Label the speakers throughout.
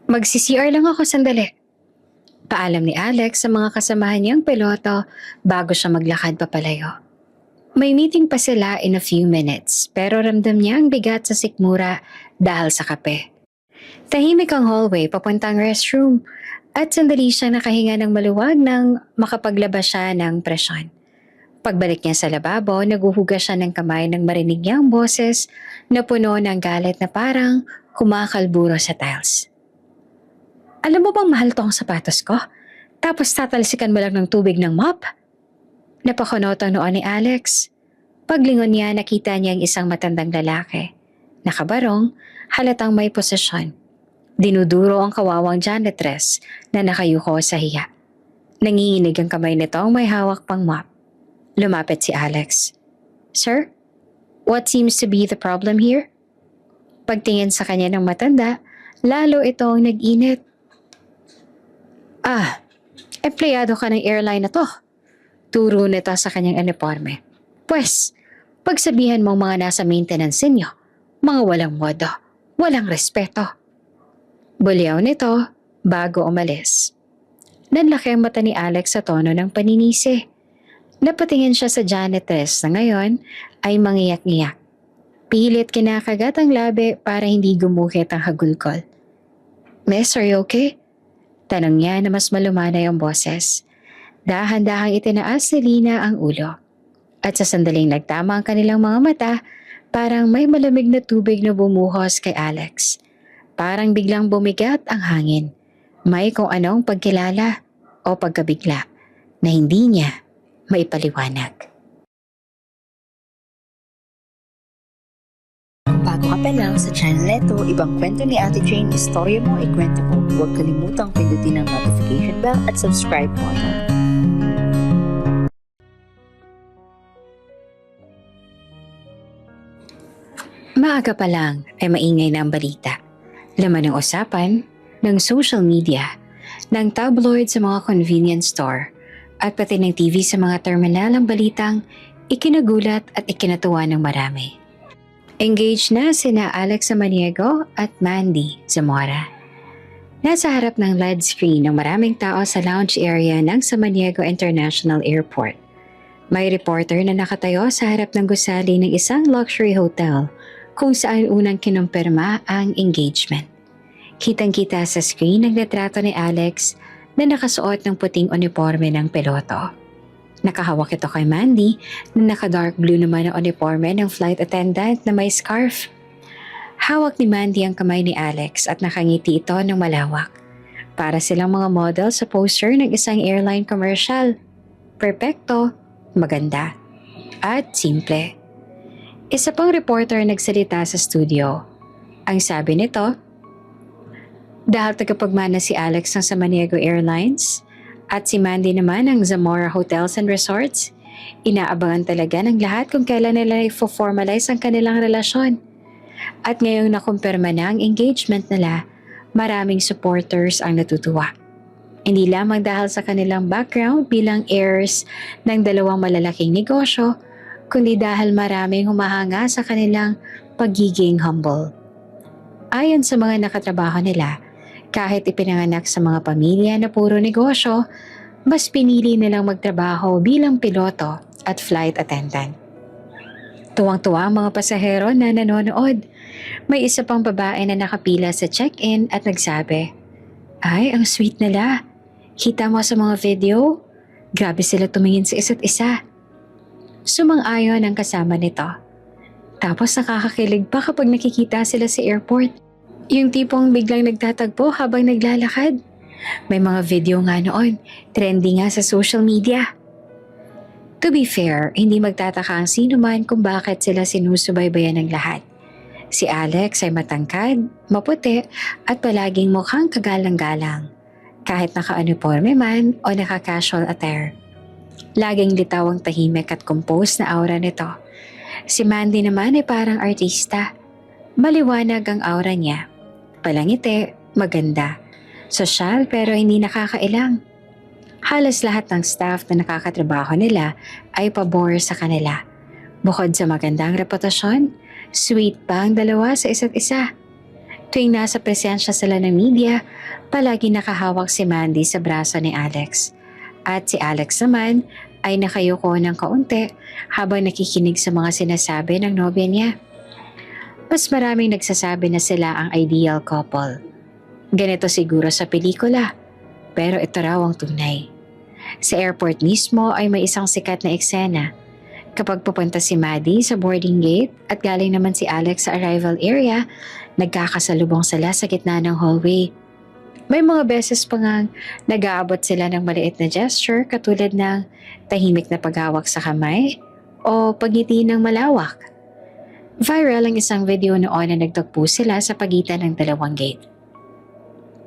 Speaker 1: Magsi-CR lang ako sandali. Paalam ni Alex sa mga kasamahan niyang piloto bago siya maglakad papalayo. May meeting pa sila in a few minutes pero ramdam niya ang bigat sa sikmura dahil sa kape. Tahimik ang hallway papuntang restroom at sandali siya nakahinga ng maluwag nang makapaglabas siya ng presyon. Pagbalik niya sa lababo, naguhugas siya ng kamay nang marinig niya ang boses na puno ng galit na parang kumakalburo sa tiles. Alam mo bang mahal tong sapatos ko? Tapos tatalsikan mo lang ng tubig ng mop? Napakunot ang noon ni Alex. Paglingon niya, nakita niya ang isang matandang lalaki. Nakabarong, halatang may posisyon. Dinuduro ang kawawang janitress na nakayuko sa hiya. Nanginginig ang kamay nitong may hawak pang mop. Lumapit si Alex. Sir, what seems to be the problem here? Pagtingin sa kanya ng matanda, lalo itong nag-init. Empleyado ka ng airline na to. Turo nito sa kanyang uniforme. Pwes, pagsabihan mong mga nasa maintenance ninyo, mga walang modo, walang respeto. Bulyaw nito bago umalis. Nanlaki ang mata ni Alex sa tono ng paninisi. Napatingin siya sa janitress na ngayon ay mangiyak-ngiyak. Pilit kinakagat ang labi para hindi gumuhit ang hagulgol. Miss, are you okay? Tanong niya na mas malumanay ang boses. Dahan-dahang itinaas ni Lina ang ulo. At sa sandaling nagtama ang kanilang mga mata, parang may malamig na tubig na bumuhos kay Alex. Parang biglang bumigat ang hangin. May kung anong pagkilala o pagkabigla na hindi niya maipaliwanag.
Speaker 2: Bago ka pa lang sa channel neto, ibang kwento ni Ate Jane, istorya mo, ikwento mo. Huwag kalimutang pindutin ang notification bell at subscribe button.
Speaker 1: Maaga pa lang ay maingay na ang balita. Laman ng usapan, ng social media, ng tabloid sa mga convenience store, at pati ng TV sa mga terminal ang balitang ikinagulat at ikinatuwa ng marami. Engaged na sina Alex Samaniego at Mandy Zamora. Nasa harap ng LED screen ng maraming tao sa lounge area ng Samaniego International Airport. May reporter na nakatayo sa harap ng gusali ng isang luxury hotel kung saan unang kinumpirma ang engagement. Kitang-kita sa screen ang litrato ni Alex na nakasuot ng puting uniforme ng piloto. Nakahawak ito kay Mandy na naka-dark blue naman ang uniforme ng flight attendant na may scarf. Hawak ni Mandy ang kamay ni Alex at nakangiti ito ng malawak. Para silang mga model sa poster ng isang airline commercial. Perpekto, maganda, at simple. Isa pang reporter nagsalita sa studio. Ang sabi nito, dahil tagapagmana si Alex ng Samaniego Airlines at si Mandy naman ng Zamora Hotels and Resorts, inaabangan talaga ng lahat kung kailan nila i-formalize ang kanilang relasyon. At ngayong nakumpirma na ang engagement nila, maraming supporters ang natutuwa. Hindi lamang dahil sa kanilang background bilang heirs ng dalawang malalaking negosyo, kundi dahil maraming humahanga sa kanilang pagiging humble. Ayon sa mga nakatrabaho nila, kahit ipinanganak sa mga pamilya na puro negosyo, mas pinili nilang magtrabaho bilang piloto at flight attendant. Tuwang-tuwa ang mga pasahero na nanonood. May isa pang babae na nakapila sa check-in at nagsabi, "Ay, ang sweet nila. Kita mo sa mga video? Grabe sila tumingin sa isa't isa." Sumang-ayon ang kasama nito. Tapos nakakakilig pa kapag nakikita sila sa airport. Yung tipong biglang nagtatagpo habang naglalakad. May mga video nga noon, trending nga sa social media. To be fair, hindi magtataka ang sino man kung bakit sila sinusubaybayan ng lahat. Si Alex ay matangkad, maputi at palaging mukhang kagalang-galang. Kahit naka-uniforme man o naka-casual attire. Laging litaw ang tahimik at composed na aura nito. Si Mandy naman ay parang artista. Maliwanag ang aura niya. Palangiti, maganda. Sosyal pero hindi nakakailang. Halos lahat ng staff na nakakatrabaho nila ay pabor sa kanila. Bukod sa magandang reputasyon, sweet pa ang dalawa sa isa't isa. Tuwing nasa presensya sila ng media, palagi nakahawak si Mandy sa braso ni Alex. At si Alex naman ay nakayuko ng kaunti habang nakikinig sa mga sinasabi ng nobya niya. Mas maraming nagsasabi na sila ang ideal couple. Ganito siguro sa pelikula, pero ito raw ang tunay. Sa airport mismo ay may isang sikat na eksena. Kapag pupunta si Maddie sa boarding gate at galing naman si Alex sa arrival area, nagkakasalubong sila sa gitna ng hallway. May mga beses pa ngang nag-aabot sila ng maliit na gesture katulad ng tahimik na paghawak sa kamay o pagngiti ng malawak. Viral ang isang video noon na nagtagpo sila sa pagitan ng dalawang gate.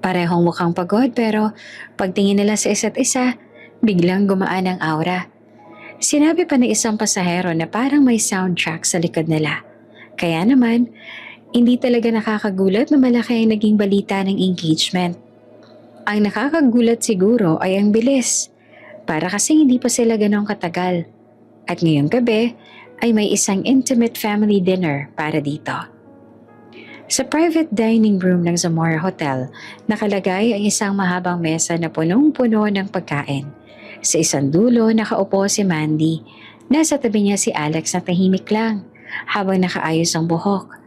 Speaker 1: Parehong mukhang pagod pero pagtingin nila sa isa't isa, biglang gumaan ang aura. Sinabi pa ng isang pasahero na parang may soundtrack sa likod nila. Kaya naman, hindi talaga nakakagulat na malaki ang naging balita ng engagement. Ang nakakagulat siguro ay ang bilis, para kasi hindi pa sila ganong katagal. At ngayong gabi ay may isang intimate family dinner para dito. Sa private dining room ng Zamora Hotel, nakalagay ang isang mahabang mesa na punong-puno ng pagkain. Sa isang dulo, nakaupo si Mandy. Nasa tabi niya si Alex na tahimik lang, habang nakaayos ang buhok.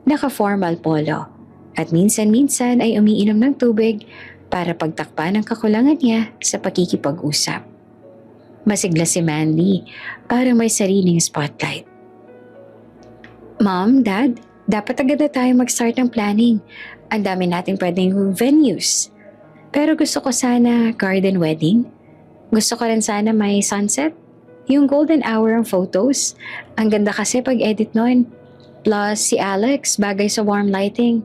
Speaker 1: Naka-formal polo. At minsan-minsan ay umiinom ng tubig para pagtakpan ang kakulangan niya sa pakikipag-usap. Masigla si Mandy, parang may sariling spotlight. Mom, Dad, dapat agad na tayo mag-start ng planning. Ang dami natin pwedeng venues. Pero gusto ko sana garden wedding. Gusto ko rin sana may sunset. Yung golden hour ang photos. Ang ganda kasi pag-edit nun. Plus si Alex, bagay sa warm lighting.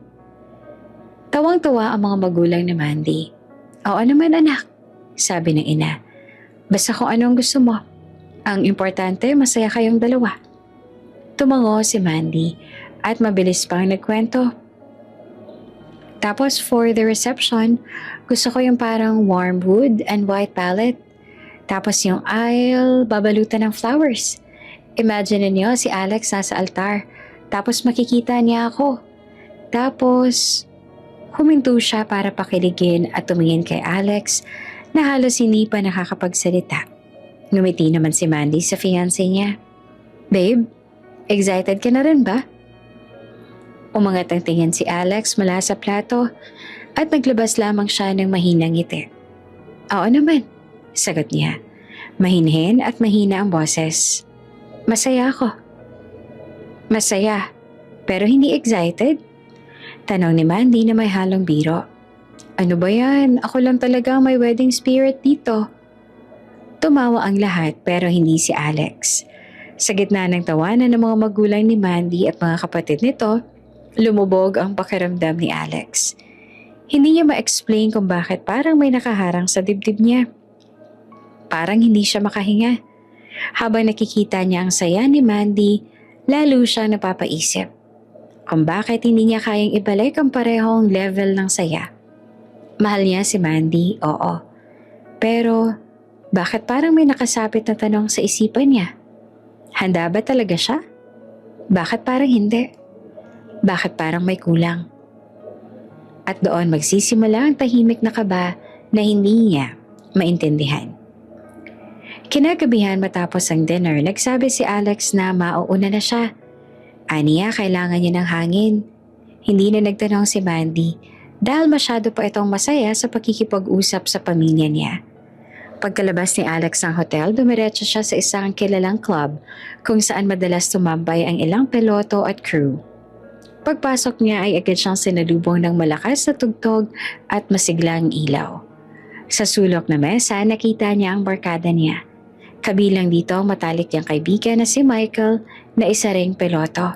Speaker 1: Tawang-tawa ang mga magulang ni Mandy. Oo naman anak, sabi ng ina. Basta kung ano ang gusto mo. Ang importante, masaya kayong dalawa. Tumango si Mandy at mabilis pang nagkwento. Tapos for the reception, gusto ko yung parang warm wood and white palette. Tapos yung aisle, babalutan ng flowers. Imagine niyo si Alex nasa altar. Tapos makikita niya ako. Tapos, huminto siya para pakiligin at tumingin kay Alex na halos hindi pa nakakapagsalita. Ngumiti naman si Mandy sa fiancé niya. Babe, excited ka na rin ba? Umangat ang tingin si Alex mula sa plato at naglabas lamang siya ng mahinang ngiti. Oo naman, sagot niya. Mahinhin at mahina ang boses. Masaya ako. Masaya, pero hindi excited? Tanong ni Mandy na may halong biro. Ano ba yan? Ako lang talaga may wedding spirit dito. Tumawa ang lahat pero hindi si Alex. Sa gitna ng tawanan ng mga magulang ni Mandy at mga kapatid nito, lumubog ang pakiramdam ni Alex. Hindi niya ma-explain kung bakit parang may nakaharang sa dibdib niya. Parang hindi siya makahinga. Habang nakikita niya ang saya ni Mandy, lalo siyang napapaisip kung bakit hindi niya kayang ibalik ang parehong level ng saya. Mahal niya si Mandy, oo. Pero bakit parang may nakasapit na tanong sa isipan niya? Handa ba talaga siya? Bakit parang hindi? Bakit parang may kulang? At doon magsisimula ang tahimik na kaba na hindi niya maintindihan. Kinagabihan matapos ang dinner, nagsabi si Alex na mauuna na siya. Aniya, kailangan niya ng hangin. Hindi na nagtanong si Mandy dahil masyado pa itong masaya sa pakikipag-usap sa pamilya niya. Pagkalabas ni Alex ng hotel, dumiretso siya sa isang kilalang club kung saan madalas tumambay ang ilang piloto at crew. Pagpasok niya ay agad siyang sinalubong ng malakas na tugtog at masiglang ilaw. Sa sulok na mesa, nakita niya ang barkada niya. Kabilang dito ang matalik niyang kaibigan na si Michael na isa ring piloto.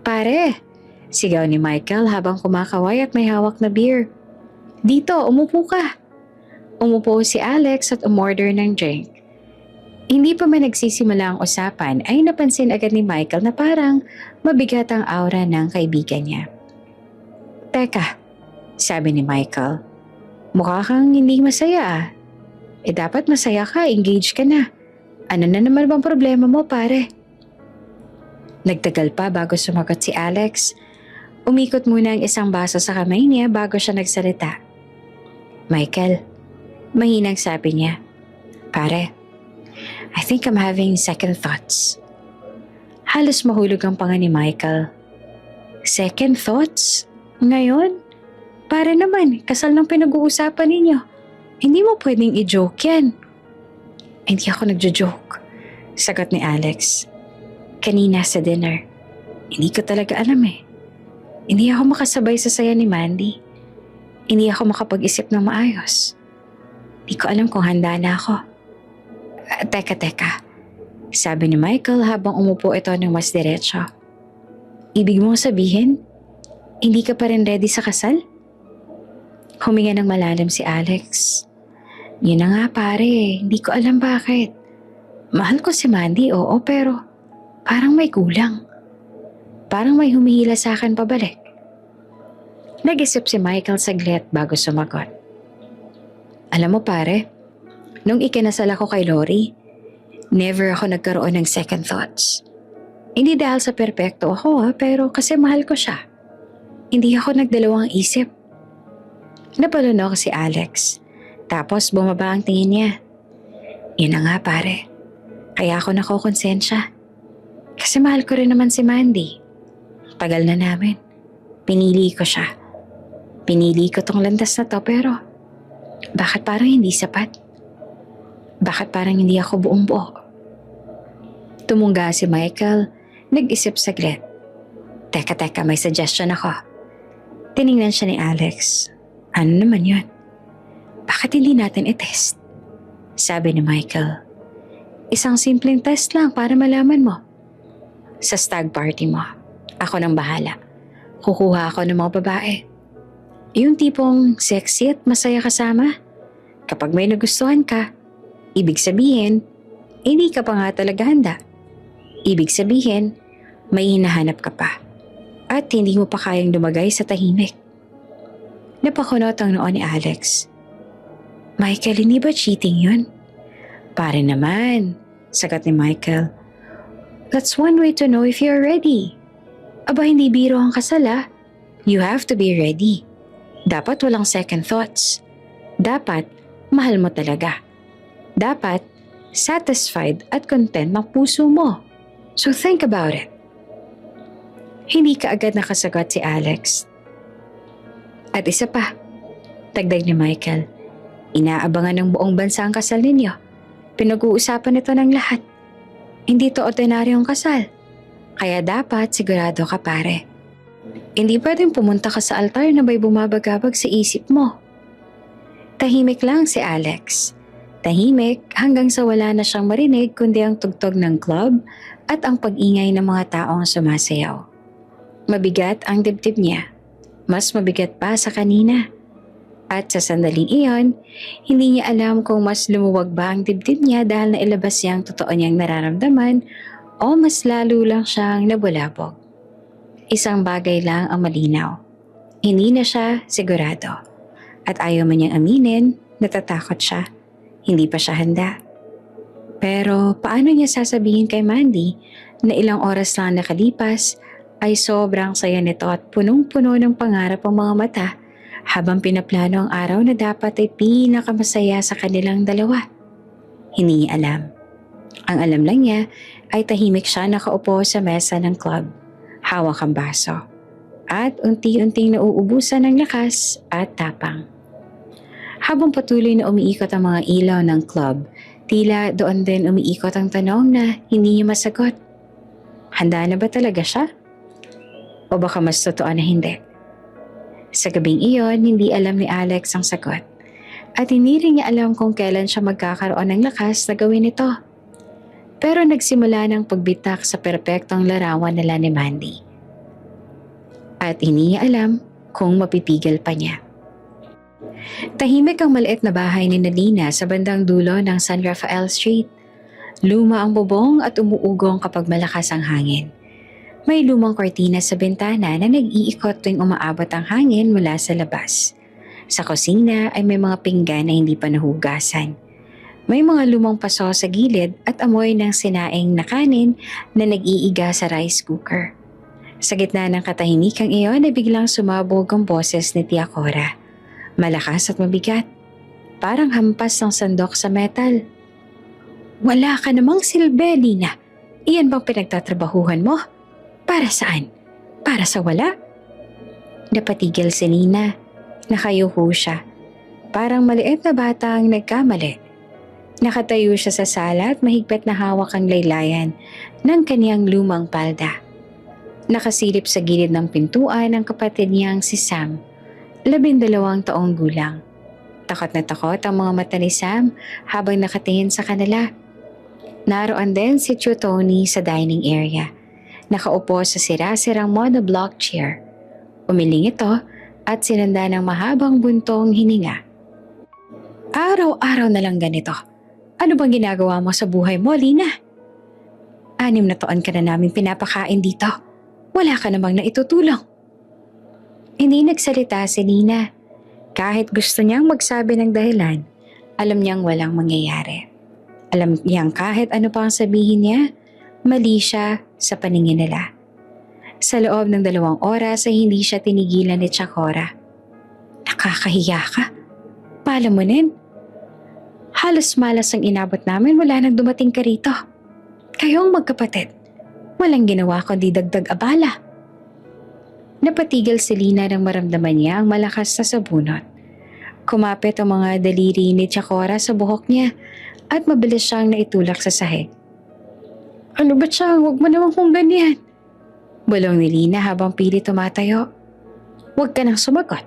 Speaker 1: Pare! Sigaw ni Michael habang kumakaway at may hawak na beer. Dito, umupo ka! Umupo si Alex at umorder ng drink. Hindi pa man nagsisimula ang usapan ay napansin agad ni Michael na parang mabigat ang aura ng kaibigan niya. Teka, sabi ni Michael, mukha kang hindi masaya ah. Dapat masaya ka, engage ka na. Ano na naman bang problema mo pare? Nagtagal pa bago sumagot si Alex. Umikot muna ang isang baso sa kamay niya bago siya nagsalita. Michael, mahinang sabi niya. Pare, I think I'm having second thoughts. Halos mahulog ang panga ni Michael. Second thoughts? Ngayon? Para naman, kasal ng pinag-uusapan ninyo. Hindi mo pwedeng i-joke yan. Hindi ako nagjo-joke, sagot ni Alex. Kanina sa dinner, hindi ko talaga alam eh. Hindi ako makasabay sa saya ni Mandy. Hindi ako makapag-isip ng maayos. Hindi ko alam kung handa na ako. Teka. Sabi ni Michael habang umupo ito ng mas diretso. Ibig mong sabihin, hindi ka pa rin ready sa kasal? Huminga ng malalim si Alex. Yun na nga pare, hindi ko alam bakit. Mahal ko si Mandy, oo, pero parang may kulang. Parang may humihila sa akin pabalik. Nag-isip si Michael saglit bago sumagot. Alam mo pare, nung ikinasal ako kay Lori, never ako nagkaroon ng second thoughts. Hindi dahil sa perpekto ako pero kasi mahal ko siya. Hindi ako nagdalawang isip. Napalunok si Alex, tapos bumaba ang tingin niya. Yun na nga pare, kaya ako nakokonsensya. Kasi mahal ko rin naman si Mandy. Tagal na namin. Pinili ko siya. Pinili ko tong landas na to pero bakit parang hindi sapat? Bakit parang hindi ako buong buo? Tumungga si Michael, nag-isip saglit. Teka, may suggestion ako. Tiningnan siya ni Alex. Ano naman yun? Bakit hindi natin i-test? Sabi ni Michael. Isang simpleng test lang para malaman mo. Sa stag party mo, ako nang bahala. Kukuha ako ng mga babae. Yung tipong sexy at masaya kasama. Kapag may nagustuhan ka, ibig sabihin, hindi ka pa nga talaga handa. Ibig sabihin, may hinahanap ka pa. At hindi mo pa kayang lumagay sa tahimik. Napakunot ang noo ni Alex. Michael, hindi ba cheating yun? Pare naman, sagot ni Michael. That's one way to know if you're ready. Aba, hindi biro ang kasal ah. You have to be ready. Dapat walang second thoughts. Dapat, mahal mo talaga. Dapat, satisfied at content ng puso mo. So think about it. Hindi ka agad nakasagot si Alex. At isa pa, tagdag ni Michael, inaabangan ng buong bansa ang kasal ninyo. Pinag-uusapan ito ng lahat. Hindi to ordinaryong kasal. Kaya dapat sigurado ka pare. Hindi pwedeng pumunta ka sa altar na may bumabagabag sa isip mo. Tahimik lang si Alex. Tahimik hanggang sa wala na siyang marinig kundi ang tugtog ng club at ang pag-ingay ng mga taong sumasayaw. Mabigat ang dibdib niya. Mas mabigat pa sa kanina. At sa sandaling iyon, hindi niya alam kung mas lumuwag ba ang dibdib niya dahil nailabas niya ang totoo niyang nararamdaman o mas lalo lang siyang nabulabog. Isang bagay lang ang malinaw. Hindi na siya sigurado. At ayaw man niyang aminin, natatakot siya. Hindi pa siya handa. Pero paano niya sasabihin kay Mandy na ilang oras lang nakalipas ay sobrang saya nito at punong-puno ng pangarap ang mga mata habang pinaplano ang araw na dapat ay pinakamasaya sa kanilang dalawa. Hindi niya alam. Ang alam lang niya ay tahimik siya nakaupo sa mesa ng club. Hawak ang baso. At unti-unting nauubusan ng lakas at tapang. Habang patuloy na umiikot ang mga ilaw ng club, tila doon din umiikot ang tanong na hindi niya masagot. Handa na ba talaga siya? O baka mas totoo na hindi? Sa gabing iyon, hindi alam ni Alex ang sagot. At hindi rin niya alam kung kailan siya magkakaroon ng lakas na gawin ito. Pero nagsimula ng pagbitak sa perpektong larawan nila ni Mandy. At hindi niya alam kung mapipigil pa niya. Tahimik ang maliit na bahay ni Nadina sa bandang dulo ng San Rafael Street. Luma ang bubong at umuugong kapag malakas ang hangin. May lumang kortina sa bintana na nag-iikot tuwing umaabot ang hangin mula sa labas. Sa kusina ay may mga pinggan na hindi pa nahugasan. May mga lumang paso sa gilid at amoy ng sinaing na kanin na nag-iiga sa rice cooker. Sa gitna ng katahimikang iyon ay biglang sumabog ang boses ni Tia Cora. Malakas at mabigat. Parang hampas ng sandok sa metal. Wala ka namang silbi, Lina. Iyan bang pinagtatrabahuhan mo? Para saan? Para sa wala? Napatigil si Lina. Nakayuko siya. Parang maliit na bata ang nagkamali. Nakatayo siya sa sala at mahigpit na hawak ang laylayan ng kaniyang lumang palda. Nakasilip sa gilid ng pintuan ang kapatid niyang si Sam, 12 taong gulang. Takot na takot ang mga mata ni Sam habang nakatingin sa kanila. Naroon din si Tio Tony sa dining area. Nakaupo sa sira-sirang monoblock chair. Umiling ito at sinanda ng mahabang buntong hininga. Araw-araw na lang ganito. Ano bang ginagawa mo sa buhay mo, Lina? 6 na taon ka na namin pinapakain dito. Wala ka namang naitutulong. Hindi nagsalita si Lina. Kahit gusto niyang magsabi ng dahilan, alam niyang walang mangyayari. Alam niyang kahit ano pang sabihin niya, mali siya sa paningin nila. Sa loob ng 2 oras ay hindi siya tinigilan ni Tia Cora. Nakakahiya ka. Palamunin. Halos malas ang inabot namin mula nang dumating ka rito. Kayong magkapatid. Walang ginawa kundi dagdag abala. Napatigil si Lina nang maramdaman niya ang malakas na sabunot. Kumapit ang mga daliri ni Tia Cora sa buhok niya at mabilis siyang naitulak sa sahig. Ano ba siya? Huwag mo naman kung ganyan. Bulong ni Lina habang pilit tumatayo. Huwag ka nang sumagot.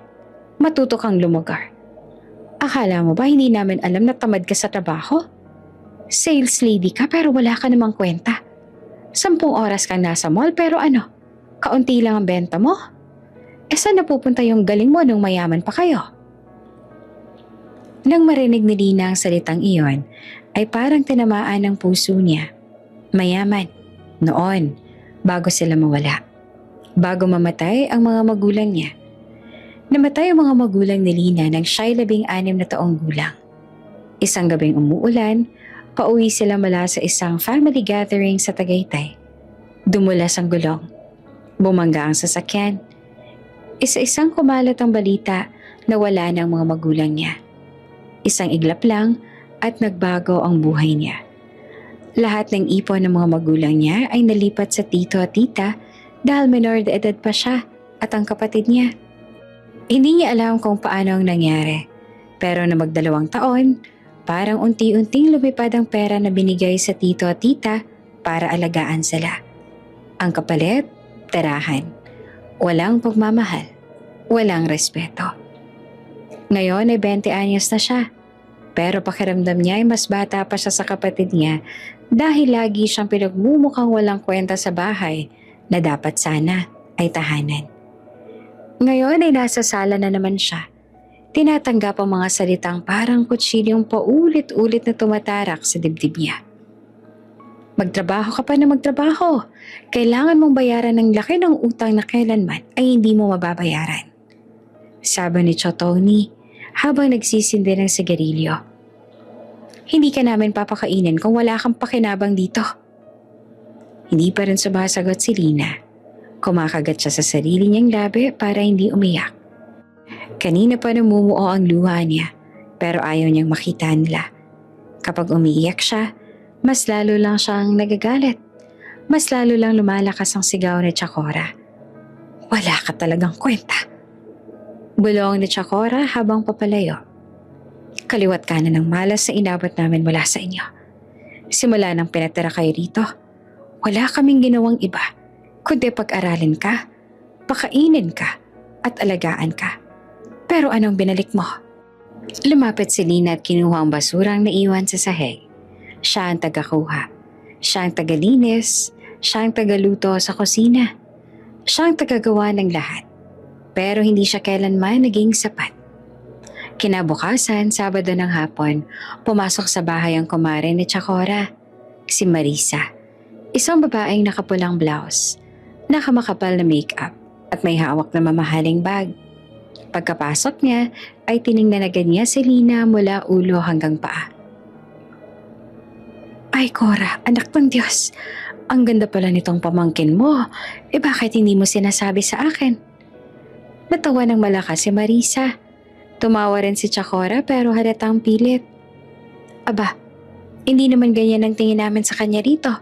Speaker 1: Matuto kang lumugar. Akala mo ba hindi namin alam na tamad ka sa trabaho? Sales lady ka pero wala ka namang kwenta. 10 oras kang nasa mall pero ano? Kaunti lang ang benta mo? Saan napupunta yung galing mo nung mayaman pa kayo? Nang marinig ni Lina ang salitang iyon, ay parang tinamaan ng puso niya. Mayaman. Noon, bago sila mawala. Bago mamatay ang mga magulang niya. Namatay ang mga magulang ni Lina nang siya'y 16 na taong gulang. Isang gabing umuulan, pauwi sila mula sa isang family gathering sa Tagaytay. Dumulas ang gulong. Bumangga ang sasakyan. Isa-isang kumalat ang balita na wala ng mga magulang niya. Isang iglap lang at nagbago ang buhay niya. Lahat ng ipon ng mga magulang niya ay nalipat sa tito at tita dahil minor de edad pa siya at ang kapatid niya. Hindi niya alam kung paano ang nangyari. Pero na mag2 taon, parang unti-unting lumipad ang pera na binigay sa tito at tita para alagaan sila. Ang kapalit, tirahan. Walang pagmamahal. Walang respeto. Ngayon ay 20 anyos na siya. Pero pakiramdam niya ay mas bata pa siya sa kapatid niya dahil lagi siyang pinagmumukhang walang kwenta sa bahay na dapat sana ay tahanan. Ngayon ay nasa sala na naman siya. Tinatanggap ang mga salitang parang kutsilyong paulit-ulit na tumatarak sa dibdib niya. Magtrabaho ka pa na magtrabaho. Kailangan mong bayaran ng laki ng utang na kailanman ay hindi mo mababayaran. Sabi ni Tio Tony habang nagsisindi ng sigarilyo. Hindi ka namin papakainin kung wala kang pakinabang dito. Hindi pa rin sumasagot si Lina. Kumakagat siya sa sarili niyang labi para hindi umiyak. Kanina pa namumuo ang luha niya pero ayaw niyang makita nila. Kapag umiiyak siya, mas lalo lang siyang nagagalit. Mas lalo lang lumalakas ang sigaw ni Tia Cora. Wala ka talagang kwenta. Bulong ni Tia Cora habang papalayo. Kaliwat kanan ng malas na inabot namin mula sa inyo. Simula nang pinatira kayo rito, wala kaming ginawang iba, kundi pag-aralin ka, pakainin ka, at alagaan ka. Pero anong binalik mo? Lumapit si Lina at kinuha ang basurang naiwan sa sahig. Siya ang tagakuha. Siya ang tagalinis. Siya ang tagaluto sa kusina. Siya ang tagagawa ng lahat. Pero hindi siya kailanman naging sapat. Kinabukasan, Sabado ng hapon, pumasok sa bahay ang kumare ni Tia Cora, si Marisa. Isang babaeng nakapulang blouse, nakamakapal na makeup at may hawak na mamahaling bag. Pagkapasok niya ay tiningnan agad niya si Lina mula ulo hanggang paa. Ay Cora, anak ng Diyos, Ang ganda pala nitong pamangkin mo. Bakit hindi mo sinasabi sa akin? Natawa ng malakas si Marisa. Tumawa rin si Chakora pero halatang pilit. Aba, hindi naman ganyan ang tingin namin sa kanya rito.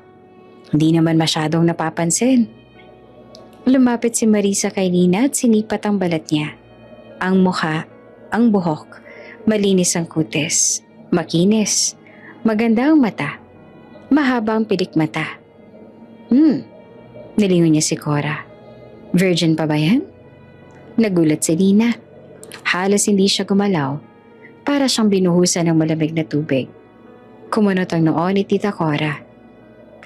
Speaker 1: Hindi naman masyadong napapansin. Lumapit si Marisa kay Lina at sinipat ang balat niya. Ang mukha, ang buhok, malinis ang kutis, makinis, maganda ang mata, mahaba ang pilik mata. Nilingon niya si Cora. Virgin pa ba yan? Nagulat si Lina. Halos hindi siya gumalaw. Para siyang binuhusan ng malamig na tubig. Kumunot ang noo ni Tita Cora.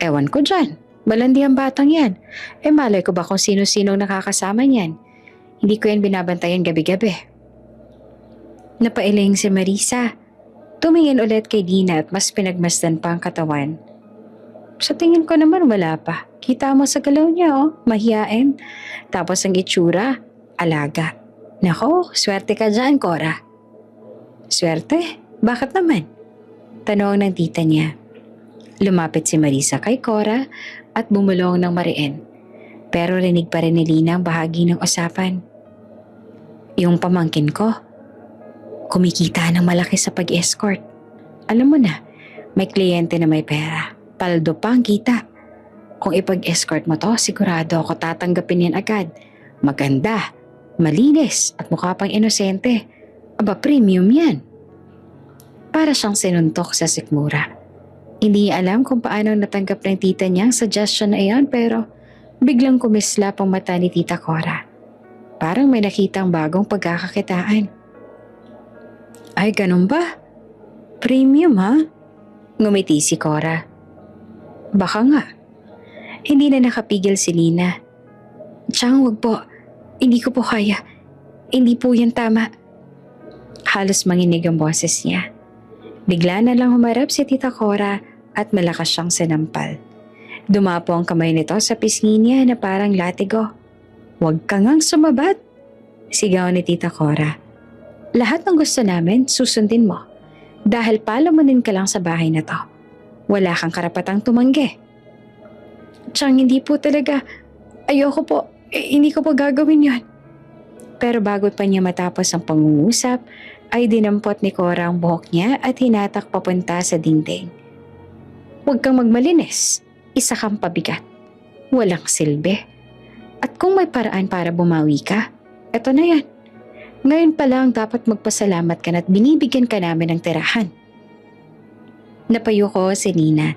Speaker 1: Ewan ko dyan. Malandi ang batang yan. Malay ko ba kung sino-sino nakakasama niyan? Hindi ko yan binabantayan gabi-gabi. Napailing si Marisa. Tumingin ulit kay Lina at mas pinagmasdan pa ang katawan. Sa tingin ko naman wala pa. Kita mo sa galaw niya mahiyain. Tapos ang itsura, alaga. Nako, swerte ka dyan, Cora. Swerte? Bakit naman? Tanong ng tita niya. Lumapit si Marisa kay Cora at bumulong ng mariin. Pero rinig pa rin ni Lina ang bahagi ng usapan. Yung pamangkin ko, kumikita ng malaki sa pag-escort. Alam mo na, may kliyente na may pera. Paldo pa ang kita. Kung ipag-escort mo to, sigurado ako tatanggapin yan agad. Maganda, malinis at mukha pang inosente. Aba, premium yan. Para siyang sinuntok sa sikmura. Hindi niya alam kung paano natanggap ng tita niya ang suggestion na iyon pero biglang kumislap ang mata ni Tita Cora. Parang may nakitang bagong pagkakakitaan. Ay, ganun ba? Premium ha? Ngumiti si Cora. Baka nga. Hindi na nakapigil si Lina. Tiyang, wag po. Hindi ko po kaya. Hindi po yan tama. Halos manginig ang boses niya. Bigla na lang humarap si Tita Cora at malakas siyang sinampal. Dumapo ang kamay nito sa pisngi niya na parang latigo. Huwag ka ngang sumabat, sigaw ni Tita Cora. Lahat ng gusto namin, susundin mo. Dahil palamunin ka lang sa bahay na to. Wala kang karapatang tumanggi. Tiyang, hindi po talaga. Ayoko po. Hindi ko po gagawin yon. Pero bago pa niya matapos ang pangungusap, ay dinampot ni Cora ang buhok niya at hinatak papunta sa dingding. Huwag kang magmalinis. Isa kang pabigat. Walang silbi. At kung may paraan para bumawi ka, eto na yan. Ngayon pa lang dapat magpasalamat ka na at binibigyan ka namin ng tirahan. Napayuko si Nina.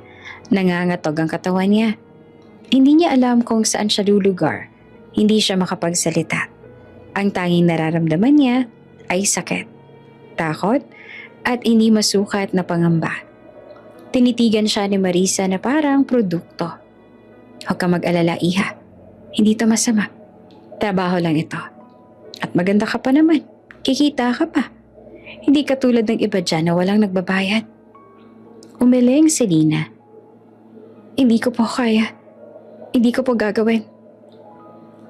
Speaker 1: Nangangatog ang katawan niya. Hindi niya alam kung saan siya lulugar. Hindi siya makapagsalita. Ang tanging nararamdaman niya ay sakit, takot, at hindi masukat na pangamba. Tinitigan siya ni Marisa na parang produkto. Huwag ka mag-alala, iha. Hindi to masama. Trabaho lang ito. At maganda ka pa naman. Kikita ka pa. Hindi katulad ng iba dyan na walang nagbabayad. Umiling si Lina. Hindi ko po kaya. Hindi ko po gagawin.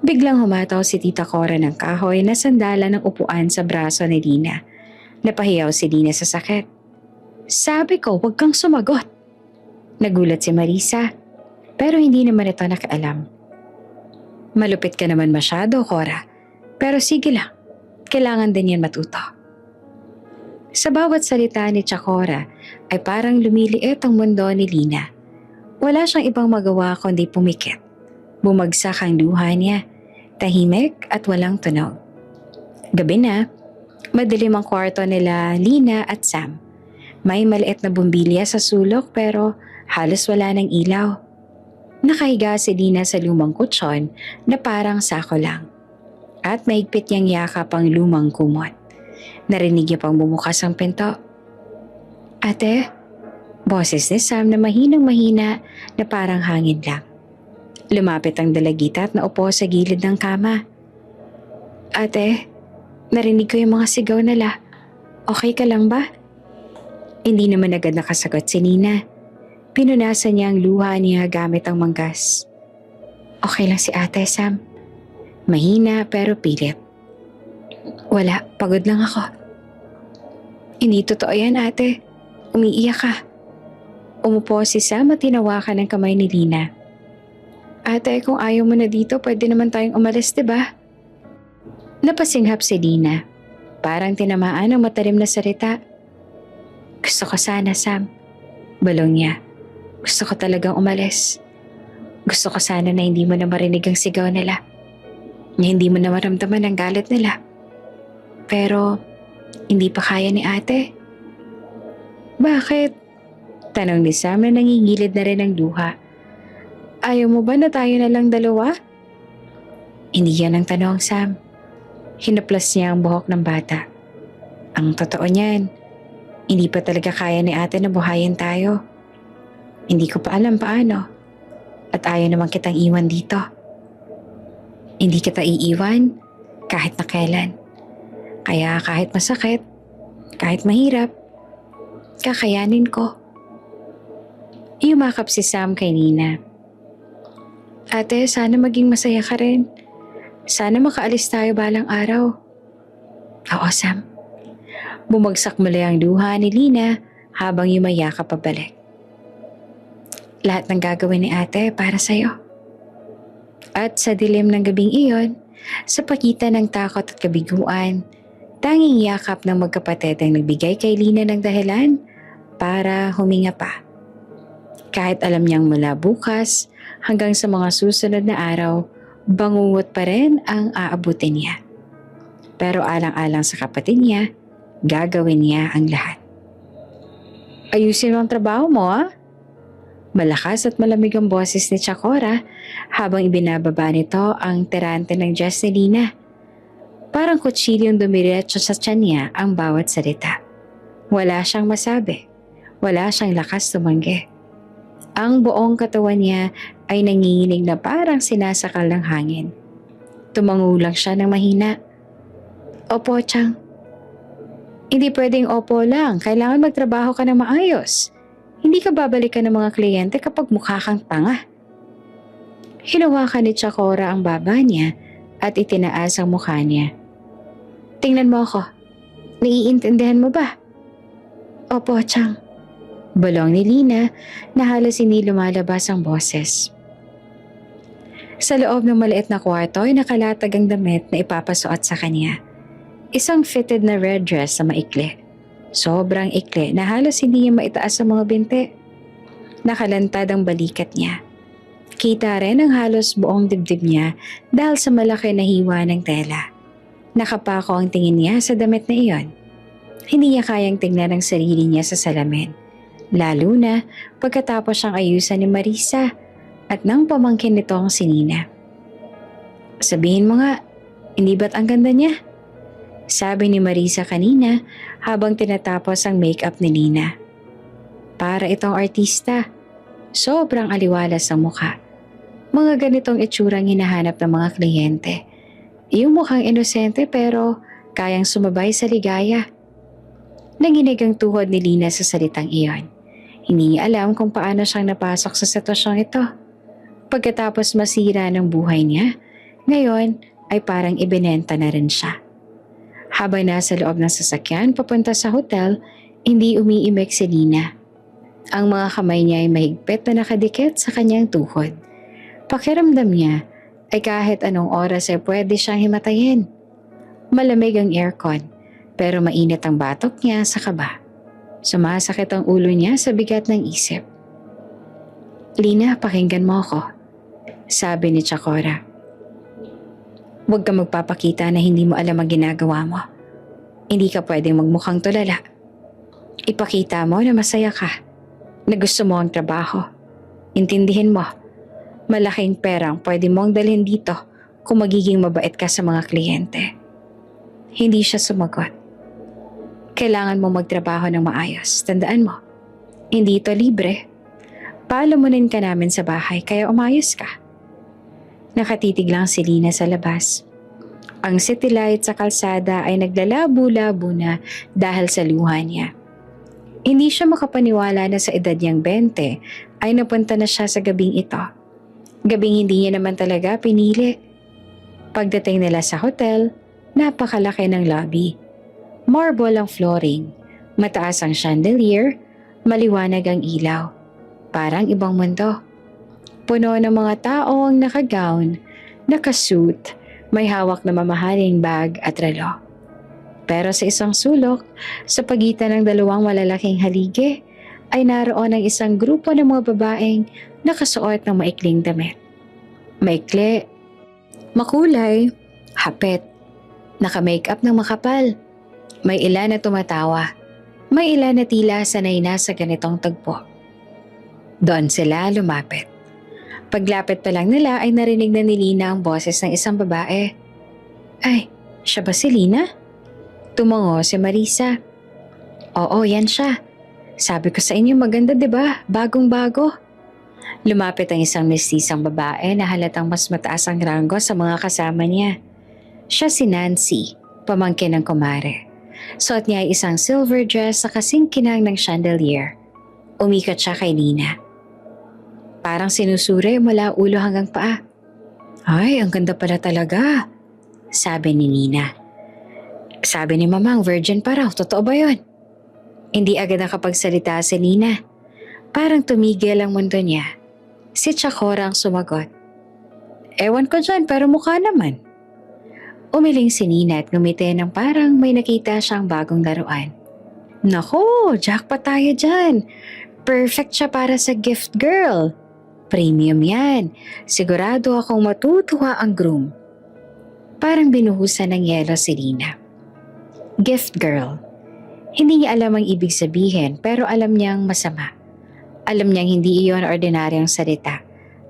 Speaker 1: Biglang humataw si Tita Cora ng kahoy na sandala ng upuan sa braso ni Lina. Napahiyaw si Lina sa sakit. Sabi ko, huwag kang sumagot. Nagulat si Marisa, pero hindi naman ito nakaalam. Malupit ka naman masyado, Cora. Pero sige lang, kailangan din yan matuto. Sa bawat salita ni Chakora ay parang lumiliit ang mundo ni Lina. Wala siyang ibang magawa kundi pumikit. Bumagsak ang luha niya, tahimik at walang tunog. Gabi na, madilim ang kwarto nila Lina at Sam. May maliit na bumbilya sa sulok pero halos wala ng ilaw. Nakahiga si Lina sa lumang kutsyon na parang sako lang. At mahigpit niyang yakap ang lumang kumot. Narinig niya pang bumukas ang pinto. Ate, boses ni Sam na mahinang-mahina na parang hangin lang. Lumapit ang dalagita at naupo sa gilid ng kama. Ate, narinig ko yung mga sigaw nila. Okay ka lang ba? Hindi naman agad nakasagot si Nina. Pinunasan niya ang luha niya gamit ang manggas. Okay lang si ate, Sam. Mahina pero pilit. Wala, pagod lang ako. Hindi totoo yan, ate. Umiiyak ka. Umupo si Sam at tinawakan ng kamay ni Lina. Ate, kung ayaw mo na dito, pwede naman tayong umalis, diba? Napasinghap si Lina. Parang tinamaan ng matalim na salita. Gusto ko sana, Sam. Balong niya. Gusto ko talagang umalis. Gusto ko sana na hindi mo na marinig ang sigaw nila. Na hindi mo na maramdaman ang galit nila. Pero, hindi pa kaya ni ate. Bakit? Tanong ni Sam na nangingilid na rin ang luha. Ayaw mo ba na tayo na lang dalawa? Hindi yan ang tanong, Sam. Hinaplas niya ang buhok ng bata. Ang totoo niyan, hindi pa talaga kaya ni ate na buhayin tayo. Hindi ko pa alam paano. At ayaw naman kitang iwan dito. Hindi kita iiwan kahit na kailan. Kaya kahit masakit, kahit mahirap, kakayanin ko. Yumakap si Sam kay Nina. Ate, sana maging masaya ka rin. Sana makaalis tayo balang araw. Oo, Sam. Bumagsak muli ang luha ni Lina habang yumayakap pabalik. Lahat ng gagawin ni ate para sa'yo. At sa dilim ng gabing iyon, sa pagitan ng takot at kabiguan, tanging yakap ng magkapatid ang nagbigay kay Lina ng dahilan para huminga pa. Kahit alam niyang mula bukas hanggang sa mga susunod na araw, bangungot pa rin ang aabutin niya. Pero alang-alang sa kapatid niya, gagawin niya ang lahat. Ayusin mo ang trabaho mo, ah? Malakas at malamig ang boses ni Chakora habang ibinababa nito ang tirante ng dress ni Lina. Parang kutsilyong dumiretso sa tiyan niya ang bawat salita. Wala siyang masabi. Wala siyang lakas tumanggi. Ang buong katawan niya ay nanginginig na parang sinasakal ng hangin. Tumangulang siya ng mahina. Opo, Chang. Hindi pwedeng opo lang. Kailangan magtrabaho ka na maayos. Hindi ka babalikan ng mga kliyente kapag mukha kang tanga. Hinawakan ni Chakora ang baba niya at itinaas ang mukha niya. Tingnan mo ako. Naiintindihan mo ba? Opo, Chang. Balong ni Lina na halos hindi lumalabas ang boses. Sa loob ng maliit na kwarto ay nakalatag ang damit na ipapasuot sa kanya. Isang fitted na red dress na maikli. Sobrang ikli na halos hindi niya maitaas ang mga binti. Nakalantad ang balikat niya. Kita rin ang halos buong dibdib niya dahil sa malaki na hiwa ng tela. Nakapako ang tingin niya sa damit na iyon. Hindi niya kayang tingnan ang sarili niya sa salamin. Lalo na pagkatapos siyang ayusan ni Marisa at nang pamangkin nito ang si Nina. Sabihin mo nga, hindi ba't ang ganda niya? Sabi ni Marisa kanina habang tinatapos ang makeup ni Nina. Para itong artista, sobrang aliwalas ang mukha. Mga ganitong itsurang hinahanap ng mga kliyente. Yung mukhang inosente pero kayang sumabay sa ligaya. Nanginig ang tuhod ni Lina sa salitang iyon. Hindi niya alam kung paano siyang napasok sa sitwasyong ito. Pagkatapos masira ng buhay niya, ngayon ay parang ibinenta na rin siya. Habang nasa loob ng sasakyan papunta sa hotel, hindi umiimik si Lina. Ang mga kamay niya ay mahigpit na nakadikit sa kanyang tuhod. Pakiramdam niya ay kahit anong oras ay pwede siyang himatayin. Malamig ang aircon, pero mainit ang batok niya sa kaba. Sumasakit ang ulo niya sa bigat ng isip. Lina, pakinggan mo ako, sabi ni Chakora. Huwag ka magpapakita na hindi mo alam ang ginagawa mo. Hindi ka pwedeng magmukhang tulala. Ipakita mo na masaya ka, na gusto mo ang trabaho. Intindihin mo, malaking perang pwede mong dalhin dito kung magiging mabait ka sa mga kliyente. Hindi siya sumagot. Kailangan mo magtrabaho ng maayos. Tandaan mo, hindi ito libre. Palamunin ka namin sa bahay kaya umayos ka. Nakatitig lang si Lina sa labas. Ang city light sa kalsada ay naglalabo-labo na dahil sa luha niya. Hindi siya makapaniwala na sa edad niyang 20 ay napunta na siya sa gabing ito. Gabing hindi niya naman talaga pinili. Pagdating nila sa hotel, napakalaki ng lobby. Marble ang flooring, mataas ang chandelier, maliwanag ang ilaw. Parang ibang mundo. Puno ng mga taong nakagown, nakasuit, may hawak na mamahaling bag at relo. Pero sa isang sulok, sa pagitan ng dalawang malalaking haligi, ay naroon ang isang grupo ng mga babaeng nakasuot ng maikling damit. Maikli, makulay, hapit, naka-makeup ng makapal. May ilan na tumatawa, may ilan na tila sanay na sa ganitong tagpo. Doon sila lumapit. Paglapit pa lang nila ay narinig na ni Lina ang boses ng isang babae. Ay, siya ba si Lina? Tumango si Marisa. Oo, yan siya. Sabi ko sa inyo maganda 'di ba? Bagong-bago. Lumapit ang isang mestisang babae na halatang mas mataas ang ranggo sa mga kasama niya. Siya si Nancy, pamangkin ng kumare. Suot niya ay isang silver dress sa kasing kinang ng chandelier. Umikot siya kay Lina. Parang sinusuri mula ulo hanggang paa. Ay, ang ganda pala talaga, sabi ni Nina. Sabi ni Mamang virgin pa raw, totoo ba yun? Hindi agad nakapagsalita si Nina. Parang tumigil ang mundo niya. Si Chakora ang sumagot. Ewan ko dyan pero mukha naman. Umiling si Nina at ngumiti ng parang may nakita siyang bagong laruan. Nako, jackpot tayo dyan. Perfect siya para sa gift girl. Premium yan. Sigurado akong matutuwa ang groom. Parang binuhusan ng yelo si Lina. Gift girl. Hindi niya alam ang ibig sabihin pero alam niyang masama. Alam niyang hindi iyon ordinaryong salita.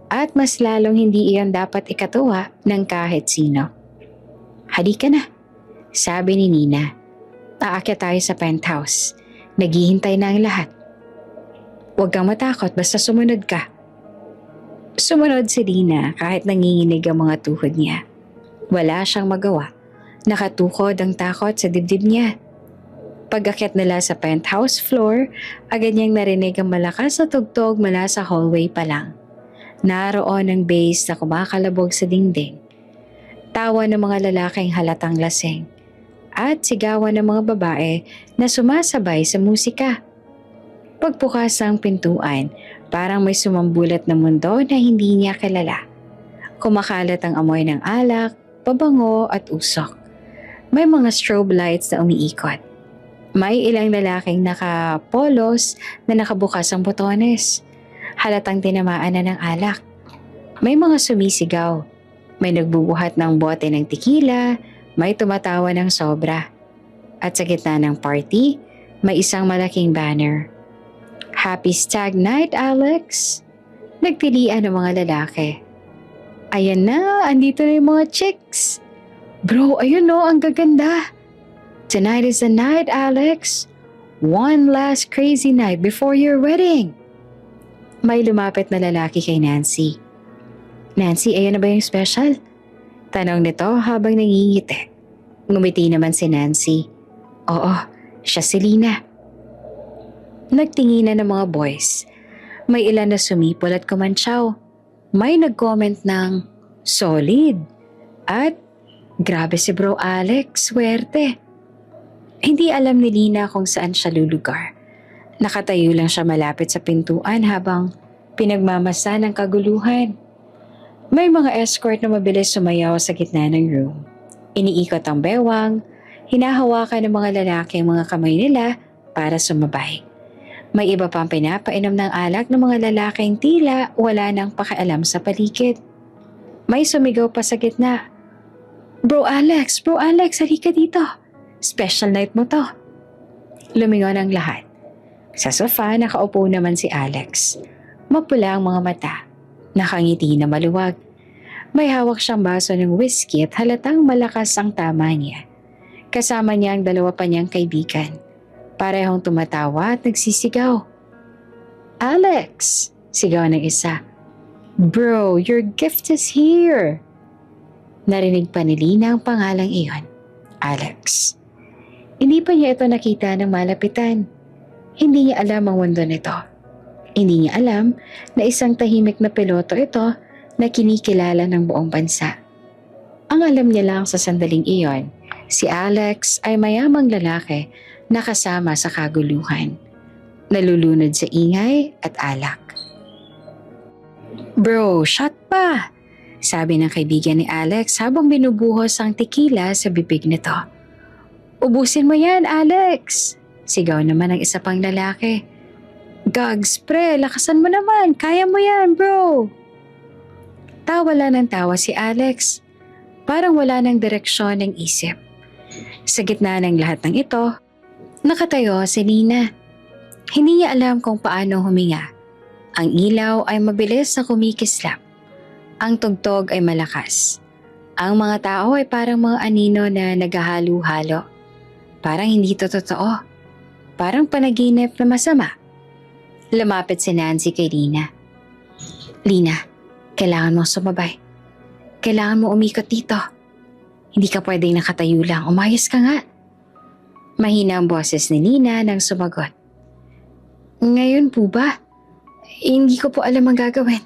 Speaker 1: At mas lalong hindi iyon dapat ikatuwa ng kahit sino. Halika na, sabi ni Nina. Aakyat tayo sa penthouse. Naghihintay na ang lahat. Huwag kang matakot basta sumunod ka. Sumunod si Lina kahit nanginginig ang mga tuhod niya. Wala siyang magawa. Nakatukod ang takot sa dibdib niya. Pag-akyat nila sa penthouse floor, agad niyang narinig ang malakas na tugtog mula sa hallway pa lang. Naroon ang bass na kumakalabog sa dingding. Tawa ng mga lalaking halatang lasing. At sigawan ng mga babae na sumasabay sa musika. Pagbukas ng pintuan, parang may sumambulat na mundo na hindi niya kilala. Kumakalat ang amoy ng alak, pabango at usok. May mga strobe lights na umiikot. May ilang lalaking nakapolos na nakabukas ang botones. Halatang tinamaan na ng alak. May mga sumisigaw. May nagbubuhat ng bote ng tequila, may tumatawa ng sobra. At sa gitna ng party, may isang malaking banner. Happy Stag Night, Alex! Nagpilian ng mga lalaki. Ayan na, andito na yung mga chicks. Bro, ayun no, ang gaganda. Tonight is the night, Alex. One last crazy night before your wedding. May lumapit na lalaki kay Nancy. Nancy, ayan na ba yung special? Tanong nito habang nangingiti. Ngumiti naman si Nancy. Oo, siya si Lina. Nagtinginan ng mga boys. May ilan na sumipol at kumantsaw. May nag-comment ng solid. At grabe si bro Alex, swerte. Hindi alam ni Lina kung saan siya lulugar. Nakatayo lang siya malapit sa pintuan habang pinagmamasa ng kaguluhan. May mga escort na mabilis sumayaw sa gitna ng room. Iniikot ang bewang, hinahawakan ng mga lalaki ang mga kamay nila para sumabay. May iba pang pinapainom ng alak ng mga lalaking tila wala nang pakialam sa paligid. May sumigaw pa sa gitna. Bro Alex, halika dito. Special night mo to. Lumingon ang lahat. Sa sofa, nakaupo naman si Alex. Mapula ang mga mata. Nakangiti na maluwag. May hawak siyang baso ng whiskey at halatang malakas ang tama niya. Kasama niya ang dalawa pa niyang kaibigan. Parehong tumatawa at nagsisigaw. Alex! Sigaw ng isa. Bro, your gift is here! Narinig pa ni Lina ang pangalang iyon. Alex. Hindi pa niya ito nakita ng malapitan. Hindi niya alam ang mundo nito. Hindi niya alam na isang tahimik na piloto ito na kinikilala ng buong bansa. Ang alam niya lang sa sandaling iyon, si Alex ay mayamang lalaki na kasama sa kaguluhan. Nalulunod sa ingay at alak. Bro, shot pa! Sabi ng kaibigan ni Alex habang binubuhos ang tequila sa bibig nito. Ubusin mo yan, Alex! Sigaw naman ng isa pang lalaki. Gags, pre, lakasan mo naman. Kaya mo yan, bro! Tawa lang ng tawa si Alex. Parang wala ng direksyon ng isip. Sa gitna ng lahat ng ito, nakatayo si Nina. Hindi niya alam kung paano huminga. Ang ilaw ay mabilis na kumikislap. Ang tugtog ay malakas. Ang mga tao ay parang mga anino na naghahalo-halo. Parang hindi to totoo. Parang panaginip na masama. Lumapit si Nancy kay Lina. Lina, kailangan mong sumabay. Kailangan mo umikot dito. Hindi ka pwedeng nakatayo lang. Umayos ka nga. Mahina ang boses ni Nina nang sumagot. Ngayon po ba? Hindi ko po alam ang gagawin.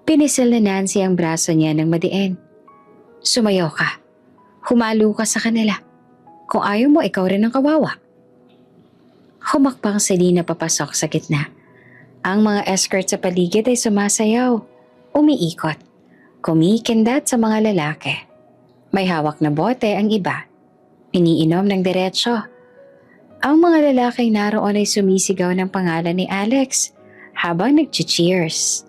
Speaker 1: Pinisil na Nancy ang braso niya ng madiin. Sumayaw ka. Humalo ka sa kanila. Kung ayaw mo, ikaw rin ang kawawa. Humakbang si Lina papasok sa gitna. Ang mga escort sa paligid ay sumasayaw. Umiikot. Kumikindat sa mga lalaki. May hawak na bote ang iba. Iniinom ng diretsyo. Ang mga lalaking naroon ay sumisigaw ng pangalan ni Alex habang nag-cheers.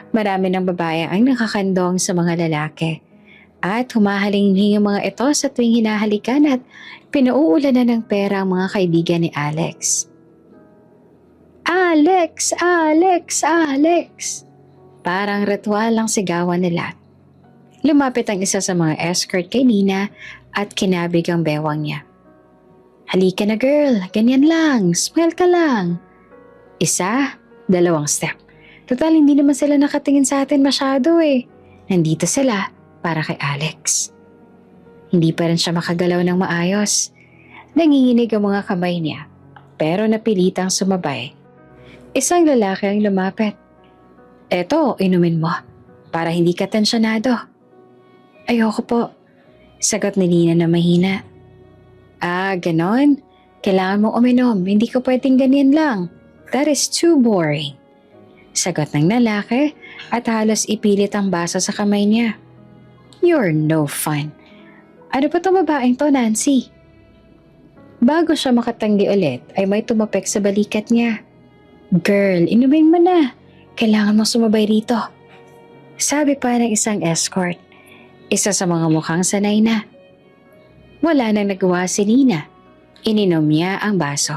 Speaker 1: Marami ng babae ang nakakandong sa mga lalaki at humahalingling ang mga ito sa tuwing hinahalikan at pinauulanan ng pera ang mga kaibigan ni Alex. Alex! Alex! Alex! Parang ritual lang sigawan nila. Lumapit ang isa sa mga escort kay Nina at kinabig ang bewang niya. Halika na girl, ganyan lang, smile ka lang. Isa, 2 step. Total hindi naman sila nakatingin sa atin masyado eh. Nandito sila para kay Alex. Hindi pa rin siya makagalaw ng maayos. Nanginginig ang mga kamay niya, pero napilitang sumabay. Isang lalaki ang lumapit. Eto, inumin mo, para hindi ka tensyonado. Ayoko po, sagot ni Lina na mahina. Ah, ganon? Kailangan mong uminom, hindi ko pwedeng ganyan lang. That is too boring. Sagot ng lalaki at halos ipilit ang baso sa kamay niya. You're no fun. Ano pa itong babaeng to, Nancy? Bago siya makatanggi ulit ay may tumapik sa balikat niya. Girl, inumin mo na. Kailangan mong sumabay rito. Sabi pa ng isang escort. Isa sa mga mukhang sanay na. Wala nang nagawa si Nina. Ininom niya ang baso.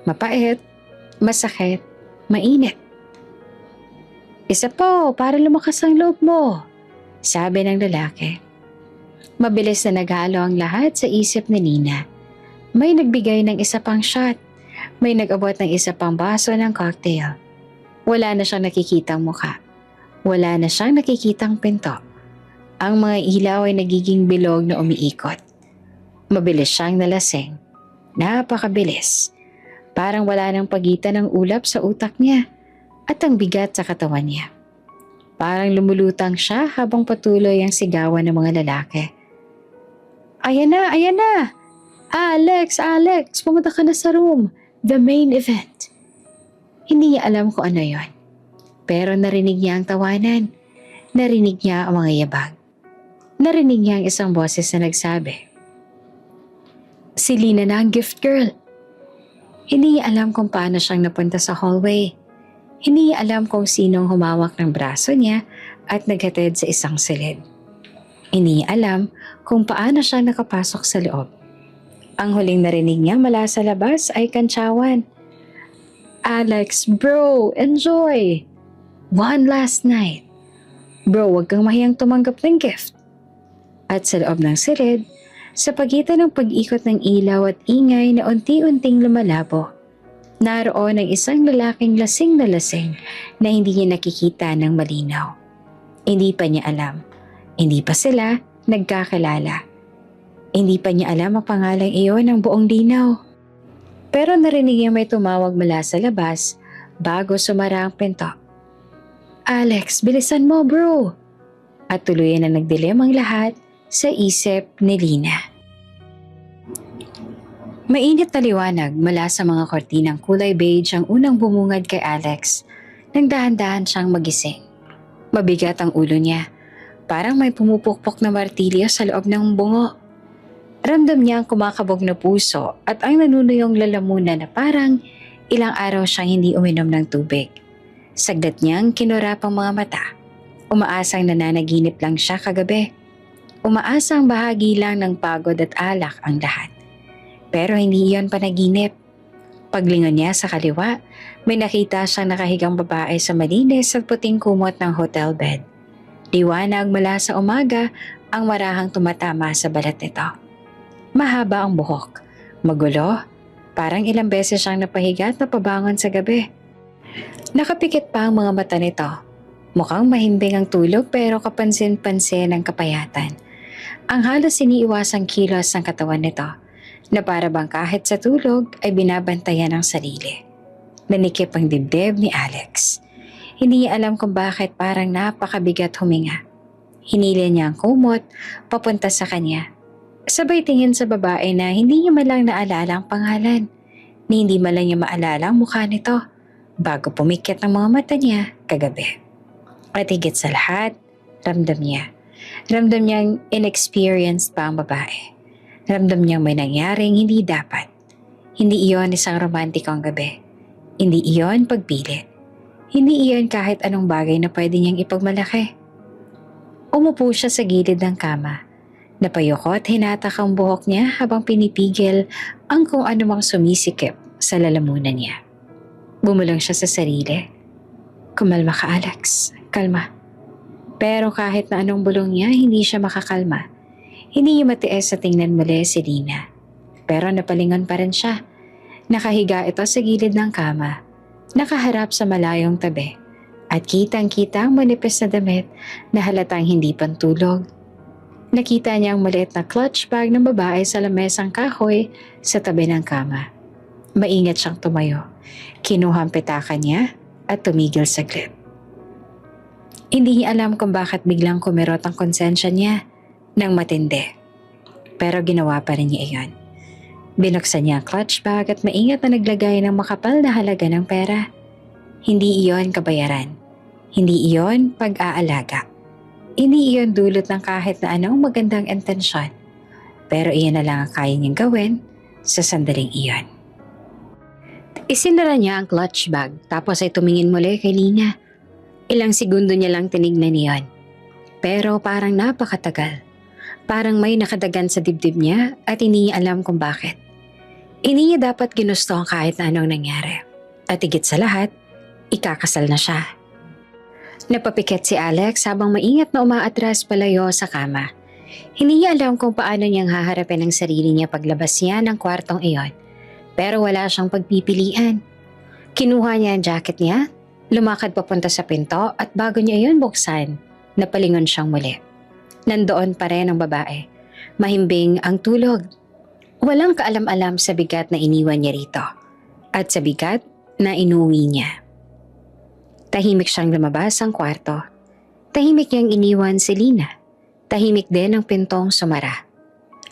Speaker 1: Mapait, masakit, mainit. Isa po para lumakas ang loob mo, sabi ng lalaki. Mabilis na naghalo ang lahat sa isip ni Nina. May nagbigay ng isa pang shot. May nag-abot ng isa pang baso ng cocktail. Wala na siyang nakikitang mukha. Wala na siyang nakikitang pinto. Ang mga ilaw ay nagiging bilog na umiikot. Mabilis siyang nalasing. Napakabilis. Parang wala nang pagitan ng ulap sa utak niya at ang bigat sa katawan niya. Parang lumulutang siya habang patuloy ang sigawan ng mga lalaki. Ayan na, ayan na! Alex, Alex, pumunta ka na sa room. The main event. Hindi niya alam kung ano yon. Pero narinig niya ang tawanan. Narinig niya ang mga yabag. Narinig niya ang isang boses na nagsabi, si Lina na ang gift girl. Hindi niya alam kung paano siyang napunta sa hallway. Hindi niya alam kung sinong humawak ng braso niya at naghatid sa isang silid. Hindi niya alam kung paano siya nakapasok sa loob. Ang huling narinig niya mula sa labas ay kantsawan. Alex, bro, enjoy! One last night. Bro, wag kang mahiyang tumanggap ng gift. At sa loob ng silid, sa pagitan ng pag-ikot ng ilaw at ingay na unti-unting lumalabo, naroon ang isang lalaking lasing na hindi niya nakikita ng malinaw. Hindi pa niya alam. Hindi pa sila nagkakilala. Hindi pa niya alam ang pangalang iyon ng buong linaw. Pero narinig niya may tumawag mula sa labas bago sumara ang pinto. Alex, bilisan mo bro! At tuluyan na nagdilim ang lahat sa isip ni Lina. Mainit na liwanag mula sa mga kortinang kulay beige ang unang bumungad kay Alex nang dahan-dahan siyang magising. Mabigat ang ulo niya. Parang may pumupukpok na martilyo sa loob ng bungo. Ramdam niya ang kumakabog na puso at ang nanunuyong lalamunan na parang ilang araw siyang hindi uminom ng tubig. Saglit niyang kinurap ang mga mata. Umaasang nananaginip lang siya kagabi. Umaasang bahagi lang ng pagod at alak ang lahat. Pero hindi iyon panaginip. Paglingon niya sa kaliwa, may nakita siyang nakahigang babae sa malinis at puting kumot ng hotel bed. Liwanag mula sa umaga ang marahang tumatama sa balat nito. Mahaba ang buhok, magulo, parang ilang beses siyang napahiga at napabangon sa gabi. Nakapikit pa ang mga mata nito. Mukhang mahimbing ang tulog pero kapansin-pansin ang kapayatan. Ang halos iniiwasang kilos ng katawan nito na para bang kahit sa tulog ay binabantayan ang sarili. Nanikip ang dibdib ni Alex. Hindi niya alam kung bakit parang napakabigat huminga. Hinila niya ang kumot papunta sa kanya. Sabay tingin sa babae na hindi niya malang naalala ang pangalan. Ni hindi malang niya maalala ang mukha nito bago pumikit ang mga mata niya kagabi. At higit sa lahat, ramdam niya. Ramdam niyang inexperienced pa ang babae. Ramdam niyang may nangyaring hindi dapat. Hindi iyon isang romantikong gabi. Hindi iyon pagpilit. Hindi iyon kahit anong bagay na pwede niyang ipagmalaki. Umupo siya sa gilid ng kama. Napayoko at hinatak ang buhok niya habang pinipigil ang kung anumang sumisikip sa lalamunan niya. Bumulong siya sa sarili. Kumalma ka, Alex. Kalma. Pero kahit na anong bulong niya, hindi siya makakalma. Hindi niya matiis sa tingnan muli si Lina. Pero napalingon pa rin siya. Nakahiga ito sa gilid ng kama. Nakaharap sa malayong tabi at kitang-kita ang manipis na damit na halatang hindi pantulog. Nakita niya ang maliit na clutch bag ng babae sa lamesang kahoy sa tabi ng kama. Maingat siyang tumayo. Kinuha ang pitakan niya at tumigil saglit. Hindi niya alam kung bakit biglang kumirot ang konsensya niya ng matindi. Pero ginawa pa rin niya iyon. Binuksan niya ang clutch bag at maingat na naglagay ng makapal na halaga ng pera. Hindi iyon kabayaran. Hindi iyon pag-aalaga. Hindi iyon dulot ng kahit na anong magandang intensyon. Pero iyon na lang ang kaya niyang gawin sa sandaling iyon. Isinara niya ang clutch bag tapos ay tumingin muli kay Lina. Ilang segundo niya lang tinignan niyon. Pero parang napakatagal. Parang may nakadagan sa dibdib niya at hindi niya alam kung bakit. Hindi niya dapat ginusto ang kahit na anong nangyari. At higit sa lahat, ikakasal na siya. Napapikit si Alex habang maingat na umaatras palayo sa kama. Hindi niya alam kung paano niyang haharapin ang sarili niya paglabas niya ng kwartong iyon. Pero wala siyang pagpipilian. Kinuha niya ang jacket niya, lumakad papunta sa pinto at bago niya iyon buksan, napalingon siyang muli. Nandoon pa rin ang babae. Mahimbing ang tulog. Walang kaalam-alam sa bigat na iniwan niya rito at sa bigat na inuwi niya. Tahimik siyang lumabas ang kwarto. Tahimik niyang iniwan si Lina. Tahimik din ang pintong sumara.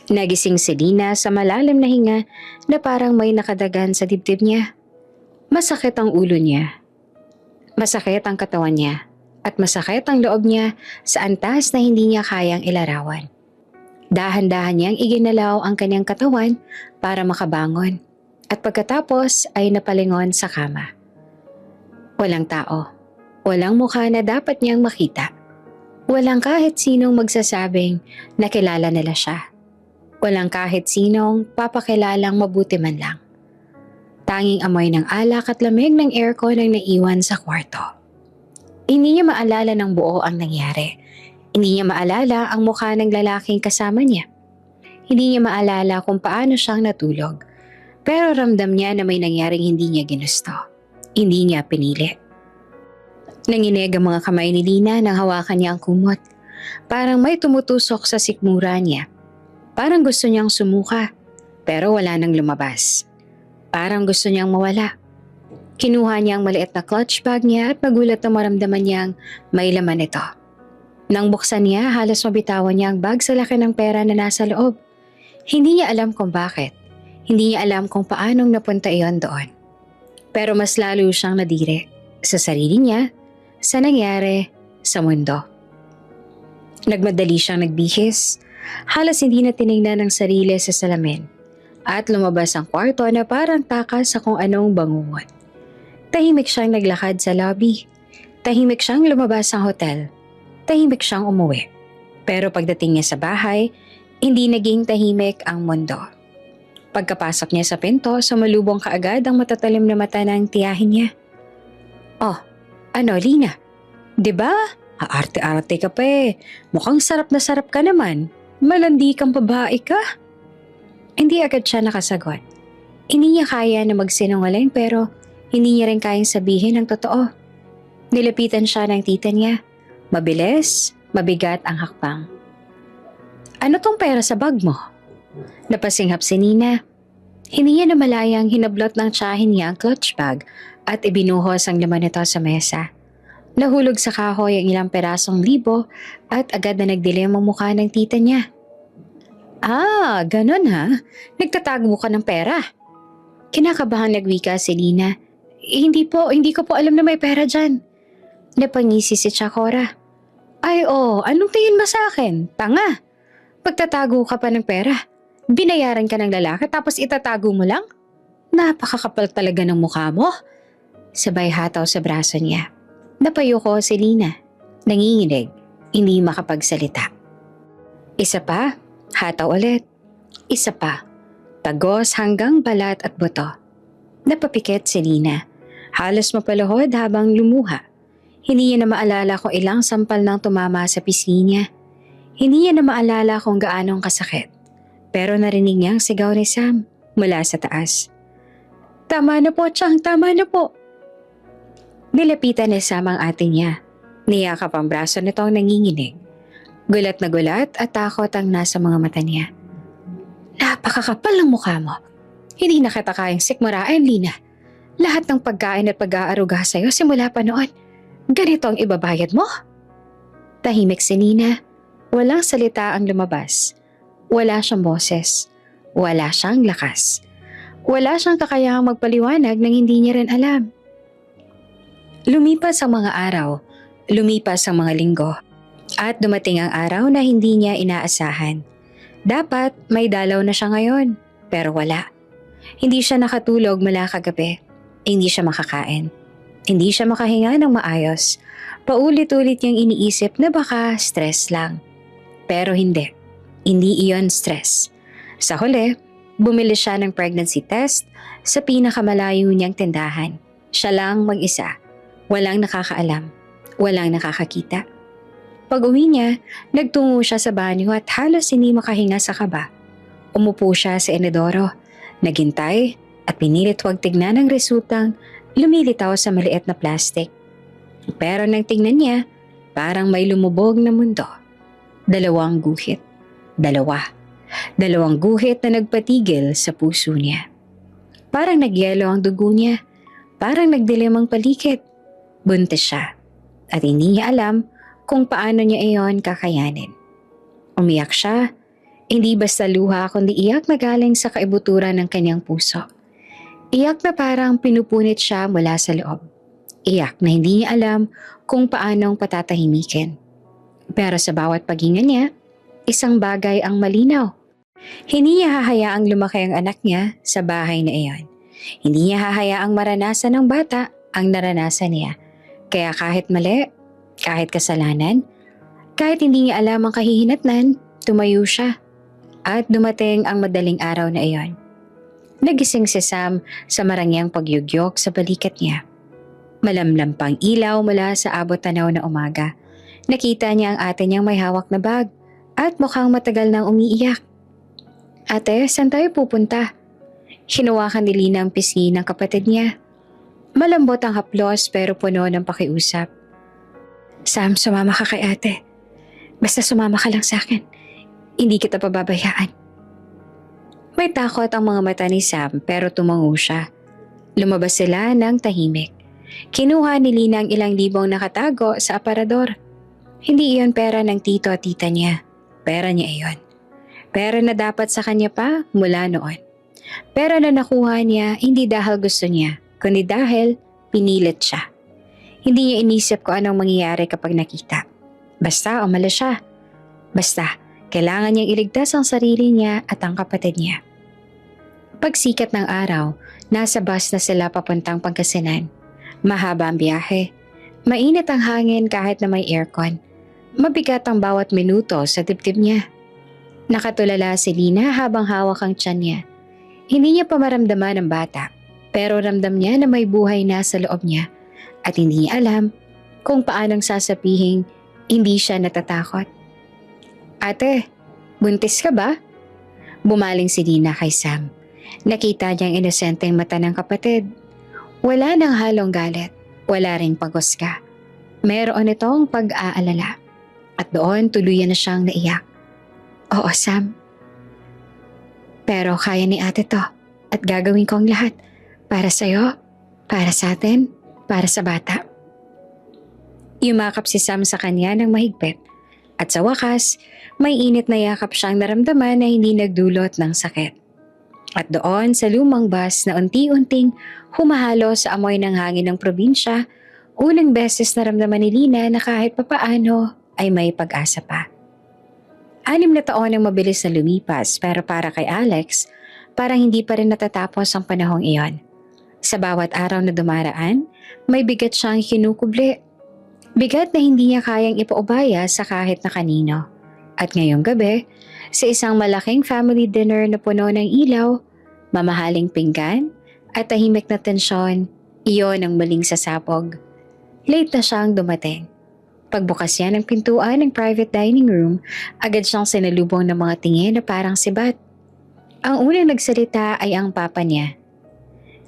Speaker 1: Nagising si Lina sa malalim na hinga na parang may nakadagan sa dibdib niya. Masakit ang ulo niya. Masakit ang katawan niya. At masakit ang loob niya sa antas na hindi niya kayang ilarawan. Dahan-dahan niyang iginalaw ang kanyang katawan para makabangon at pagkatapos ay napalingon sa kama. Walang tao, walang mukha na dapat niyang makita. Walang kahit sinong magsasabing na kilala nila siya. Walang kahit sinong papakilalang mabuti man lang. Tanging amoy ng alak at lamig ng aircon ang naiwan sa kwarto. Hindi niya maalala ng buo ang nangyari. Hindi niya maalala ang mukha ng lalaking kasama niya. Hindi niya maalala kung paano siyang natulog. Pero ramdam niya na may nangyaring hindi niya ginusto. Hindi niya pinili. Nanginig ang mga kamay ni Lina nang hawakan niya ang kumot. Parang may tumutusok sa sikmura niya. Parang gusto niyang sumuka, pero wala nang lumabas. Parang gusto niyang mawala. Kinuha niya ang maliit na clutch bag niya at nagulat na maramdaman niyang may laman ito. Nang buksan niya, halos mabitawan niya ang bag sa laki ng pera na nasa loob. Hindi niya alam kung bakit. Hindi niya alam kung paanong napunta iyon doon. Pero mas lalo siyang nadiri sa sarili niya, sa nangyari, sa mundo. Nagmadali siyang nagbihis, halos hindi na tinignan ang sarili sa salamin, at lumabas ang kwarto na parang takas sa kung anong bangungot. Tahimik siyang naglakad sa lobby, tahimik siyang lumabas ng hotel, tahimik siyang umuwi. Pero pagdating niya sa bahay, hindi naging tahimik ang mundo. Pagkapasok niya sa pinto, sumalubong kaagad ang matatalim na mata ng tiyahin niya. "Oh, ano Lina? 'Di ba? Aarte-arte ka pa eh. Mukhang sarap na sarap ka naman. Malandi kang babae ka." Hindi agad siya nakasagot. Hindi niya kaya na magsinungaling pero hindi niya rin kayang sabihin ang totoo. Nilapitan siya ng tita niya. Mabilis, mabigat ang hakbang. "Ano tong pera sa bag mo?" Napasinghap si Nina. Hindi niya namalayang hinablot ng tiyahin niya ang clutch bag at ibinuhos ang laman nito sa mesa. Nahulog sa kahoy ang ilang perasong libo at agad na nagdilim ang mukha ng tita niya. "Ah, ganun ha? Nagtatago ka ng pera?" Kinakabahan nagwika si Nina. Hindi ko po alam na may pera dyan." Napangisi si Chakora. "Ay anong tingin mo sa akin? Tanga! Pagtatago ka pa ng pera. Binayaran ka ng lalaki tapos itatago mo lang? Napakakapal talaga ng mukha mo." Sabay hataw sa braso niya. Napayuko si Lina. Nanginginig, hindi makapagsalita. Isa pa, hataw ulit. Isa pa, tagos hanggang balat at buto. Napapikit si Lina. Halos mapaluhod habang lumuha. Hindi niya na maalala kung ilang sampal nang tumama sa pisngi niya. Hindi niya na maalala kung gaanong kasakit. Pero narinig niya ang sigaw ni Sam mula sa taas. "Tama na po, Chang, tama na po." Nilapitan ni Sam ang ate niya. Niyakap ang braso nitong nanginginig. Gulat na gulat at takot ang nasa mga mata niya. "Napakakapal ng mukha mo. Hindi na kita kayang sikmurain, Lina. Lahat ng pagkain at pag-aaruga sa'yo simula pa noon. Ganito ang ibabayad mo?" Tahimik si Nina. Walang salita ang lumabas. Wala siyang boses. Wala siyang lakas. Wala siyang kakayahang magpaliwanag nang hindi niya rin alam. Lumipas ang mga araw. Lumipas ang mga linggo. At dumating ang araw na hindi niya inaasahan. Dapat may dalaw na siya ngayon. Pero wala. Hindi siya nakatulog mula kagabi. Hindi siya makakain. Hindi siya makahinga ng maayos. Paulit-ulit niyang iniisip na baka stress lang. Pero hindi. Hindi iyon stress. Sa huli, bumili siya ng pregnancy test sa pinakamalayo niyang tindahan. Siya lang mag-isa. Walang nakakaalam. Walang nakakakita. Pag-uwi niya, nagtungo siya sa banyo at halos hindi makahinga sa kaba. Umupo siya sa inodoro, naghintay at pinilit huwag tignan ang resultang lumilitaw sa maliit na plastic. Pero nang tingnan niya, parang may lumubog na mundo. 2 guhit. 2. 2 guhit na nagpatigil sa puso niya. Parang nagyelo ang dugo niya. Parang nagdilim ang paligid. Buntis siya. At hindi niya alam kung paano niya iyon kakayanin. Umiyak siya. Hindi basta luha kundi iyak na galing sa kaibuturan ng kanyang puso. Iyak na parang pinupunit siya mula sa loob. Iyak na hindi niya alam kung paanong patatahimikin. Pero sa bawat paghinga niya, isang bagay ang malinaw. Hindi niya hahayaang lumaki ang anak niya sa bahay na iyon. Hindi niya hahayaang maranasan ng bata ang naranasan niya. Kaya kahit mali, kahit kasalanan, kahit hindi niya alam ang kahihinatnan, tumayo siya. At dumating ang madaling araw na iyon. Nagising si Sam sa marangyang pagyugyok sa balikat niya. Malamlam pang ilaw mula sa abot tanaw na umaga. Nakita niya ang ate niyang may hawak na bag at mukhang matagal nang umiiyak. "Ate, saan tayo pupunta?" Hinawakan ni Lina ang pisngi ng kapatid niya. Malambot ang haplos pero puno ng pakiusap. "Sam, sumama ka kay ate. Basta sumama ka lang sa akin. Hindi kita pababayaan." May takot ang mga mata ni Sam pero tumango siya. Lumabas sila ng tahimik. Kinuha ni Lina ang ilang libong nakatago sa aparador. Hindi iyon pera ng tito at tita niya. Pera niya iyon. Pera na dapat sa kanya pa mula noon. Pera na nakuha niya hindi dahil gusto niya, kundi dahil pinilit siya. Hindi niya inisip kung anong mangyayari kapag nakita. Basta umalis siya. Basta, kailangan niyang iligtas ang sarili niya at ang kapatid niya. Pagsikat ng araw, nasa bus na sila papuntang Pangasinan. Mahaba ang biyahe. Mainit ang hangin kahit na may aircon. Mabigat ang bawat minuto sa dibdib niya. Nakatulala si Lina habang hawak ang tiyan niya. Hindi niya pa maramdaman ang bata, pero ramdam niya na may buhay na sa loob niya at hindi niya alam kung paanong sasabihin hindi siya natatakot. Ate, buntis ka ba? Bumaling si Lina kay Sam. Nakita niyang inosenteng mata ng kapatid. Wala nang halong galit, wala ring pagusga. Meron itong pag-aalala at doon tuluyan na siyang naiyak. Oo, Sam. Pero kaya ni ate to at gagawin ko ang lahat para sa'yo, para sa atin, para sa bata. Yumakap si Sam sa kanya ng mahigpit at sa wakas, may init na yakap siyang naramdaman na hindi nagdulot ng sakit. At doon sa lumang bus na unti-unting humahalo sa amoy ng hangin ng probinsya, unang beses naramdaman ni Lina na kahit papaano ay may pag-asa pa. 6 na taon ang mabilis na lumipas pero para kay Alex, parang hindi pa rin natatapos ang panahong iyon. Sa bawat araw na dumaraan, may bigat siyang kinukubli. Bigat na hindi niya kayang ipaubaya sa kahit na kanino. At ngayong gabi, sa isang malaking family dinner na puno ng ilaw, mamahaling pinggan at tahimik na tensyon, iyon ang maling sasabog. Late na siyang dumating. Pagbukas niya ng pintuan ng private dining room, agad siyang sinalubong ng mga tingin na parang sibat. Ang unang nagsalita ay ang papa niya.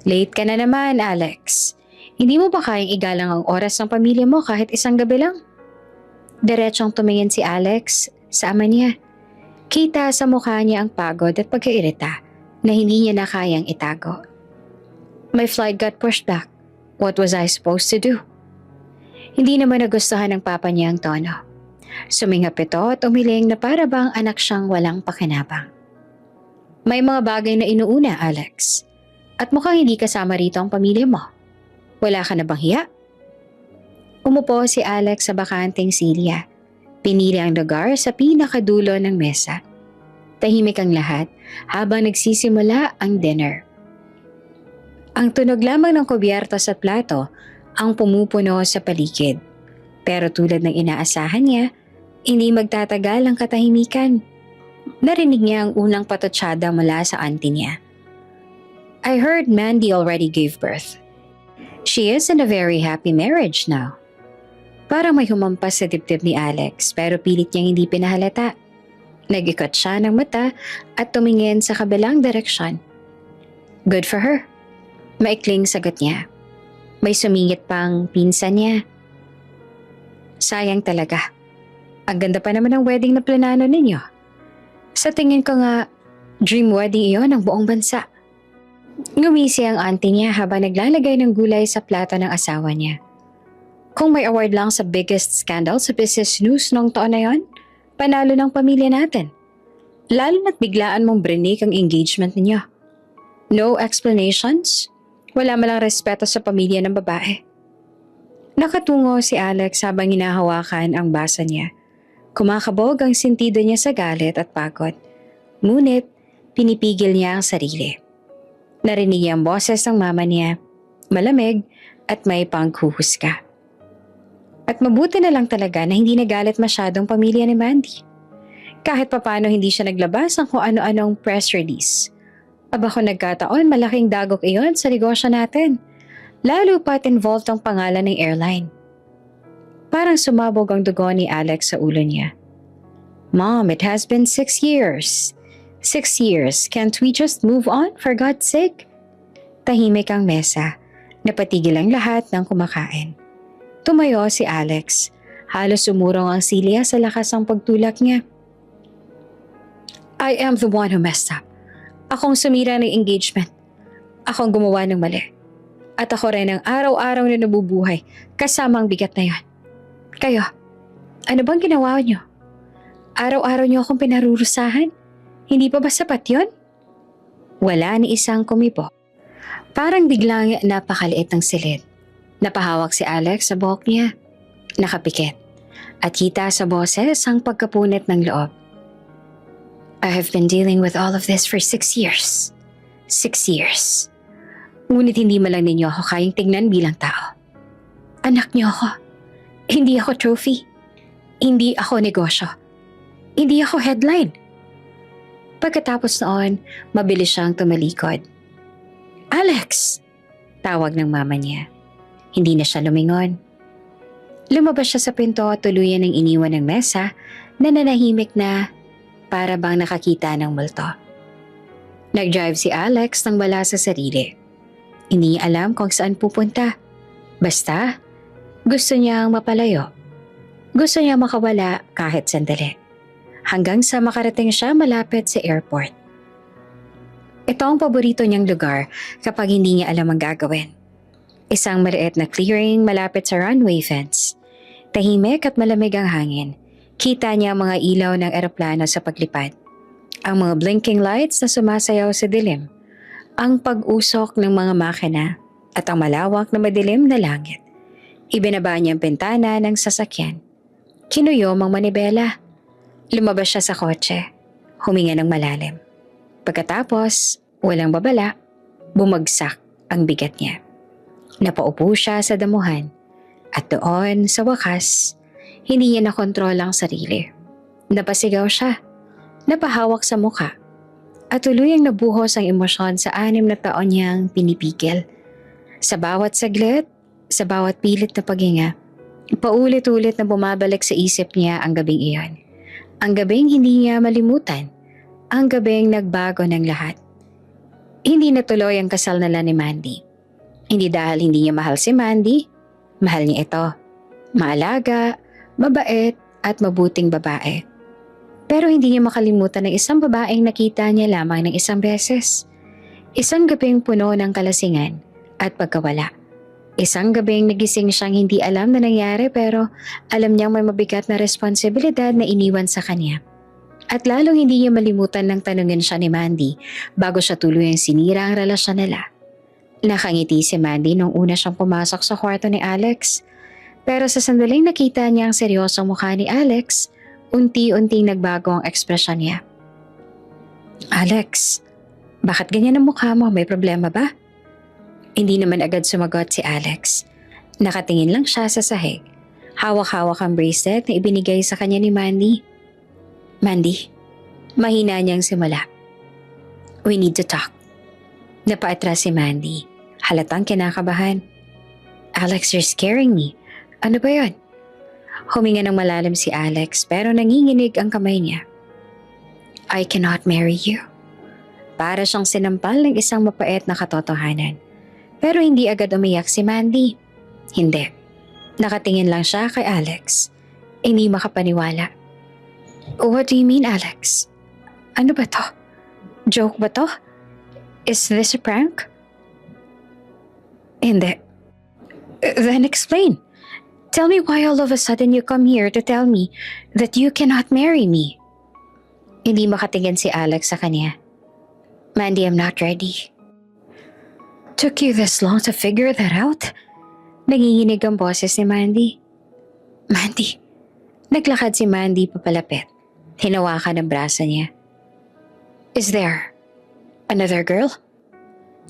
Speaker 1: Late ka na naman, Alex. Hindi mo ba kayang igalang ang oras ng pamilya mo kahit isang gabi lang? Diretsong tumingin si Alex sa ama niya. Kita sa mukha niya ang pagod at pagkairita na hindi niya na kayang itago. My flight got pushed back. What was I supposed to do? Hindi naman nagustuhan ng papa niya ang tono. Sumingap ito at umiling na para bang anak siyang walang pakinabang. May mga bagay na inuuna, Alex. At mukhang hindi kasama rito ang pamilya mo. Wala ka na bang hiya? Umupo si Alex sa bakanting silya. Pinili ang lugar sa pinakadulo ng mesa. Tahimik ang lahat habang nagsisimula ang dinner. Ang tunog lamang ng kubyertos at plato ang pumupuno sa paligid. Pero tulad ng inaasahan niya, hindi magtatagal ang katahimikan. Narinig niya ang unang patotsada mula sa auntie niya. I heard Mandy already gave birth. She is in a very happy marriage now. Parang may humampas sa dibdib ni Alex pero pilit niyang hindi pinahalata. Nag-ikot siya ng mata at tumingin sa kabilang direksyon. Good for her. Maikling sagot niya. May sumingit pang pinsan niya. Sayang talaga. Ang ganda pa naman ng wedding na planano ninyo. Sa tingin ko nga, dream wedding iyon ng buong bansa. Ngumisi ang auntie niya habang naglalagay ng gulay sa plato ng asawa niya. Kung may award lang sa biggest scandal sa business news noong taon na yon, panalo ng pamilya natin. Lalo na't biglaan mong brinik ang engagement ninyo. No explanations? Wala malang respeto sa pamilya ng babae. Nakatungo si Alex habang hinahawakan ang basa niya. Kumakabog ang sentido niya sa galit at pagod. Ngunit, pinipigil niya ang sarili. Narinig niya ang boses ng mama niya, malamig at may panghuhusga. At mabuti na lang talaga na hindi nagalit masyadong pamilya ni Mandy. Kahit papano hindi siya naglabas ng kung ano-anong press release. Aba kung nagkataon, malaking dagok iyon sa negosyo natin. Lalo pa't involved ang pangalan ng airline. Parang sumabog ang dugo ni Alex sa ulo niya. Mom, it has been 6 years. 6 years, can't we just move on for God's sake? Tahimik ang mesa. Napatigil ang lahat ng kumakain. Tumayo si Alex. Halos umurong ang silya sa lakas ng pagtulak niya. I am the one who messed up. Akong sumira ng engagement. Akong gumawa ng mali. At ako rin ang araw-araw na nabubuhay kasama ang bigat na yan. Kayo, ano bang ginawa niyo? Araw-araw niyo akong pinarurusahan? Hindi pa ba sapat yun? Wala ni isang kumibo. Parang biglang napakaliit ng silid. Napahawak si Alex sa buhok niya. Nakapikit. At kita sa boses ang pagkapunit ng loob. I have been dealing with all of this for 6 years. 6 years. Ngunit hindi man lang ninyo ako kayang tignan bilang tao. Anak niyo ako. Hindi ako trophy. Hindi ako negosyo. Hindi ako headline. Pagkatapos noon, mabilis siyang tumalikod. Alex! Tawag ng mama niya. Hindi na siya lumingon. Lumabas siya sa pinto at tuluyan ng iniwan ng mesa na nanahimik na para bang nakakita ng multo. Nag-drive si Alex nang wala sa sarili. Hindi niya alam kung saan pupunta. Basta, gusto niyang mapalayo. Gusto niya makawala kahit sandali. Hanggang sa makarating siya malapit sa airport. Ito ang paborito niyang lugar kapag hindi niya alam ang gagawin. Isang maliit na clearing malapit sa runway fence. Tahimik at malamig ang hangin. Kita niya ang mga ilaw ng eroplano sa paglipad. Ang mga blinking lights na sumasayaw sa dilim. Ang pag-usok ng mga makina at ang malawak na madilim na langit. Ibinaba niya ang bintana ng sasakyan. Kinuyom ang manibela. Lumabas siya sa kotse. Huminga ng malalim. Pagkatapos, walang babala, bumagsak ang bigat niya. Napaupo siya sa damuhan. At doon, sa wakas, hindi niya nakontrol ang sarili. Napasigaw siya. Napahawak sa mukha. At tuluyang nabuhos ang emosyon sa 6 na taon niyang pinipigil. Sa bawat saglit, sa bawat pilit na paghinga, paulit-ulit na bumabalik sa isip niya ang gabing iyon. Ang gabing hindi niya malimutan. Ang gabing nagbago ng lahat. Hindi natuloy ang kasal nila ni Mandy. Hindi dahil hindi niya mahal si Mandy. Mahal niya ito. Maalaga, mabait at mabuting babae. Pero hindi niya makalimutan ng isang babaeng nakita niya lamang ng isang beses. Isang gabing puno ng kalasingan at pagkawala. Isang gabing nagising siyang hindi alam na nangyari pero alam niyang may mabigat na responsibilidad na iniwan sa kanya. At lalong hindi niya malimutan ng tanungin siya ni Mandy bago siya tuluyang sinira ang relasyon nila. Nakangiti si Mandy nung una siyang pumasok sa kwarto ni Alex. Pero sa sandaling nakita niya ang seryosong mukha ni Alex, unti-unting nagbago ang ekspresyon niya. Alex, bakit ganyan ang mukha mo? May problema ba? Hindi naman agad sumagot si Alex. Nakatingin lang siya sa sahig. Hawak-hawak ang bracelet na ibinigay sa kanya ni Mandy. Mandy, mahina niyang simula. We need to talk. Napaatras si Mandy. Halatang kinakabahan. Alex, you're scaring me. Ano ba yun? Huminga ng malalim si Alex pero nanginginig ang kamay niya. I cannot marry you. Para siyang sinampal ng isang mapait na katotohanan. Pero hindi agad umiyak si Mandy. Hindi. Nakatingin lang siya kay Alex. Hindi makapaniwala. What do you mean, Alex? Ano ba to? Joke ba to? Is this a prank? Hindi. Then explain. Tell me why all of a sudden you come here to tell me that you cannot marry me. Hindi makatingin si Alex sa kanya. Mandy, I'm not ready. Took you this long to figure that out? Nanginginig ang boses ni Mandy. Mandy. Naglakad si Mandy papalapit. Hinawakan ang braso niya. Is there another girl?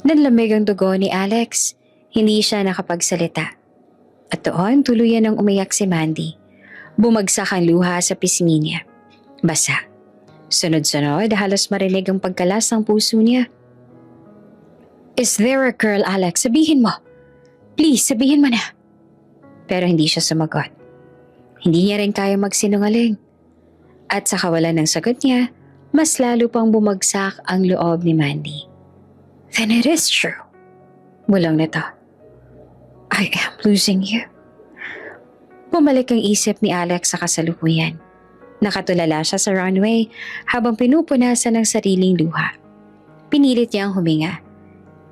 Speaker 1: Nanlamig ang dugo ni Alex. Hindi siya nakapagsalita. At doon tuluyan ng umiyak si Mandy. Bumagsak ang luha sa pisngi niya. Basa. Sunod-sunod halos marinig ang pagkalas ng puso niya. Is there a girl, Alex? Sabihin mo. Please, sabihin mo na. Pero hindi siya sumagot. Hindi niya rin kaya magsinungaling. At sa kawalan ng sagot niya, mas lalo pang bumagsak ang loob ni Mandy. Then it is true. Bulong nito. I am losing you. Bumalik ang isip ni Alex sa kasalukuyan. Nakatulala siya sa runway habang pinupunasan ng sariling luha. Pinilit niyang huminga.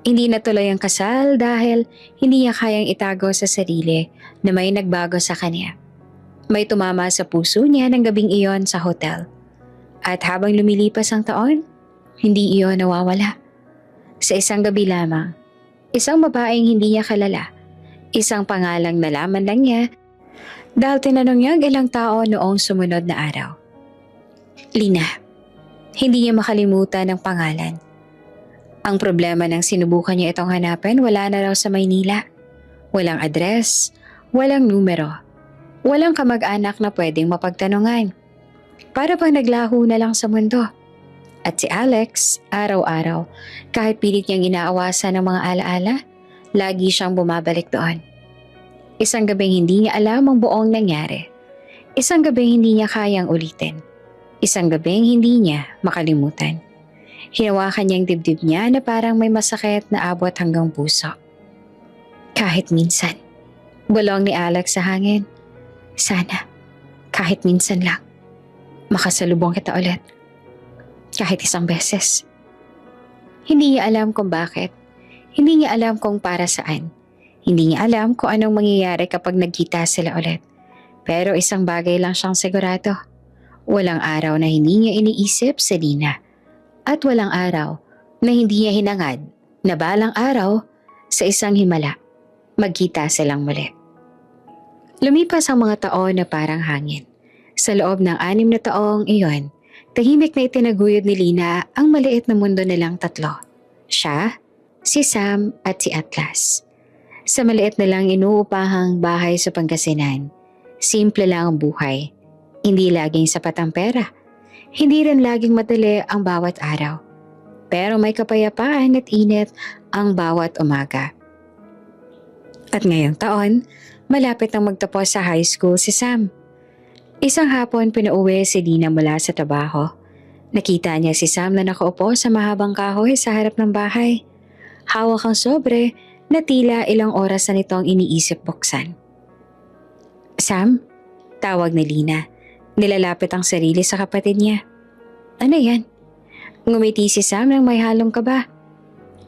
Speaker 1: Hindi natuloy ang kasal dahil hindi niya kayang itago sa sarili na may nagbago sa kanya. May tumama sa puso niya ng gabing iyon sa hotel. At habang lumilipas ang taon, hindi iyon nawawala. Sa isang gabi lamang, isang babaeng hindi niya kilala, Isang pangalang nalaman lang niya dahil tinanong niya ang ilang tao noong sumunod na araw. Lina, hindi niya makalimutan ang pangalan. Ang problema nang sinubukan niya itong hanapin, wala na raw sa Maynila. Walang address, walang numero, walang kamag-anak na pwedeng mapagtanungan. Para bang naglaho na lang sa mundo. At si Alex, araw-araw, kahit pilit niyang inaawasan ng mga alaala, lagi siyang bumabalik doon. Isang gabing hindi niya alam ang buong nangyari. Isang gabing hindi niya kayang ulitin. Isang gabing hindi niya makalimutan. Hinawakan niya ang dibdib niya na parang may masakit na abot hanggang puso. Kahit minsan, bulong ni Alex sa hangin. Sana, kahit minsan lang, makasalubong kita ulit. Kahit isang beses. Hindi niya alam kung bakit. Hindi niya alam kung para saan. Hindi niya alam kung anong mangyayari kapag nagkita sila ulit. Pero isang bagay lang siyang sigurado. Walang araw na hindi niya iniisip si Lina. At walang araw na hindi niya hinangad na balang araw sa isang himala, magkita silang muli. Lumipas ang mga taon na parang hangin. Sa loob ng 6 na taong iyon, tahimik na itinaguyod ni Lina ang maliit na mundo nilang tatlo. Siya, si Sam at si Atlas. Sa maliit na lang inuupahang bahay sa Pangasinan, simple lang ang buhay. Hindi laging sapat ang pera. Hindi rin laging madali ang bawat araw. Pero may kapayapaan at init ang bawat umaga. At ngayong taon, malapit nang magtapos sa high school si Sam. Isang hapon pinauwi si Lina mula sa trabaho. Nakita niya si Sam na nakaupo sa mahabang kahoy sa harap ng bahay. Hawak ang sobre na tila ilang oras na nitong iniisip buksan. Sam? Tawag ni Lina. Nilalapit ang sarili sa kapatid niya. Ano yan? Ngumiti si Sam nang may halong kaba.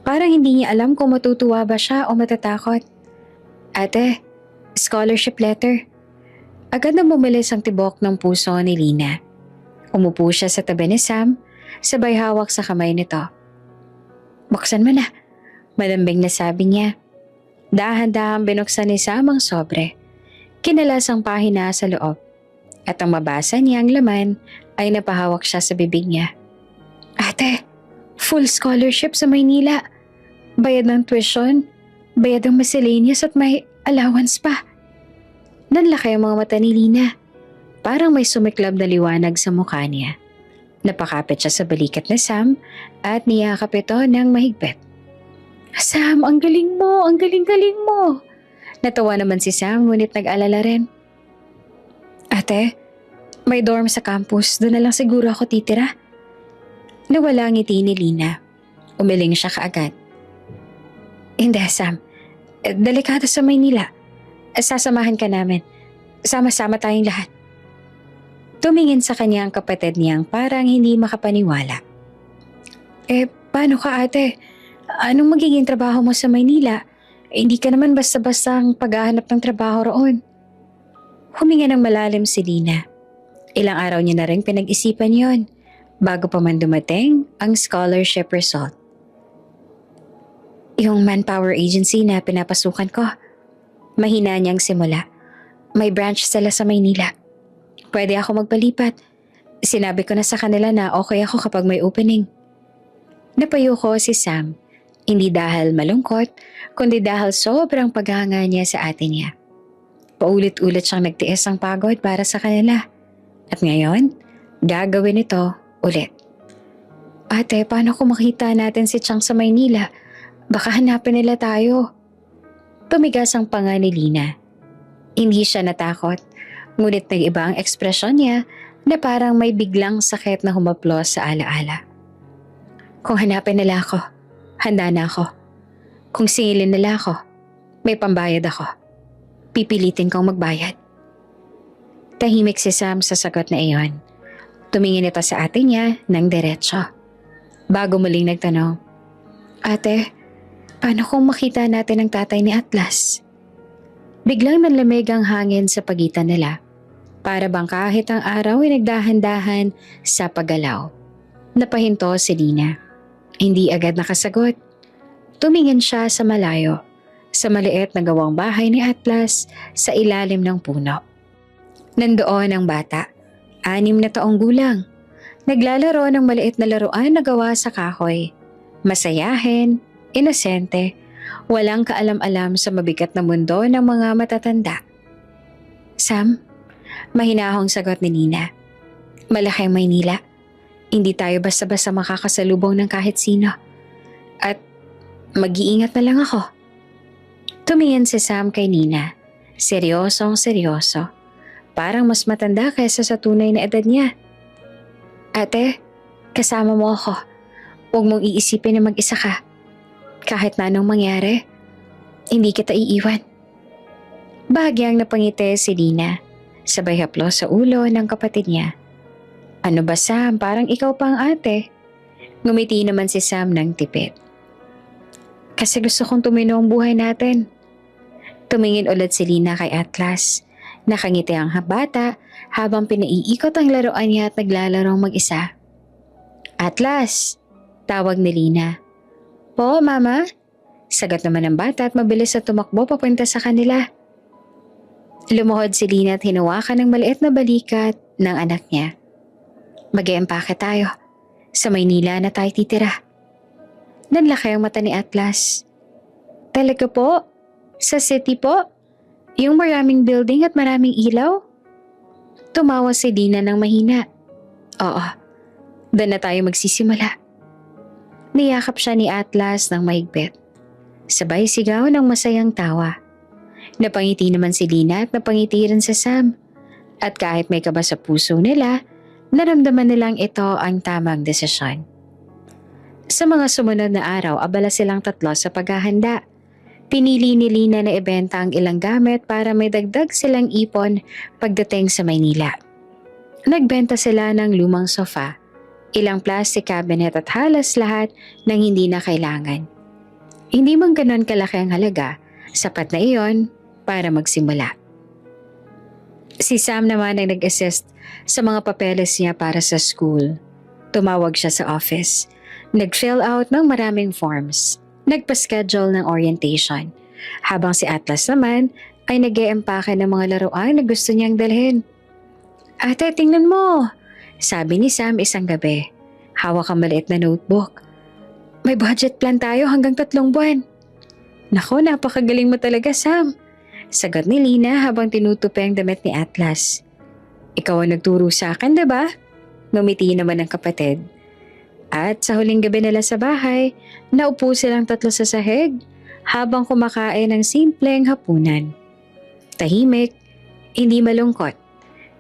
Speaker 1: Parang hindi niya alam kung matutuwa ba siya o matatakot. Ate, scholarship letter. Agad na bumilis ang tibok ng puso ni Lina. Umupo siya sa tabi ni Sam, sabay hawak sa kamay nito. Buksan mo na. Malambing na sabi niya. Dahan-dahan binuksan ni Sam ang sobre. Kinalas ang pahina sa loob. At ang mabasa niya ang laman ay napahawak siya sa bibig niya. Ate, full scholarship sa Maynila. Bayad ng tuition, bayad ng miscellaneous at may allowance pa. Nanlaki ang mga mata ni Lina. Parang may sumiklab na liwanag sa mukha niya. Napakapit siya sa balikat na Sam at niyakap ito ng mahigpit. Sam, ang galing mo! Ang galing-galing mo! Natawa naman si Sam ngunit nag-alala rin. Ate, may dorm sa campus. Doon na lang siguro ako titira. Nawala ang ngiti ni Lina. Umiling siya kaagad. Hindi, Sam. Delikado sa Maynila. Sasamahan ka namin. Sama-sama tayong lahat. Tumingin sa kanya ang kapatid niyang parang hindi makapaniwala. Paano ka ate? Anong magiging trabaho mo sa Maynila? Hindi ka naman basta-basta ang paghahanap ng trabaho roon. Huminga ng malalim si Lina. Ilang araw niya na rin pinag-isipan yon bago pa man dumating ang scholarship result. Yung manpower agency na pinapasukan ko, mahina niyang simula. May branch sila sa Maynila. Pwede ako magpalipat. Sinabi ko na sa kanila na okay ako kapag may opening. Napayo ko si Sam. Hindi dahil malungkot, kundi dahil sobrang paghanga niya sa ate niya. Paulit-ulit siyang nagtiis ng pagod para sa kanila. At ngayon, gagawin ito ulit. Ate, paano kung makita natin si Chang sa Maynila? Baka hanapin nila tayo. Tumigas ang panga ni Lina. Hindi siya natakot, ngunit nag-iba ang ekspresyon niya na parang may biglang sakit na humaplos sa alaala. Kung hanapin nila ako, handa na ako. Kung singilin nila ako, may pambayad ako. Pipilitin kong magbayad. Tahimik si Sam sa sagot na iyon. Tumingin ito sa ate niya ng diretso. Bago muling nagtanong, Ate, paano kung makita natin ang tatay ni Atlas? Biglang nanlamig ang hangin sa pagitan nila. Para bang kahit ang araw ay nagdahan-dahan sa paggalaw. Napahinto si Lina. Hindi agad nakasagot. Tumingin siya sa malayo. sa maliit na gawang bahay ni Atlas sa ilalim ng puno. Nandoon ang bata, 6 na taong gulang. Naglalaro ng maliit na laruan na gawa sa kahoy. Masayahin, inosente, walang kaalam-alam sa mabigat na mundo ng mga matatanda. Sam, mahinahong sagot ni Nina. Malaki ang Maynila. Hindi tayo basta-basta makakasalubong ng kahit sino. At mag-iingat na lang ako. Tumingin si Sam kay Nina. Seryosong seryoso. Parang mas matanda kaysa sa tunay na edad niya. Ate, kasama mo ako. Huwag mong iisipin na mag-isa ka. Kahit na anong mangyari, hindi kita iiwan. Bahagyang napangiti si Nina. Sabay haplos sa ulo ng kapatid niya. Ano ba Sam, parang ikaw pa ang ate. Ngumiti naman si Sam ng tipid. Kasi gusto kong tumino ang buhay natin. Tumingin ulit si Lina kay Atlas. Nakangiti ang bata habang pinaiikot ang laruan niya at naglalarong mag-isa. Atlas! Tawag ni Lina. Po, Mama? Sagot naman ng bata at mabilis na tumakbo papunta sa kanila. Lumuhod si Lina at hinawakan ng maliit na balikat ng anak niya. Mag-iempake tayo. Sa Maynila na tayo titira. Nanlaki ang mata ni Atlas. Talaga po? Sa city po? Yung maraming building at maraming ilaw? Tumawa si Lina ng mahina. Oo, doon na tayo magsisimula. Niyakap siya ni Atlas ng mahigpit. Sabay sigaw ng masayang tawa. Napangiti naman si Lina at napangiti rin si Sam. At kahit may kaba sa puso nila, naramdaman nilang ito ang tamang desisyon. Sa mga sumunod na araw, abala silang tatlo sa paghahanda. Pinili ni Lina na ibenta ang ilang gamit para may dagdag silang ipon pagdating sa Maynila. Nagbenta sila ng lumang sofa, ilang plastic cabinet at halos lahat ng hindi na kailangan. Hindi man ganon kalaki ang halaga, sapat na iyon para magsimula. Si Sam naman ang nag-assist sa mga papeles niya para sa school. Tumawag siya sa office. Nag-fill out ng maraming forms. Nagpa-schedule ng orientation. Habang si Atlas naman ay nag-e-empake ng mga laruan na gusto niyang dalhin. Ate, tingnan mo! Sabi ni Sam isang gabi. Hawak ang maliit na notebook. May budget plan tayo hanggang 3 buwan. Nako, napakagaling mo talaga, Sam. Sagot ni Lina habang tinutupi ang damit ni Atlas. Ikaw ang nagturo sa akin, diba? Ngumiti naman ang kapatid. At sa huling gabi nila sa bahay, naupo silang tatlo sa sahig habang kumakain ng simpleng hapunan. Tahimik, hindi malungkot,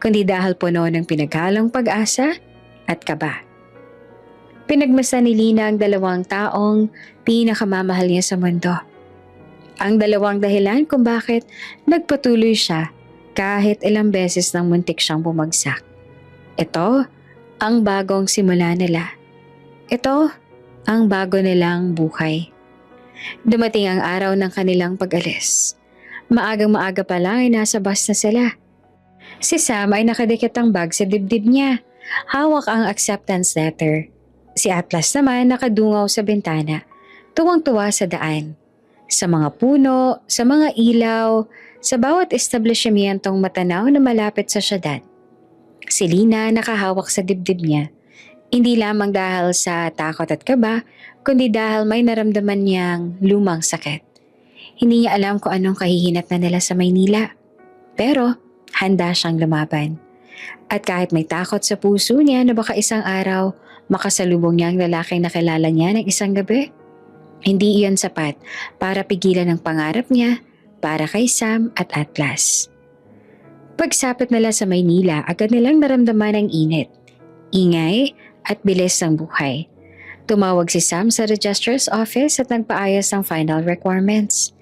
Speaker 1: kundi dahil puno ng pinaghalong pag-asa at kaba. Pinagmasa ni Lina ang 2 taong pinakamamahal niya sa mundo. Ang 2 dahilan kung bakit nagpatuloy siya kahit ilang beses nang muntik siyang bumagsak. Ito ang bagong simula nila. Ito ang bago nilang buhay. Dumating ang araw ng kanilang pag-alis. Maagang-maaga pa lang ay nasa bus na sila. Si Sam ay nakadikit ang bag sa dibdib niya. Hawak ang acceptance letter. Si Atlas naman nakadungaw sa bintana, tuwang-tuwa sa daan. Sa mga puno, sa mga ilaw, sa bawat establishmentong matanaw na malapit sa syudad. Si Lina nakahawak sa dibdib niya. Hindi lamang dahil sa takot at kaba, kundi dahil may naramdaman niyang lumang sakit. Hindi niya alam kung anong kahihinat na nila sa Maynila. Pero handa siyang lumaban. At kahit may takot sa puso niya na baka isang araw makasalubong niya ang lalaking nakilala niya ng isang gabi, hindi iyon sapat para pigilan ang pangarap niya para kay Sam at Atlas. Pagsapit nila sa Maynila, agad nilang naramdaman ang init, ingay at bilis ng buhay. Tumawag si Sam sa registrar's office at nagpaayos ng final requirements.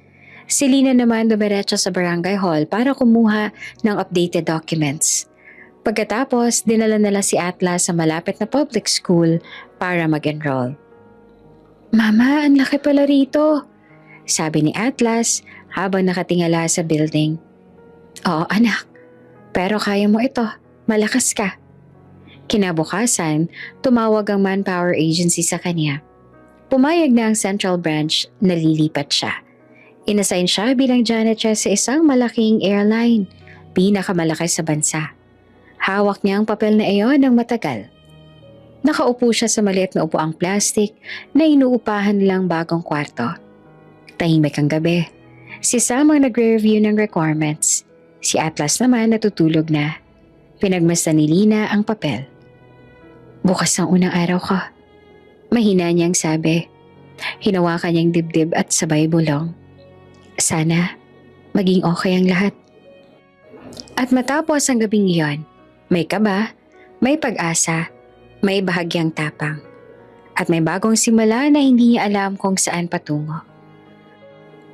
Speaker 1: Si Lina naman dumiretso sa barangay hall para kumuha ng updated documents. Pagkatapos, dinala nila si Atlas sa malapit na public school para mag-enroll. Mama, ang laki pala rito, sabi ni Atlas habang nakatingala sa building. Oo anak, pero kaya mo ito, malakas ka. Kinabukasan, tumawag ang manpower agency sa kanya. Pumayag na ang central branch na lilipat siya. Inassign siya bilang janitress sa isang malaking airline, pinakamalaki sa bansa. Hawak niya ang papel na iyon ng matagal. Nakaupo siya sa maliit na upuang plastic na inuupahan lang bagong kwarto. Tahimik ang gabi. Si Sam ang nagre-review ng requirements. Si Atlas naman natutulog na. Pinagmasdan ni Lina ang papel. Bukas ang unang araw ko. Mahina niyang sabi. Hinawakan niyang dibdib at sabay bulong. Sana maging okay ang lahat. At matapos ang gabing iyon, may kaba, may pag-asa, may bahagyang tapang. At may bagong simula na hindi niya alam kung saan patungo.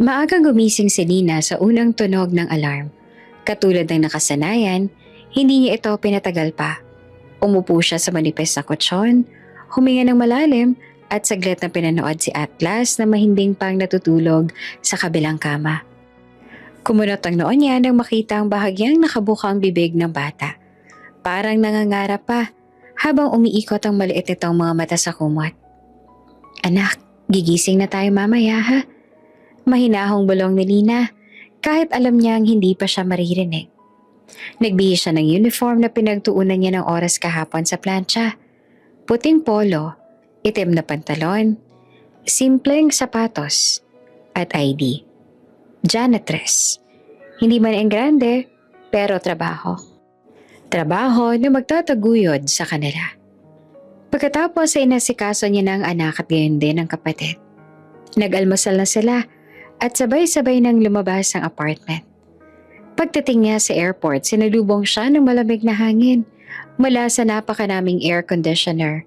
Speaker 1: Maagang gumising si Lina sa unang tunog ng alarm. Katulad ng nakasanayan, hindi niya ito pinatagal pa. Umupo siya sa manipis na kutsyon, huminga ng malalim at saglit na pinanood si Atlas na mahinding pang natutulog sa kabilang kama. Kumunot ang noon niya nang makita ang bahagyang nakabukang bibig ng bata. Parang nangangarap pa habang umiikot ang maliit nitong mga mata sa kumot. Anak, gigising na tayo mamaya ha? Mahinahong bulong ni Lina kahit alam niyang hindi pa siya maririnig. Nagbihis siya ng uniform na pinagtuunan niya ng oras kahapon sa plancha. Puting polo, itim na pantalon, simpleng sapatos, at ID. Janitress. Hindi man ang grande, pero trabaho. Trabaho na magtataguyod sa kanila. Pagkatapos ay inasikaso niya ng anak at gayon din ang kapatid. Nag-almusal na sila at sabay-sabay nang lumabas ang apartment. Pagdating niya sa airport, sinalubong siya ng malamig na hangin mula sa napakanaming air conditioner.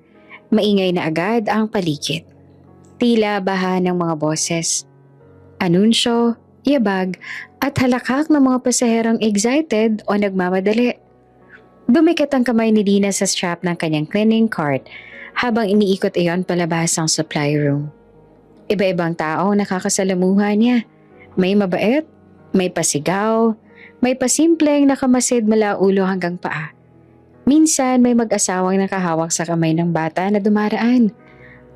Speaker 1: Maingay na agad ang paligid. Tila baha ng mga boses. Anunsyo, yabag at halakhak ng mga pasaherong excited o nagmamadali. Dumikit ang kamay ni Lina sa strap ng kanyang cleaning cart habang iniikot iyon palabas ang supply room. Iba-ibang tao nakakasalamuha niya. May mabait, may pasigaw, may pasimpleng nakamasid mula ulo hanggang paa. Minsan may mag-asawang nakahawak sa kamay ng bata na dumaraan.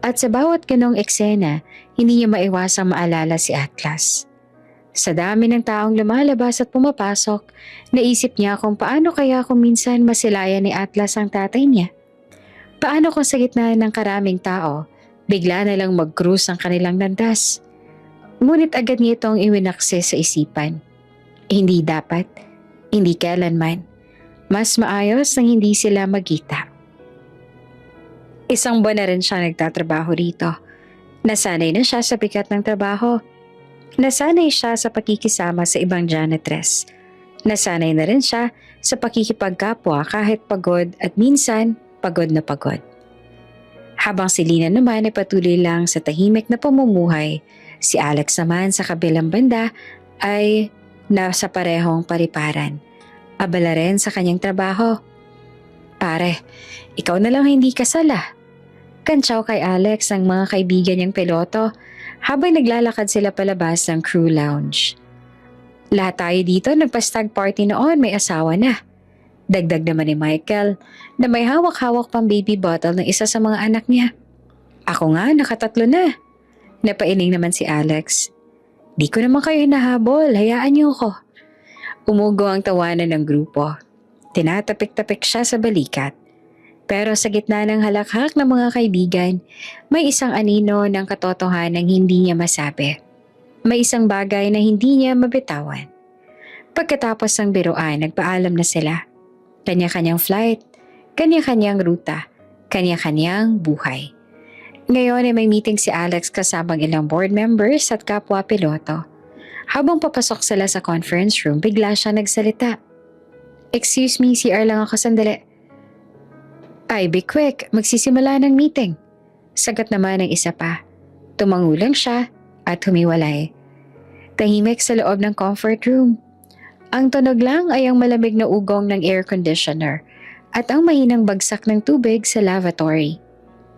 Speaker 1: At sa bawat ganong eksena, hindi niya maiwasang maalala si Atlas. Sa dami ng taong lumalabas at pumapasok, naisip niya kung paano kaya kung minsan masilayan ni Atlas ang tatay niya. Paano kung sa gitna ng karaming tao, bigla na lang mag-cruise ang kanilang landas. Ngunit agad niya itong iwinakse sa isipan. Hindi dapat, hindi kailanman. Mas maayos nang hindi sila magkita. Isang buwan na rin siya nagtatrabaho rito. Nasanay na siya sa bigat ng trabaho. Nasanay siya sa pakikisama sa ibang janitress. Nasanay na rin siya sa pakikipagkapwa kahit pagod at minsan pagod na pagod. Habang si Lina naman ay patuloy lang sa tahimik na pamumuhay, si Alex naman sa kabilang banda ay nasa parehong pariparan. Abala rin sa kanyang trabaho. Pare, ikaw na lang hindi kasala. Kantsaw kay Alex ang mga kaibigan niyang piloto habang naglalakad sila palabas ng crew lounge. Lahat tayo dito nagpa-stag party noon, may asawa na. Dagdag naman ni Michael na may hawak-hawak pang baby bottle ng isa sa mga anak niya. Ako nga, nakatatlo na. Napailing naman si Alex. Di ko naman kayo hinahabol, hayaan niyo ako. Umugo ang tawanan ng grupo. Tinatapik-tapik siya sa balikat. Pero sa gitna ng halakhak ng mga kaibigan, may isang anino ng katotohanan hindi niya masabi. May isang bagay na hindi niya mabitawan. Pagkatapos ng biruan, nagpaalam na sila. Kanya-kanyang flight, kanya-kanyang ruta, kanya-kanyang buhay. Ngayon ay may meeting si Alex kasamang ilang board members at kapwa piloto. Habang papasok sila sa conference room, bigla siya nagsalita. Excuse me, CR lang ako sandali. Ay, be quick, magsisimula ng meeting. Sagot naman ng isa pa. Tumangulang siya at humiwalay. Tahimik sa loob ng comfort room. Ang tunog lang ay ang malamig na ugong ng air conditioner at ang mahinang bagsak ng tubig sa lavatory.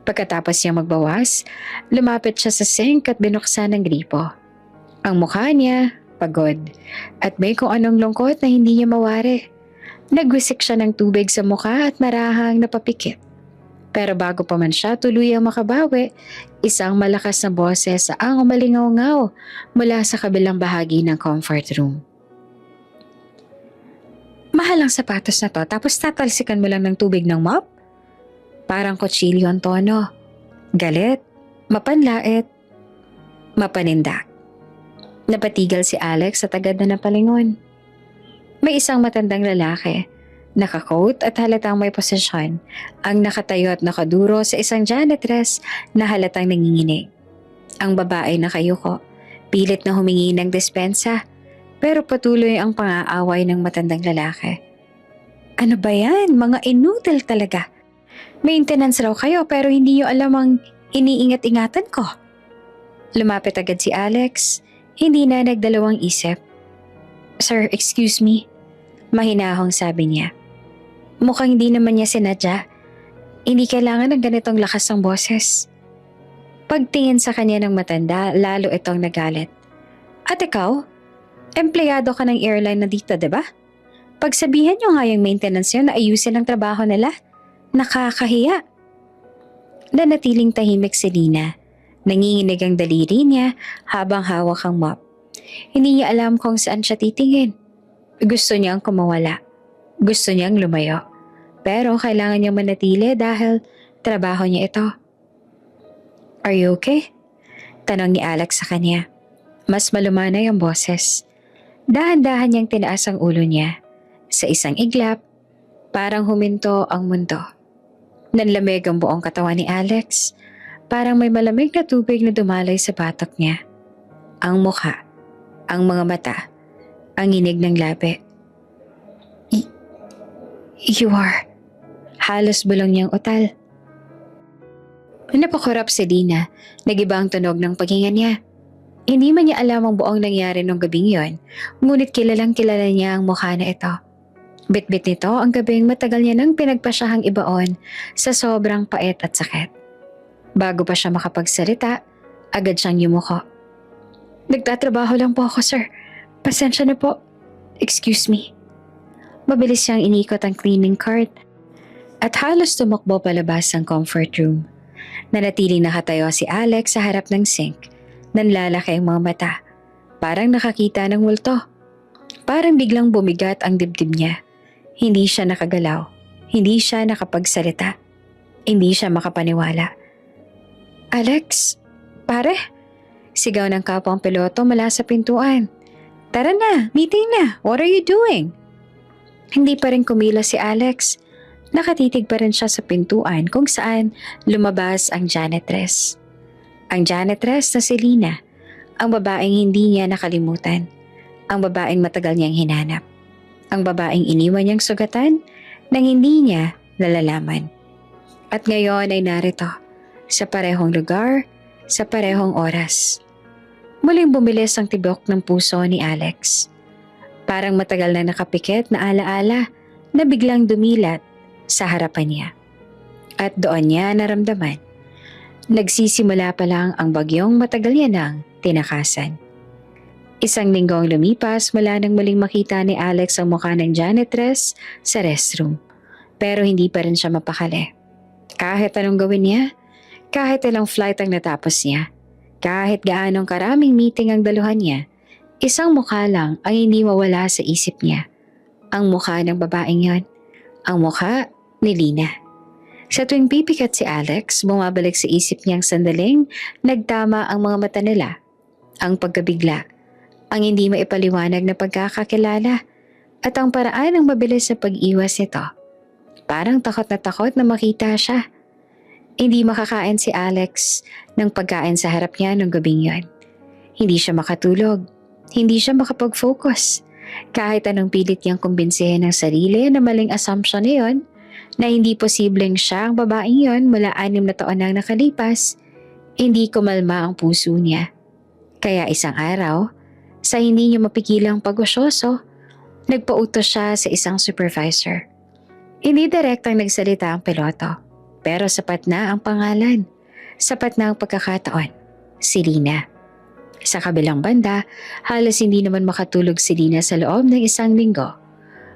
Speaker 1: Pagkatapos niya magbawas, lumapit siya sa sink at binuksan ng gripo. Ang mukha niya, pagod, at may kung anong lungkot na hindi niya mawari. Nagwisik siya ng tubig sa mukha at marahang napapikit. Pero bago pa man siya tuluyang makabawi, isang malakas na boses ang umalingaw-ngaw mula sa kabilang bahagi ng comfort room. Mahal ang sapatos na to tapos tatalsikan mo lang ng tubig ng mop? Parang kutsilyo ang tono. Galit, mapanlait, mapanindak. Napatigal si Alex at agad na napalingon. May isang matandang lalaki, naka-coat at halatang may posisyon, ang nakatayo at nakaduro sa isang janitress na halatang nanginginig. Ang babae nakayuko, pilit na humingi ng dispensa, pero patuloy ang pang-aaway ng matandang lalaki. Ano ba yan? Mga inutil talaga. Maintenance raw kayo pero hindi nyo alam ang iniingat-ingatan ko. Lumapit agad si Alex, hindi na nagdalawang isip. Sir, excuse me. Mahinahong sabi niya. Mukhang hindi naman niya sinadya. Hindi kailangan ng ganitong lakas ng boses. Pagtingin sa kanya ng matanda, lalo itong nagalit. At ikaw, empleyado ka ng airline na dito, diba? Pagsabihan niyo nga yung maintenance yun na ayusin ang trabaho nila. Nakakahiya. Nanatiling tahimik si Lina. Nanginginig ang daliri niya habang hawak ang mop. Hindi niya alam kung saan siya titingin. Gusto niyang kumawala. Gusto niyang lumayo. Pero kailangan niyang manatili dahil trabaho niya ito. Are you okay? Tanong ni Alex sa kanya. Mas malumanay ang boses. Dahan-dahan niyang tinaas ang ulo niya. Sa isang iglap, parang huminto ang mundo. Nanlamig ang buong katawan ni Alex. Parang may malamig na tubig na dumalay sa batok niya. Ang mukha, ang mga mata, ang inig ng labi. You are... Halos bulong niyang utal. Napakurap si Lina. Nagiba ang tunog ng paghinga niya. Hindi man niya alam ang buong nangyari nung gabing yon, ngunit kilalang kilala niya ang mukha na ito. Bit-bit nito ang gabing matagal niya nang pinagpasyahang ibaon sa sobrang pait at sakit. Bago pa siya makapagsalita, agad siyang yumuko. Nagtatrabaho lang po ako, sir. Pasensya na po. Excuse me. Mabilis siyang inikot ang cleaning cart at halos tumakbo palabas ng comfort room. Nanatiling nakatayo si Alex sa harap ng sink. Nanlalaki ang mga mata. Parang nakakita ng multo. Parang biglang bumigat ang dibdib niya. Hindi siya nakagalaw. Hindi siya nakapagsalita. Hindi siya makapaniwala. Alex? Pare? Sigaw ng kapwang piloto mula sa pintuan. Tara na, meeting na. What are you doing? Hindi pa rin kumila si Alex. Nakatitig pa rin siya sa pintuan kung saan lumabas ang janitress. Ang janitress na si Lina, ang babaeng hindi niya nakalimutan. Ang babaeng matagal niyang hinanap. Ang babaeng iniwan niyang sugatan nang hindi niya nalalaman. At ngayon ay narito, sa parehong lugar, sa parehong oras. Muling bumilis ang tibok ng puso ni Alex. Parang matagal na nakapikit na alaala na biglang dumilat sa harapan niya. At doon niya naramdaman. Nagsisimula pa lang ang bagyong matagal niya nang tinakasan. Isang linggong lumipas mula nang muling makita ni Alex ang mukha ng janitress sa restroom. Pero hindi pa rin siya mapakali. Kahit anong gawin niya, kahit ilang flight ang natapos niya, kahit gaanong karaming meeting ang daluhan niya, isang mukha lang ang hindi mawala sa isip niya. Ang mukha ng babaeng yon. Ang mukha ni Lina. Sa tuwing pipikat si Alex, bumabalik sa isip niyang sandaling nagtama ang mga mata nila. Ang pagkabigla, ang hindi maipaliwanag na pagkakakilala, at ang paraan ng mabilis na pag-iwas nito. Parang takot na makita siya. Hindi makakain si Alex ng pagkain sa harap niya nung gabing yon. Hindi siya makatulog. Hindi siya makapag-focus. Kahit anong pilit niyang kumbinsihin ng sarili na maling assumption na yon, na hindi posibleng siya ang babaeng yon mula 6 na taon nang nakalipas, hindi kumalma ang puso niya. Kaya isang araw, sa hindi niya mapigilang pag-usyoso, nagpautos siya sa isang supervisor. Hindi direktang nagsalita ang piloto, pero sapat na ang pangalan, sapat na ang pagkakataon, si Lina. Sa kabilang banda, halos hindi naman makatulog si Lina sa loob ng 1 linggo.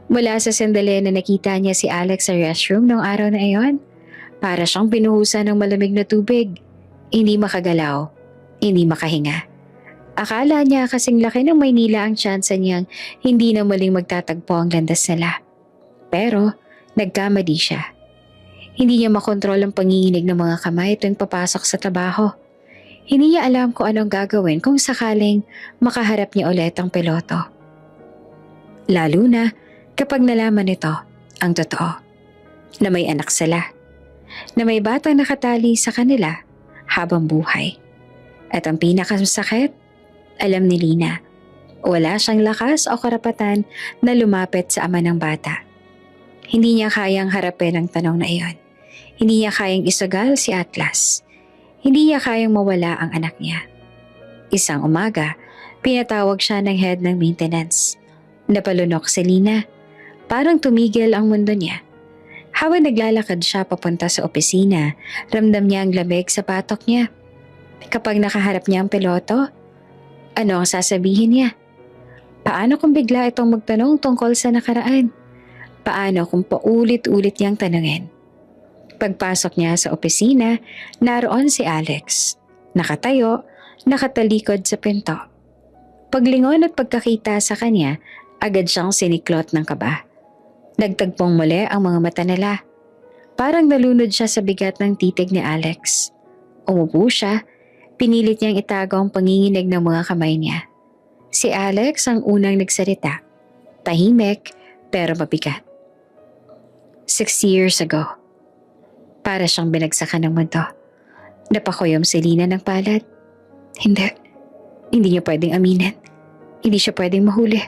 Speaker 1: Mula sa sandali na nakita niya si Alex sa restroom noong araw na iyon, Para siyang binuhusan ng malamig na tubig. Hindi makagalaw, hindi makahinga. Akala niya kasing laki ng Maynila ang tsansa niyang hindi na muling magtatagpo ang landas nila. Pero nagkamali siya. Hindi niya makontrol ang panginginig ng mga kamay tuwing papasok sa trabaho. Hindi niya alam kung anong gagawin kung sakaling makaharap niya ulit ang piloto. Lalo na kapag nalaman nito ang totoo. Na may anak sila. Na may batang nakatali sa kanila habang buhay. At ang pinakamasakit, alam ni Lina, wala siyang lakas o karapatan na lumapit sa ama ng bata. Hindi niya kayang harapin ang tanong na iyon. Hindi niya kayang isugal si Atlas. Hindi niya kayang mawala ang anak niya. Isang umaga, pinatawag siya ng head ng maintenance. Napalunok si Lina. Parang tumigil ang mundo niya. Habang naglalakad siya papunta sa opisina, ramdam niya ang lamig sa patok niya. Kapag nakaharap niya ang piloto, ano ang sasabihin niya? Paano kung bigla itong magtanong tungkol sa nakaraan? Paano kung paulit-ulit niyang tanungin? Pagpasok niya sa opisina, naroon si Alex. Nakatayo, nakatalikod sa pinto. Paglingon at pagkakita sa kanya, agad siyang siniklot ng kaba. Nagtagpong muli ang mga mata nila. Parang nalunod siya sa bigat ng titig ni Alex. Umupo siya. Pinilit niyang itago ang panginginig ng mga kamay niya. Si Alex ang unang nagsalita. Tahimik pero mabigat. 6 years ago. Para siyang binagsakan ng mundo. Napakuyom si Lina ng palad. Hindi. Hindi niya pwedeng aminin. Hindi siya pwedeng mahuli.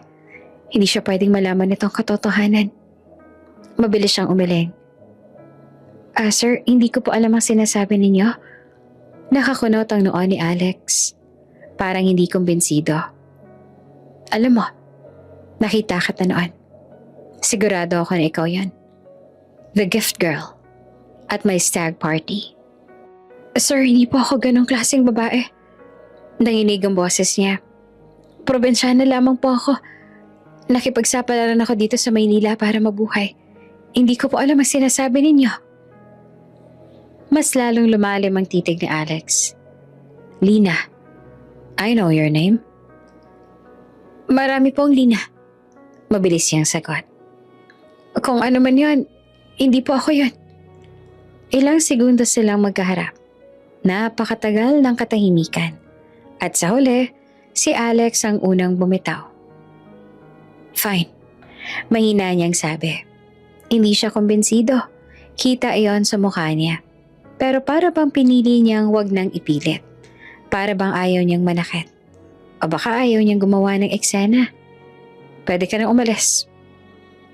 Speaker 1: Hindi siya pwedeng malaman itong katotohanan. Mabilis siyang umiling. Sir, hindi ko po alam ang sinasabi ninyo. Nakakunot ang noo ni Alex. Parang hindi kumbinsido. Alam mo, nakita kita noon. Sigurado ako na ikaw yan. The gift girl. At my stag party. Sir, hindi po ako ganong klaseng babae. Nanginig ang boses niya. Probinsyana lamang po ako. Nakipagsapalaran ako dito sa Maynila para mabuhay. Hindi ko po alam ang sinasabi ninyo. Mas lalong lumalim ang titig ni Alex. Lina, I know your name. Marami pong Lina. Mabilis siyang sagot. Kung ano man yun, hindi po ako yun. Ilang segundo silang magkaharap. Napakatagal ng katahimikan. At sa huli, si Alex ang unang bumitaw. Fine. Mahina niyang sabi. Hindi siya kumbinsido. Kita iyon sa mukha niya. Pero para bang pinili niyang wag nang ipilit. Para bang ayaw niyang manakit. O baka ayaw niyang gumawa ng eksena. Pwede ka nang umalis.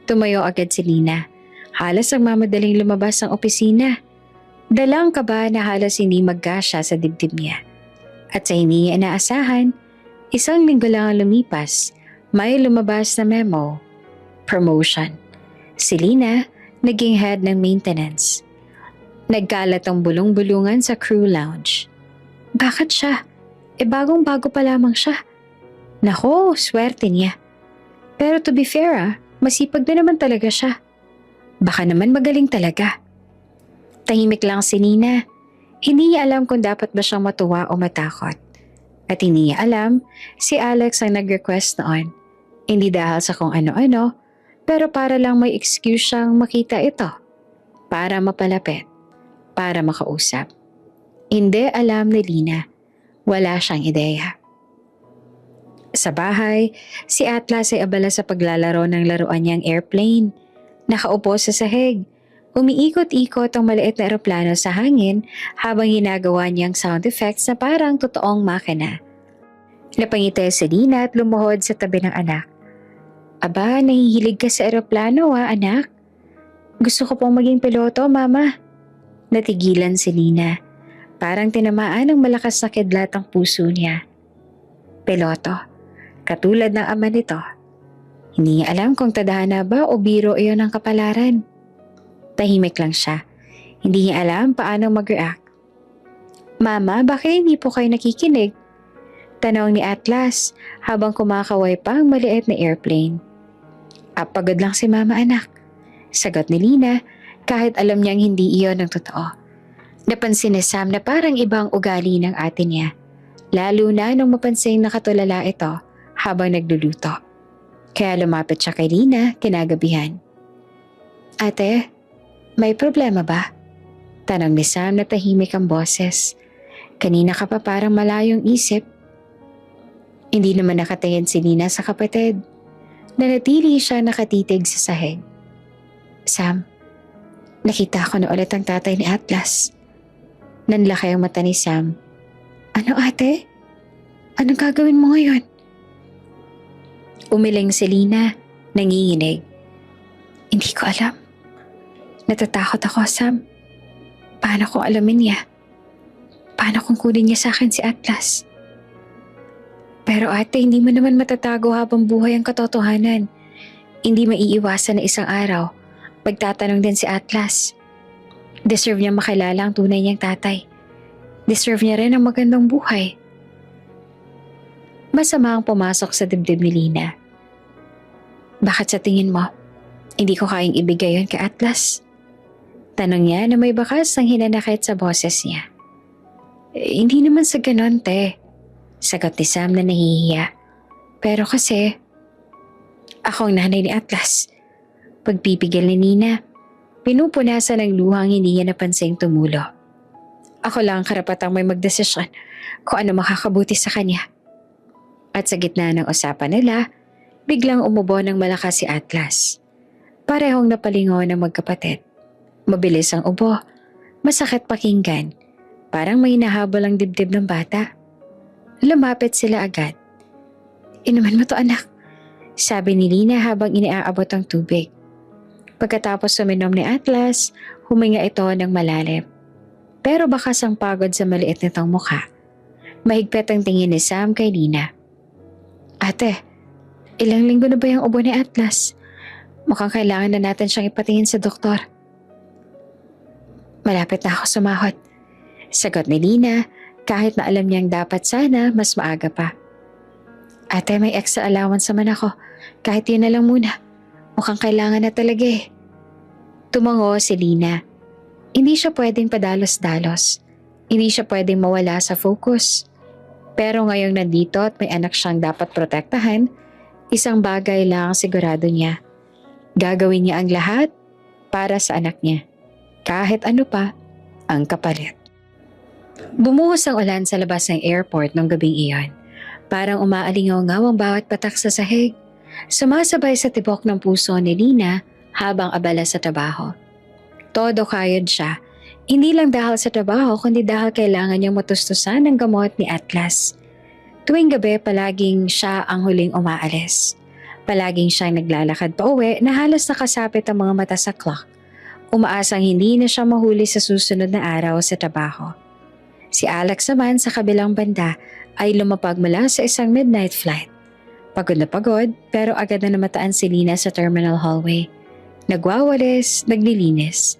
Speaker 1: Tumayo agad si Lina. Halos ang mamadaling lumabas ang opisina. Dalang kaba na halos hindi magkasya sa dibdib niya. At sa hindi niya inaasahan, 1 linggo lang ang lumipas, may lumabas na memo. Promotion. Si Lina naging head ng maintenance. Nagkalat ang bulong-bulungan sa crew lounge. Bakit siya? Bagong-bago pa lamang siya. Nako, swerte niya. Pero to be fair masipag na naman talaga siya. Baka naman magaling talaga. Tahimik lang si Nina. Hindi niya alam kung dapat ba siyang matuwa o matakot. At hindi niya alam, si Alex ang nag-request noon. Hindi dahil sa kung ano-ano, pero para lang may excuse siyang makita ito. Para mapalapit. Para makausap. Hindi alam ni Lina. Wala siyang ideya. Sa bahay, si Atlas ay abala sa paglalaro ng laruan niyang airplane. Nakaupo sa sahig. Umiikot-ikot ang maliit na eroplano sa hangin habang ginagawa niyang sound effects na parang totoong makina. Napangiti si Lina at lumuhod sa tabi ng anak. Aba, nahihilig ka sa eroplano anak? Gusto ko pong maging piloto, mama. Natigilan si Lina. Parang tinamaan ng malakas na kidlat ang puso niya. Piloto, katulad ng ama nito. Hindi niya alam kung tadhana ba o biro iyon ang kapalaran. Tahimik lang siya. Hindi niya alam paano mag-react. Mama, bakit hindi po kayo nakikinig? Tanong ni Atlas habang kumakaway pa ang maliit na airplane. Pagod lang si mama anak. Sagot ni Lina Kahit alam niyang hindi iyon ang totoo. Napansin ni Sam na parang ibang ugali ng ate niya. Lalo na nung mapansing nakatulala ito habang nagluluto. Kaya lumapit siya kay Lina kinagabihan. Ate, may problema ba? Tanong ni Sam na tahimik ang boses. Kanina ka pa parang malayong isip. Hindi naman nakatingin si Lina sa kapatid. Nanatili siya nakatitig sa sahig. Sam, nakita ko na ulit ang tatay ni Atlas. Nanlaki ang mata ni Sam. Ano ate? Anong gagawin mo ngayon? Umiling si Lina, nanginginig. Hindi ko alam. Natatakot ako, Sam. Paano kung alamin niya? Paano kung kunin niya sa akin si Atlas? Pero ate, hindi mo naman matatago habang buhay ang katotohanan. Hindi maiiwasan na isang araw, magtatanong din si Atlas. Deserve niya makilala ang tunay niyang tatay. Deserve niya rin ang magandang buhay. Masama ang pumasok sa dibdib ni Lina. Bakit sa tingin mo, hindi ko kayang ibigay yon kay Atlas? Tanong niya na may bakas ng hinanakit sa boses niya. Hindi naman sa ganon, te. Sagot ni Sam na nahihiya. Pero kasi, ako ang nanay ni Atlas. Pagpipigil ni Nina, pinupunasan ng luhang hindi niya napansing tumulo. Ako lang ang karapatang may magdesisyon kung ano makakabuti sa kanya. At sa gitna ng usapan nila, biglang umubo ng malakas si Atlas. Parehong napalingon ng magkapatid. Mabilis ang ubo, masakit pakinggan, parang may nahabol ang dibdib ng bata. Lumapit sila agad. Inuman mo to anak, sabi ni Lina habang iniaabot ang tubig. Pagkatapos suminom ni Atlas, huminga ito ng malalim. Pero bakas ang pagod sa maliit nitong mukha. Mahigpit ang tingin ni Sam kay Lina. Ate, ilang linggo na ba yung ubo ni Atlas? Mukhang kailangan na natin siyang ipatingin sa doktor. Malapit na ako sumahod. Sagot ni Lina kahit na alam niyang dapat sana mas maaga pa. Ate, may extra allowance naman ako. Kahit yun na lang muna. Mukhang kailangan na talaga eh. Tumango si Lina. Hindi siya pwedeng padalos-dalos. Hindi siya pwedeng mawala sa focus. Pero ngayong nandito at may anak siyang dapat protektahan, isang bagay lang ang sigurado niya. Gagawin niya ang lahat para sa anak niya. Kahit ano pa ang kapalit. Bumuhos ang ulan sa labas ng airport nung gabing iyon. Parang umaalingaw-ngaw ang bawat patak sa sahig. Sumasabay sa tibok ng puso ni Lina habang abala sa trabaho. Todo kayod siya. Hindi lang dahil sa trabaho kundi dahil kailangan niyang matustusan ng gamot ni Atlas. Tuwing gabi palaging siya ang huling umaalis. Palaging siyang naglalakad pa uwi na halos nakasapit ang mga mata sa clock. Umaasang hindi na siya mahuli sa susunod na araw sa trabaho. Si Alex naman sa kabilang banda ay lumapag mula sa isang midnight flight. Pagod na pagod pero agad na namataan si Lina sa terminal hallway. Nagwawalis, naglilinis.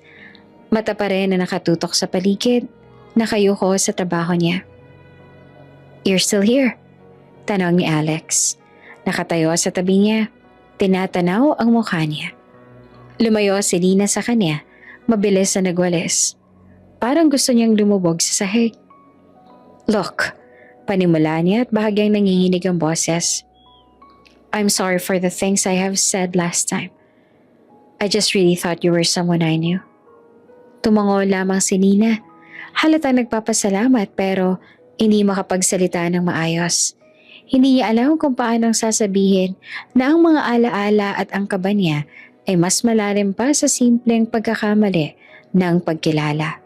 Speaker 1: Mata pa rin na nakatutok sa paligid, nakayuko sa trabaho niya. You're still here? Tanong ni Alex. Nakatayo sa tabi niya, tinatanaw ang mukha niya. Lumayo si Lina sa kanya, mabilis na nagwalis. Parang gusto niyang lumubog sa sahig. Look, panimula niya at bahagyang nanginginig ang boses. I'm sorry for the things I have said last time. I just really thought you were someone I knew. Tumango lamang si Nina. Halatang nagpapasalamat pero hindi makapagsalita ng maayos. Hindi niya alam kung paanong sasabihin na ang mga alaala at ang kaba niya ay mas malalim pa sa simpleng pagkakamali ng pagkilala.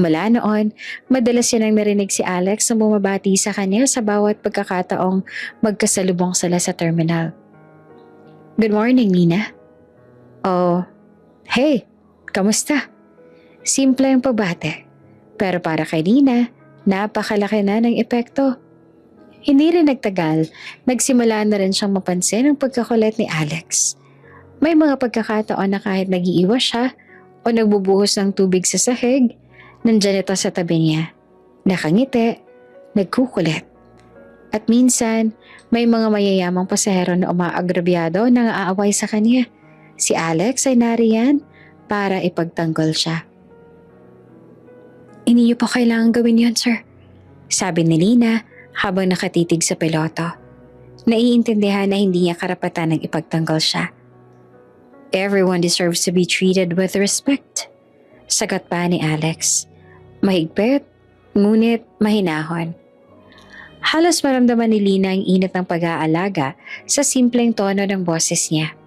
Speaker 1: Mula noon, madalas yan ang narinig si Alex na bumabati sa kanya sa bawat pagkakataong magkasalubong sila sa terminal. Good morning, Nina. Oh, hey, kamusta? Simple ang pagbate. Pero para kay Nina, napakalaki na ng epekto. Hindi rin nagtagal, nagsimula na rin siyang mapansin ang pagkakulit ni Alex. May mga pagkakataon na kahit nag-iiwas siya o nagbubuhos ng tubig sa sahig, nandyan ito sa tabi niya. Nakangiti, nagkukulit. At minsan, may mga mayayamang pasahero na umaagrabyado nang aaway sa kanya. Si Alex ay nariyan, para ipagtanggol siya. Hindi niyo pa kailangan gawin yun, sir. Sabi ni Lina habang nakatitig sa piloto. Naiintindihan na hindi niya karapatan ng ipagtanggol siya. Everyone deserves to be treated with respect. Sagot pa ni Alex. Mahigpit, ngunit mahinahon. Halos maramdaman ni Lina ang init ng pag-aalaga sa simpleng tono ng boses niya.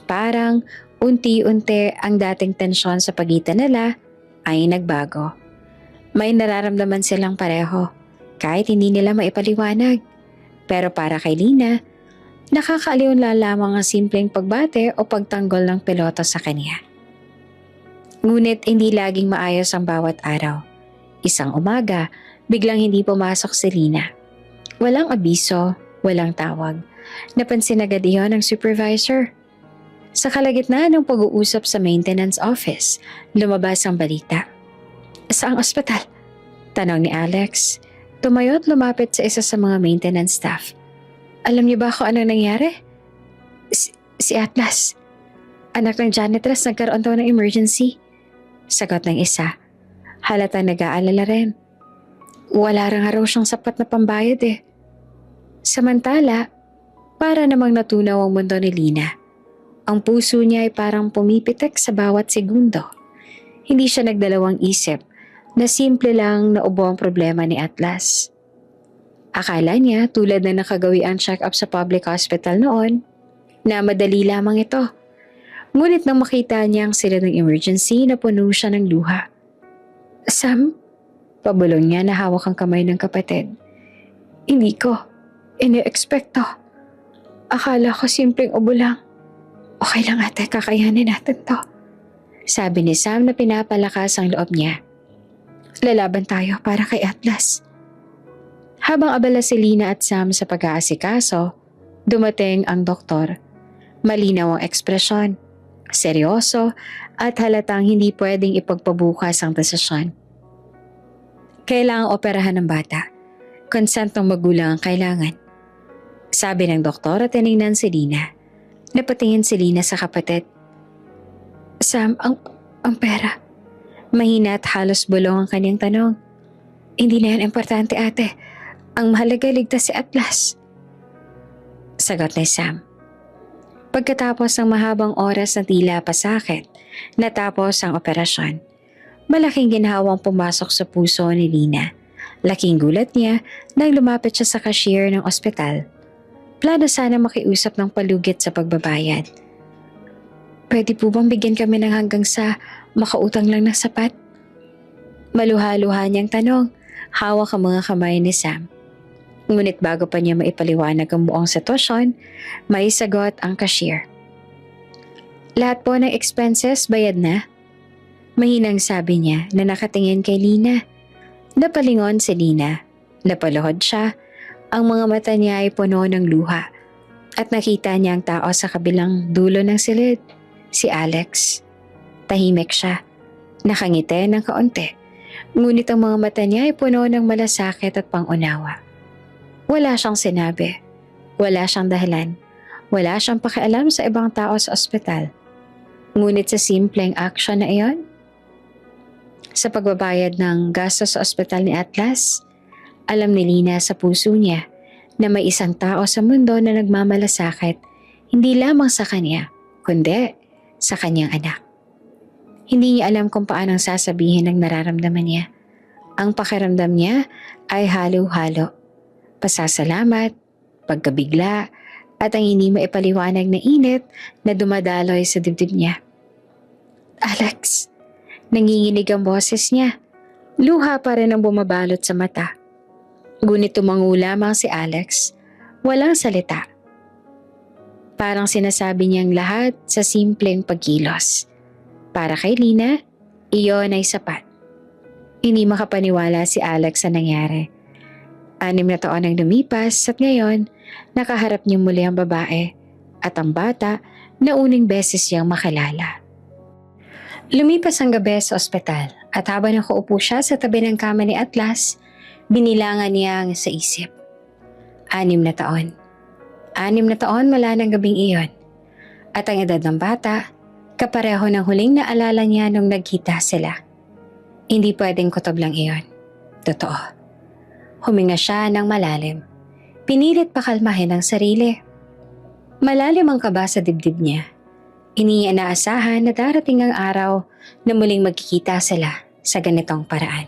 Speaker 1: Parang unti-unti ang dating tensyon sa pagitan nila ay nagbago. May nararamdaman silang pareho kahit hindi nila maipaliwanag. Pero para kay Lina, nakakaaliw na lamang ang simpleng pagbate o pagtanggol ng piloto sa kanya. Ngunit hindi laging maayos ang bawat araw. Isang umaga, biglang hindi pumasok si Lina. Walang abiso, walang tawag. Napansin agad iyon ng supervisor. Sa kalagitnaan ng pag-uusap sa maintenance office, lumabas ang balita. Saang ospital? Tanong ni Alex. Tumayo at lumapit sa isa sa mga maintenance staff. Alam niyo ba kung ano nangyari? Si Atlas. Anak ng janitress nagkaroon daw ng emergency. Sagot ng isa. Halatang nag-aalala rin. Wala rin raw siyang sapat na pambayad eh. Samantala, para namang natunaw ang mundo ni Lina. Ang puso niya ay parang pumipitik sa bawat segundo. Hindi siya nagdalawang isip na simple lang na ubo ang problema ni Atlas. Akala niya tulad na nakagawi ang check-up sa public hospital noon, na madali lamang ito. Ngunit nang makita niya ang sila ng emergency, napuno siya ng luha. Sam, pabulong niya na hawak ang kamay ng kapatid. Hindi ko ini-expect to. Akala ko simpleng ubo lang. Okay lang ate, kakayanin natin to. Sabi ni Sam na pinapalakas ang loob niya. Lalaban tayo para kay Atlas. Habang abala si Lina at Sam sa pag-aasikaso, dumating ang doktor. Malinaw ang ekspresyon, seryoso at halatang hindi pwedeng ipagpabukas ang desisyon. Kailangang operahan ng bata. Consent ng magulang ang kailangan. Sabi ng doktor at tinignan si Lina. Napatingin si Lina sa kapatid. Sam, ang pera. Mahina at halos bulong ang kanyang tanong. Hindi na yan importante ate. Ang mahalaga ligtas si Atlas. Sagot ni Sam. Pagkatapos ng mahabang oras na tila pasakit, natapos ang operasyon. Malaking ginhawang pumasok sa puso ni Lina. Laking gulat niya nang lumapit siya sa cashier ng ospital. Plano sana makiusap ng palugit sa pagbabayad. Pwede po bang bigyan kami ng hanggang sa makautang lang ng sapat? Maluha-luha niyang tanong, hawak ang mga kamay ni Sam. Ngunit bago pa niya maipaliwanag ang buong sitwasyon, may sagot ang cashier. Lahat po ng expenses bayad na? Mahinang sabi niya na nakatingin kay Lina. Napalingon si Lina. Napaluhod siya. Ang mga mata niya ay puno ng luha. At nakita niya ang tao sa kabilang dulo ng silid. Si Alex. Tahimik siya. Nakangiti ng kaunti. Ngunit ang mga mata niya ay puno ng malasakit at pangunawa. Wala siyang sinabi. Wala siyang dahilan. Wala siyang pakialam sa ibang tao sa ospital. Ngunit sa simpleng aksyon na iyon, sa pagbabayad ng gastos sa ospital ni Atlas, alam ni Lina sa puso niya na may isang tao sa mundo na nagmamalasakit hindi lamang sa kanya, kundi sa kanyang anak. Hindi niya alam kung paano sasabihin ang nararamdaman niya. Ang pakiramdam niya ay halo-halo. Pasasalamat, pagkabigla, at ang hindi maipaliwanag na init na dumadaloy sa dibdib niya. Alex, nanginginig ang boses niya. Luha pa rin ang bumabalot sa mata. Ngunit tumango lamang si Alex. Walang salita. Parang sinasabi niyang lahat sa simpleng pagkilos. Para kay Lina, iyon ay sapat. Hindi makapaniwala si Alex sa nangyari. 6 na taon ang lumipas at ngayon, nakaharap niya muli ang babae at ang bata na uning beses siyang makilala. Lumipas ang gabi sa ospital at habang nakaupo siya sa tabi ng kama ni Atlas, binilangan niya sa isip. 6 na taon. 6 na taon mula ng gabing iyon. At ang edad ng bata, Kapareho ng huling naalala niya nung nagkita sila. Hindi pwedeng kutob lang iyon. Totoo. Huminga siya ng malalim. Pinilit pakalmahin ang sarili. Malalim ang kaba sa dibdib niya. Hindi niya inaasahan na darating ang araw na muling magkikita sila sa ganitong paraan.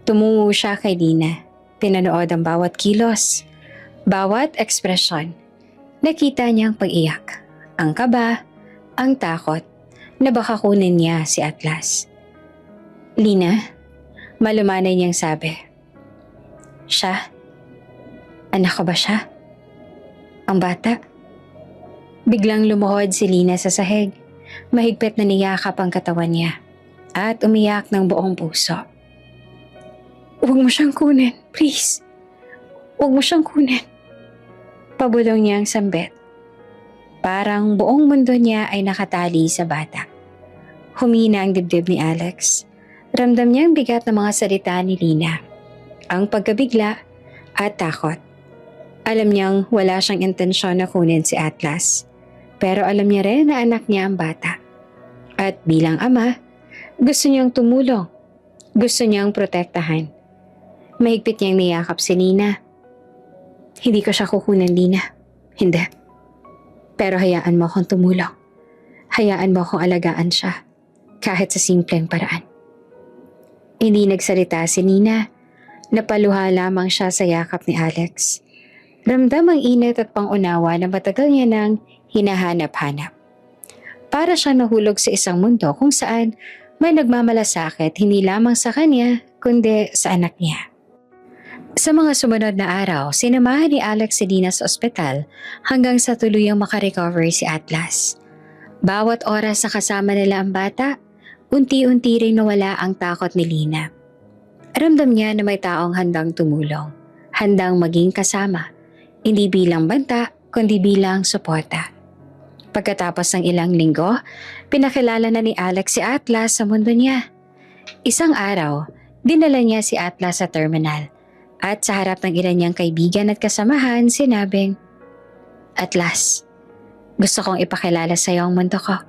Speaker 1: Tumungo siya kay Lina. Pinanood ang bawat kilos, bawat ekspresyon. Nakita niyang pag-iyak, ang kaba, ang takot na baka kunin niya si Atlas. Lina, malumanay niyang sabi. Siya? Anak ko ba siya? Ang bata? Biglang lumuhod si Lina sa sahig. Mahigpit na niyakap ang katawan niya at umiyak ng buong puso. Huwag mo siyang kunin, please. Huwag mo siyang kunin. Pabulong niya ang sambit. Parang buong mundo niya ay nakatali sa bata. Humina ang dibdib ni Alex. Ramdam niya ang bigat ng mga salita ni Lina. Ang pagkabigla at takot. Alam niyang wala siyang intensyon na kunin si Atlas. Pero alam niya rin na anak niya ang bata. At bilang ama, gusto niyang tumulong. Gusto niyang protektahan. Mahigpit niyang niyakap si Lina. Hindi ko siya kukunan, Lina. Hindi. Pero hayaan mo akong tumulong. Hayaan mo akong alagaan siya. Kahit sa simpleng paraan. Hindi nagsalita si Lina. Napaluha lamang siya sa yakap ni Alex. Ramdam ang init at pangunawa na matagal niya nang hinahanap-hanap. Para siyang nahulog sa isang mundo kung saan may nagmamalasakit hindi lamang sa kanya kundi sa anak niya. Sa mga sumunod na araw, sinamahan ni Alex si Lina sa ospital hanggang sa tuluyang makarecover si Atlas. Bawat oras na kasama nila ang bata, unti-unti ring nawala ang takot ni Lina. Ramdam niya na may taong handang tumulong, handang maging kasama, hindi bilang banta kundi bilang suporta. Pagkatapos ng ilang linggo, pinakilala na ni Alex si Atlas sa mundo niya. Isang araw, dinala niya si Atlas sa terminal. At sa harap ng ilan niyang kaibigan at kasamahan, sinabing, Atlas, gusto kong ipakilala sa iyo ang mundo ko.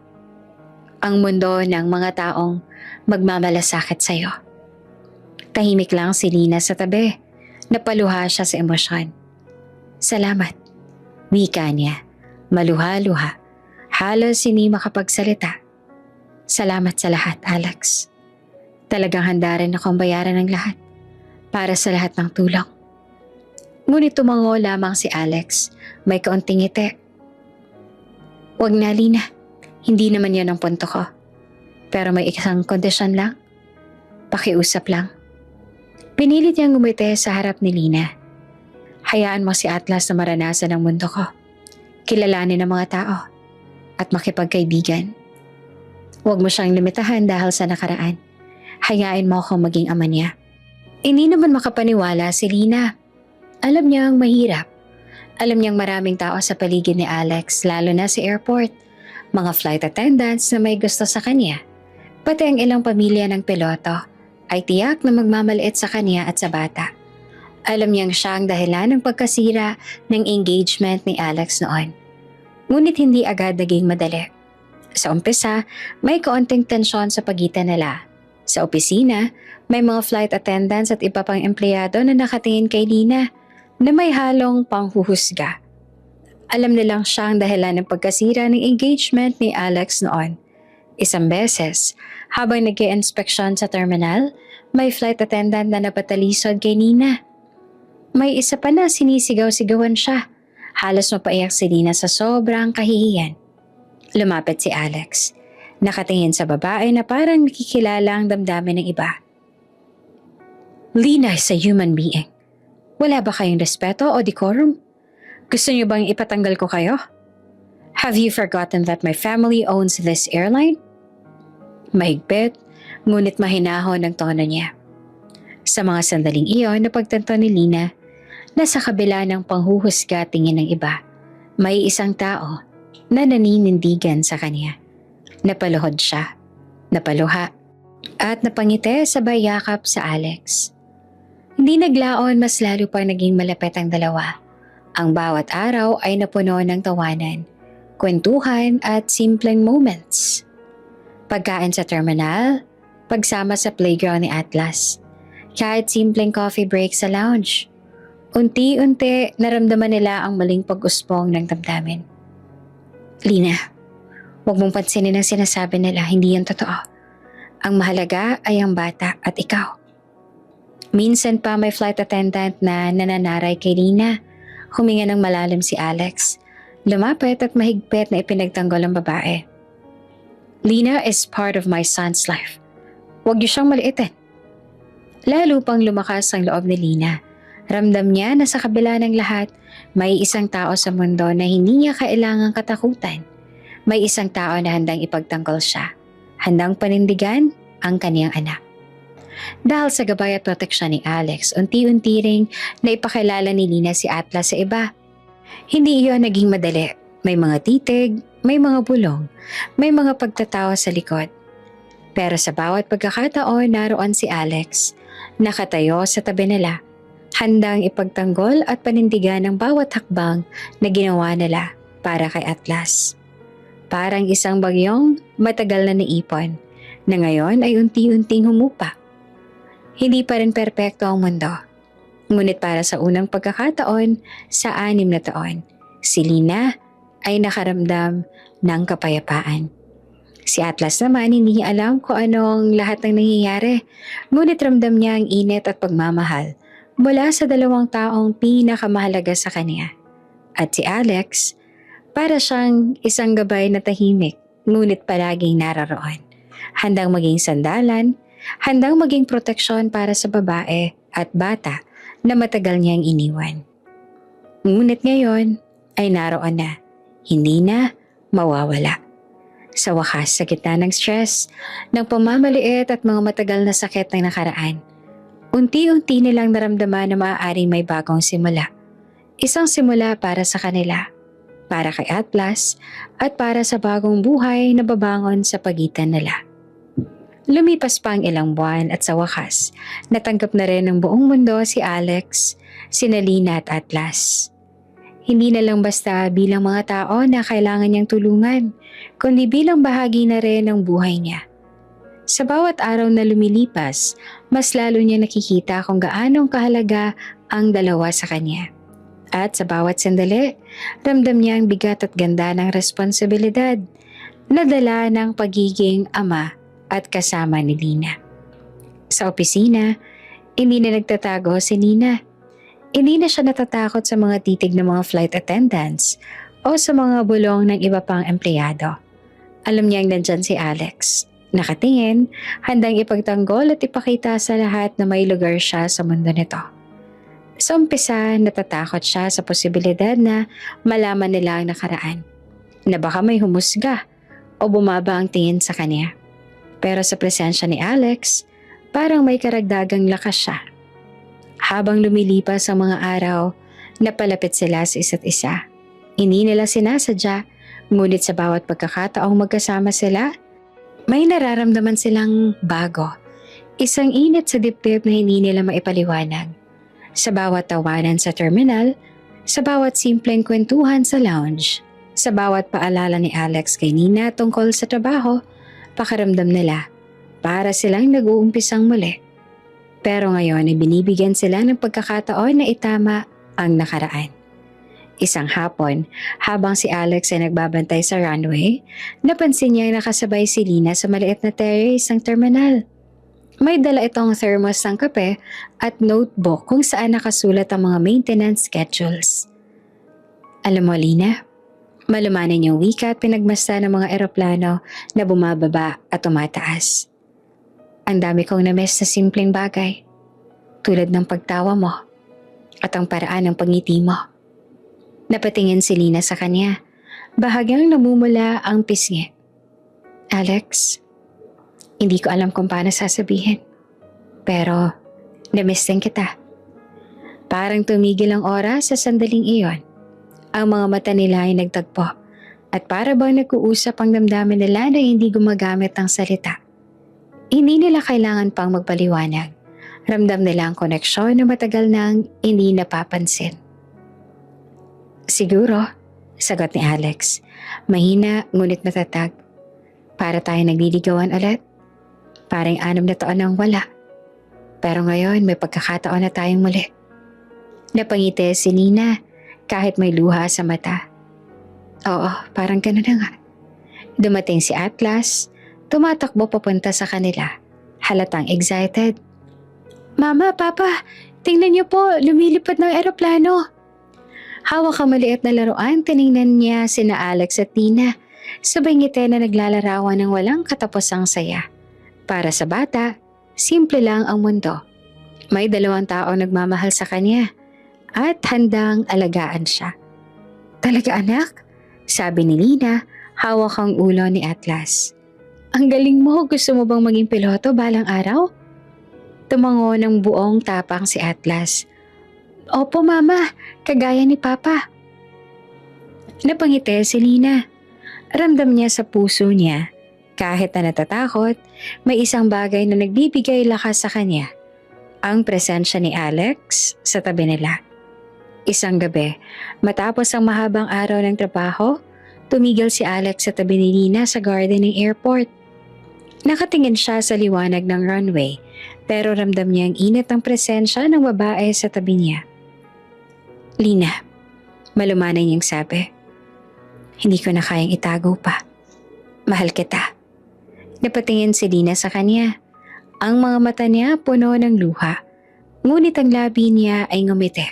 Speaker 1: Ang mundo ng mga taong magmamalasakit sa iyo. Tahimik lang si Lina sa tabi. Napaluha siya sa emosyon. Salamat. Wika niya. Maluha-luha. Halos hindi makapagsalita. Salamat sa lahat, Alex. Talagang handa rin akong bayaran ng lahat. Para sa lahat ng tulong. Ngunit tumango lamang si Alex, may kaunting ngiti. Huwag na, Lina. Hindi naman yan ang punto ko. Pero may isang kondisyon lang. Pakiusap lang. Pinilit niyang ngumiti sa harap ni Lina. Hayaan mo si Atlas na maranasan ang mundo ko. Kilalanin ang mga tao. At makipagkaibigan. Huwag mo siyang limitahan dahil sa nakaraan. Hayain mo akong maging ama niya. Hindi naman makapaniwala si Lina. Alam niyang mahirap. Alam niyang maraming tao sa paligid ni Alex, lalo na sa airport. Mga flight attendants na may gusto sa kanya. Pati ang ilang pamilya ng piloto ay tiyak na magmamaliit sa kanya at sa bata. Alam niyang siya ang dahilan ng pagkasira ng engagement ni Alex noon. Ngunit hindi agad naging madali. Sa umpisa, may kaunting tensyon sa pagitan nila. Sa opisina, may mga flight attendants at iba pang empleyado na nakatingin kay Lina na may halong panghuhusga. Alam nilang siya ang dahilan ng pagkasira ng engagement ni Alex noon. Isang beses, habang nag-i-inspeksyon sa terminal, may flight attendant na napatalisod kay Lina. May isa pa na sinisigaw-sigawan siya. Halos mapaiyak si Lina sa sobrang kahihiyan. Lumapit si Alex. Nakatingin sa babae na parang nakikilala ang damdamin ng iba. Lina is a human being. Wala ba kayong respeto o decorum? Gusto niyo bang ipatanggal ko kayo? Have you forgotten that my family owns this airline? Mahigpit, ngunit mahinahon ang tono niya. Sa mga sandaling iyon, napagtanto ni Lina na sa kabila ng panghuhusga tingin ng iba, may isang tao na naninindigan sa kanya. Napaluhod siya, napaluha, at napangiti sabay yakap sa Alex. Hindi naglaon, mas lalo pang naging malapit ang dalawa. Ang bawat araw ay napuno ng tawanan. kwentuhan at simpleng moments. Pagkain sa terminal, pagsama sa playground ni Atlas, kahit simpleng coffee break sa lounge. Unti-unti naramdaman nila ang maling pag-uspong ng damdamin. Lina, huwag mong pansinin ang sinasabi nila, hindi yan totoo. Ang mahalaga ay ang bata at ikaw. Minsan pa may flight attendant na nananaray kay Lina. Huminga ng malalim si Alex. Lumapit at mahigpit na ipinagtanggol ang babae. Lina is part of my son's life. Huwag niyo siyang maliitin. Lalo pang lumakas ang loob ni Lina. Ramdam niya na sa kabila ng lahat, may isang tao sa mundo na hindi niya kailangang katakutan. May isang tao na handang ipagtanggol siya. Handang panindigan ang kaniyang anak. Dahil sa gabay at proteksyon ni Alex, unti-unti ring naipakilala ni Lina si Atlas sa iba. Hindi iyon naging madali. May mga titig, may mga bulong, may mga pagtatawa sa likod. Pero sa bawat pagkakataon naroon si Alex, nakatayo sa tabi nila, handang ipagtanggol at panindigan ang bawat hakbang na ginawa nila para kay Atlas. Parang isang bagyong matagal na naipon, na ngayon ay unti-unting humupa. Hindi pa rin perpekto ang mundo. Ngunit para sa unang pagkakataon sa 6 na taon, si Lina ay nakaramdam ng kapayapaan. Si Atlas naman hindi niya alam kung anong lahat ng nangyayari, ngunit ramdam niya ang init at pagmamahal mula sa 2 taong pinakamahalaga sa kanya. At si Alex, para siyang isang gabay na tahimik, ngunit palaging nararoon. Handang maging sandalan, handang maging proteksyon para sa babae at bata na matagal niyang iniwan. Ngunit ngayon ay naroon na, hindi na mawawala. Sa wakas, sa gitna ng stress, ng pamamaliit at mga matagal na sakit ng nakaraan, unti-unti nilang naramdaman na maaaring may bagong simula. Isang simula para sa kanila, para kay Atlas, at para sa bagong buhay na babangon sa pagitan nila. Lumipas pa ang ilang buwan at sa wakas, natanggap na rin ng buong mundo si Alex, sina Lina at Atlas. Hindi na lang basta bilang mga tao na kailangan niyang tulungan, kundi bilang bahagi na rin ng buhay niya. Sa bawat araw na lumilipas, mas lalo niya nakikita kung gaanong kahalaga ang dalawa sa kanya. At sa bawat sandali, ramdam niya ang bigat at ganda ng responsibilidad na dala ng pagiging ama at kasama ni Lina. Sa opisina, hindi na nagtatago si Lina. Hindi na siya natatakot sa mga titig ng mga flight attendants o sa mga bulong ng iba pang empleyado. Alam niyang nandyan si Alex. Nakatingin, handang ipagtanggol at ipakita sa lahat na may lugar siya sa mundo nito. Sa umpisa, natatakot siya sa posibilidad na malaman nila ang nakaraan, na baka may humusga o bumaba ang tingin sa kanya. Pero sa presensya ni Alex, parang may karagdagang lakas siya. Habang lumilipas ang mga araw, napalapit sila sa isa't isa. Hindi nila sinasadya, ngunit sa bawat pagkakataong magkasama sila, may nararamdaman silang bago. Isang init sa dibdib na hindi nila maipaliwanag. Sa bawat tawanan sa terminal, sa bawat simpleng kwentuhan sa lounge, sa bawat paalala ni Alex kay Nina tungkol sa trabaho, pakaramdam nila para silang nag-uumpisang muli. Pero ngayon ay binibigyan sila ng pagkakataon na itama ang nakaraan. Isang hapon, habang si Alex ay nagbabantay sa runway, napansin niya nakasabay si Lina sa maliit na terrace ng terminal. May dala itong thermos ng kape at notebook kung saan nakasulat ang mga maintenance schedules. Alam mo, Lina, malumanan yung wika at pinagmasta ng mga eroplano na bumababa at tumataas. Ang dami kong na-miss na simpleng bagay, tulad ng pagtawa mo at ang paraan ng pangiti mo. Napatingin si Lina sa kanya, bahagyang namumula ang pisngi. Alex, hindi ko alam kung paano sasabihin, pero na-miss din kita. Parang tumigil ang oras sa sandaling iyon. Ang mga mata nila ay nagtagpo at para bang nag-uusap ang damdamin nila na hindi gumagamit ng salita. Hindi nila kailangan pang magpaliwanag. Ramdam nila ang koneksyon na matagal nang hindi napapansin. Siguro, Sagot ni Alex. Mahina ngunit matatag. Para tayo nagliligawan ulit. Parang 6 na taon nang wala. Pero ngayon may pagkakataon na tayong muli. Napangiti si Nina kahit may luha sa mata. Oo, parang gano'n na nga. Dumating si Atlas, tumatakbo papunta sa kanila. Halatang excited. Mama, Papa, tingnan niyo po, lumilipad ng eroplano. Hawak ang maliit na laruan, tiningnan niya sina Alex at Tina. Sabay ngiti na naglalarawan ng walang katapusang saya. Para sa bata, simple lang ang mundo. May 2 taong nagmamahal sa kanya at handang alagaan siya. Talaga anak? Sabi ni Lina, hawak ang ulo ni Atlas. Ang galing mo, gusto mo bang maging piloto balang araw? Tumango ng buong tapang si Atlas. Opo mama, kagaya ni Papa. Napangiti si Lina. Ramdam niya sa puso niya, kahit na natatakot, may isang bagay na nagbibigay lakas sa kanya. Ang presensya ni Alex sa tabi nila. Isang gabi, matapos ang mahabang araw ng trabaho, tumigil si Alex sa tabi ni Lina sa garden ng airport. Nakatingin siya sa liwanag ng runway, pero ramdam niya ang init ng presensya ng babae sa tabi niya. Lina, malumanay niyang sabi. Hindi ko na kayang itago pa. Mahal kita. Napatingin si Lina sa kanya. Ang mga mata niya puno ng luha, ngunit ang labi niya ay ngumiti.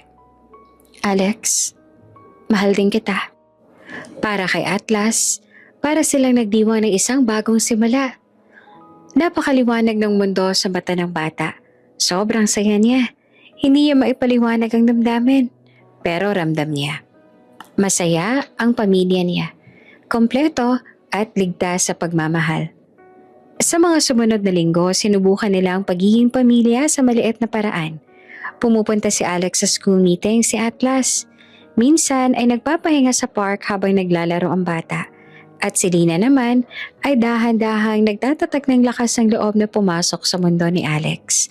Speaker 1: Alex, mahal din kita. Para kay Atlas, para silang nagdiwang ng isang bagong simula. Napakaliwanag ng mundo sa mata ng bata. Sobrang saya niya. Hindi niya maipaliwanag ang damdamin, pero ramdam niya. Masaya ang pamilya niya. Kompleto at ligtas sa pagmamahal. Sa mga sumunod na linggo, sinubukan nila ang pagiging pamilya sa maliit na paraan. Pumupunta si Alex sa school meeting si Atlas. Minsan ay nagpapahinga sa park habang naglalaro ang bata. At si Lina naman ay dahan-dahang nagtatatag ng lakas ng loob na pumasok sa mundo ni Alex.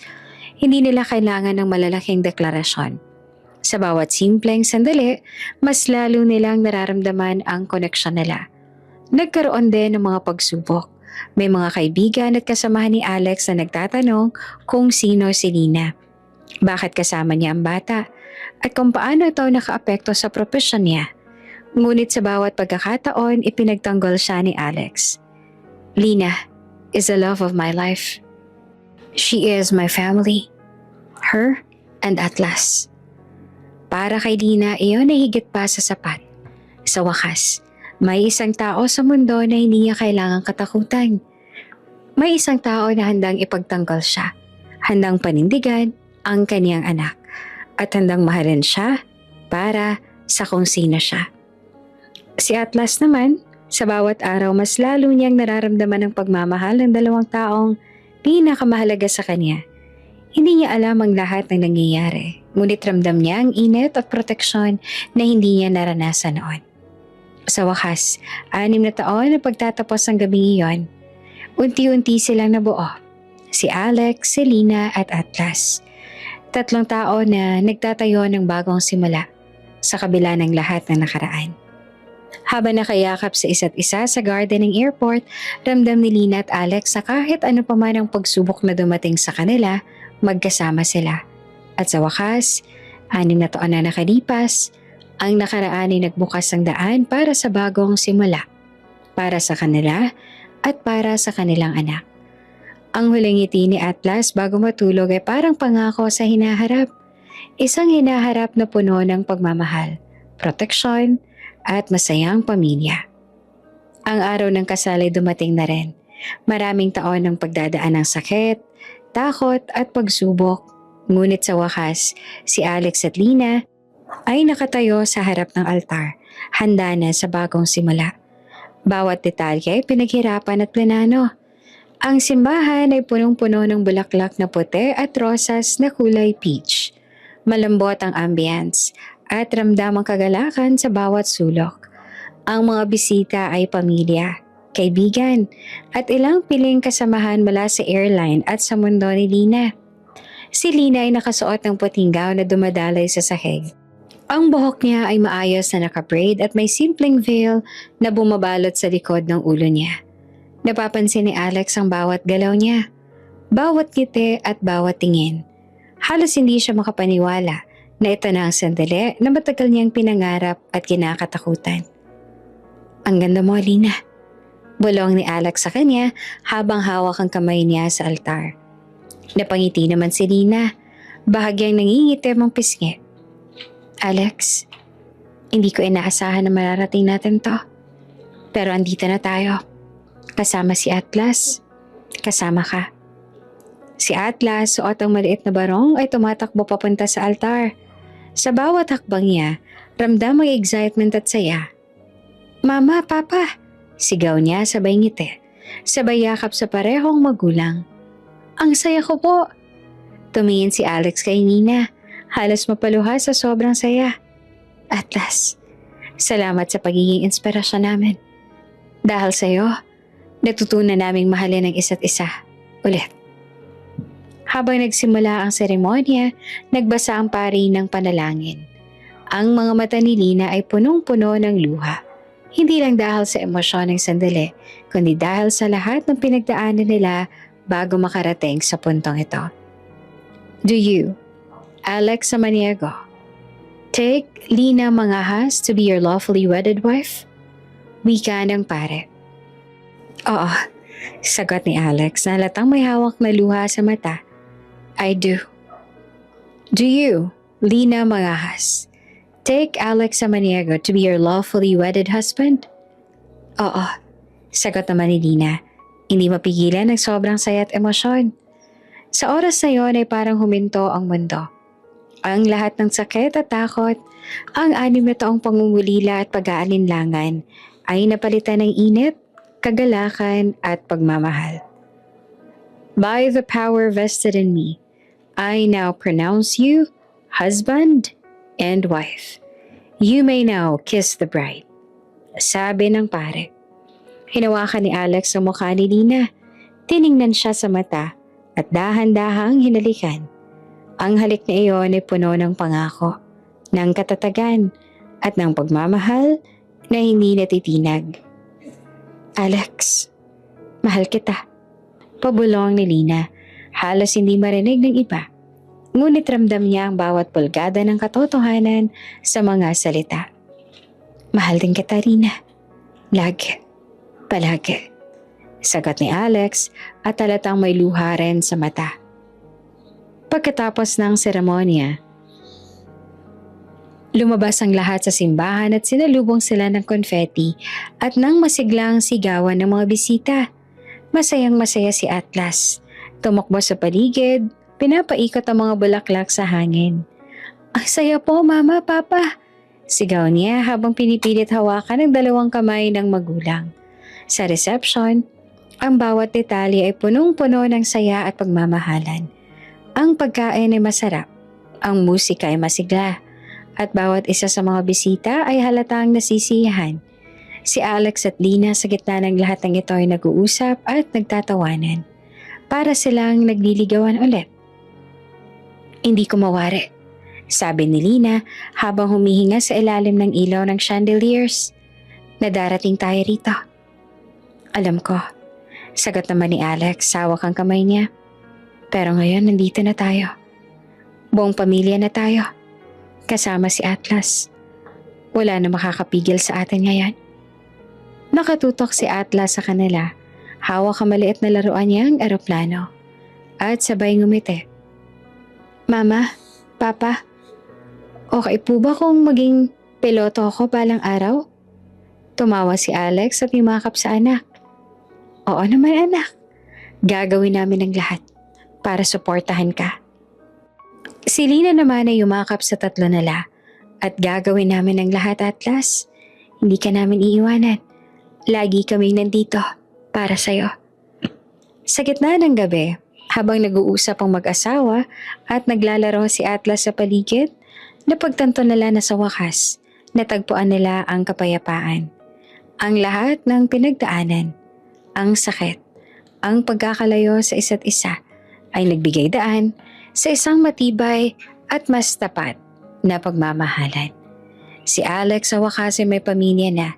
Speaker 1: Hindi nila kailangan ng malalaking deklarasyon. Sa bawat simpleng sandali, mas lalo nilang nararamdaman ang koneksyon nila. Nagkaroon din ng mga pagsubok. May mga kaibigan at kasamahan ni Alex na nagtatanong kung sino si Lina. Bakit kasama niya ang bata? At kung paano ito nakaapekto sa propesyon niya. Ngunit sa bawat pagkakataon, ipinagtanggol siya ni Alex. Lina is the love of my life. She is my family. Her and Atlas. Para kay Lina, iyon ay higit pa sa sapat. Sa wakas, may isang tao sa mundo na hindi niya kailangang katakutan. May isang tao na handang ipagtanggol siya, handang panindigan ang kaniyang anak, at handang mahalin siya para sa kung sino siya. Si Atlas naman, sa bawat araw mas lalo niyang nararamdaman ang pagmamahal ng 2 taong pinakamahalaga sa kanya. Hindi niya alam ang lahat ng nangyayari, ngunit ramdam niya ang init at proteksyon na hindi niya naranasan noon. Sa wakas, 6 na taon na pagtatapos ng gabing iyon, unti-unti silang nabuo. Si Alex, si Lina at Atlas. 3 tao na nagtatayo ng bagong simula sa kabila ng lahat ng nakaraan. Habang nakayakap sa isa't isa sa garden ng airport, ramdam ni Lina at Alex na kahit ano pa man ang pagsubok na dumating sa kanila, magkasama sila. At sa wakas, 6 na taon na nakalipas, ang nakaraan ay nagbukas ng daan para sa bagong simula. Para sa kanila at para sa kanilang anak. Ang huling ngiti ni Atlas bago matulog ay parang pangako sa hinaharap. Isang hinaharap na puno ng pagmamahal, proteksyon at masayang pamilya. Ang araw ng kasal ay dumating na rin. Maraming taon ng pagdadaan ng sakit, takot at pagsubok. Ngunit sa wakas, si Alex at Lina ay nakatayo sa harap ng altar, handa na sa bagong simula. Bawat detalye ay pinaghirapan at planano. Ang simbahan ay punong-puno ng bulaklak na puti at rosas na kulay peach. Malambot ang ambience at ramdam ang kagalakan sa bawat sulok. Ang mga bisita ay pamilya, kaibigan, at ilang piling kasamahan mula sa airline at sa mundo ni Lina. Si Lina ay nakasuot ng puting gown na dumadalay sa sahig. Ang buhok niya ay maayos na nakabraid at may simpleng veil na bumabalot sa likod ng ulo niya. Napapansin ni Alex ang bawat galaw niya, bawat ngiti at bawat tingin. Halos hindi siya makapaniwala na ito na ang sandali na matagal niyang pinangarap at kinakatakutan. Ang ganda mo, Alina. Bulong ni Alex sa kanya habang hawak ang kamay niya sa altar. Napangiti naman si Lina, bahagyang nangingitim ang pisngi. Alex, hindi ko inaasahan na mararating natin to. Pero andito na tayo. Kasama si Atlas. Kasama ka. Si Atlas, suot ang maliit na barong ay tumatakbo papunta sa altar. Sa bawat hakbang niya, ramdam ang excitement at saya. Mama, Papa! Sigaw niya sabay ngiti. Sabay yakap sa parehong magulang. Ang saya ko po! Tumingin si Alex kay Nina. Halos mapaluha sa sobrang saya. Atlas, salamat sa pagiging inspirasyon namin. Dahil sa'yo, natutunan naming mahalin ang isa't isa. Ulit. Habang nagsimula ang seremonya, nagbasa ang pari ng panalangin. Ang mga mata ni Lina ay punong-puno ng luha. Hindi lang dahil sa emosyon ng sandali, kundi dahil sa lahat ng pinagdaanan nila bago makarating sa puntong ito. Do you, Alex Samaniego, take Lina Mangahas to be your lawfully wedded wife? Wika ng pare. Oo, sagot ni Alex na halatang may hawak na luha sa mata. I do. Do you, Lina Mangahas, take Alex Samaniego to be your lawfully wedded husband? Oo, sagot naman ni Lina. Hindi mapigilan ng sobrang saya at emosyon. Sa oras na yon ay parang huminto ang mundo. Ang lahat ng sakit at takot, ang 6 na taong pangungulila at pag-aalinlangan ay napalitan ng init, kagalakan at pagmamahal. By the power vested in me, I now pronounce you husband and wife. You may now kiss the bride. Sabi ng pare. Hinawakan ni Alex ang mukha ni Lina. Tiningnan siya sa mata at dahan-dahang hinalikan. Ang halik na iyon ay puno ng pangako, ng katatagan at ng pagmamahal na hindi natitinag. Alex, mahal kita. Pabulong ni Lina. Halos hindi marinig ng iba. Ngunit ramdam niya ang bawat pulgada ng katotohanan sa mga salita. Mahal din kita, Lina. Lagi. Palagi. Sagot ni Alex at halatang may luha rin sa mata. Pagkatapos ng seremonya, lumabas ang lahat sa simbahan at sinalubong sila ng konfeti at ng masiglang sigawan ng mga bisita. Masayang masaya si Atlas. Tumakbo sa paligid, pinapaikot ang mga bulaklak sa hangin. Ang saya po, Mama, Papa! Sigaw niya habang pinipilit hawakan ng 2 kamay ng magulang. Sa reception, ang bawat detalye ay punong-puno ng saya at pagmamahalan. Ang pagkain ay masarap, ang musika ay masigla, at bawat isa sa mga bisita ay halatang nasisiyahan. Si Alex at Lina sa gitna ng lahat ng ito ay nag-uusap at nagtatawanan. Para silang nagliligawan ulit. Hindi ko mawari, sabi ni Lina habang humihinga sa ilalim ng ilaw ng chandeliers. Nadarating tayo rito. Alam ko, sagot naman ni Alex, hawak ang kamay niya. Pero ngayon nandito na tayo. Buong pamilya na tayo. Kasama si Atlas. Wala na makakapigil sa atin ngayon. Nakatutok si Atlas sa kanila. Hawak ang maliit na laruan niyang eroplano. At sabay ngumiti. Mama, Papa, okay po ba kung maging piloto ako balang araw? Tumawa si Alex at yumakap sa anak. Oo naman anak. Gagawin namin ang lahat para suportahan ka. Si Lina naman ay yumakap sa 3 nila. At gagawin namin ang lahat, Atlas. Hindi ka namin iiwanan. Lagi kaming nandito para sa'yo. Sa gitna ng gabi, habang nag-uusap ang mag-asawa at naglalaro si Atlas sa paligid, napagtanto nila na sa wakas, natagpuan nila ang kapayapaan. Ang lahat ng pinagdaanan, ang sakit, ang pagkakalayo sa isa't isa ay nagbigay daan sa isang matibay at mas tapat na pagmamahalan. Si Alex sa wakas ay may pamilya na.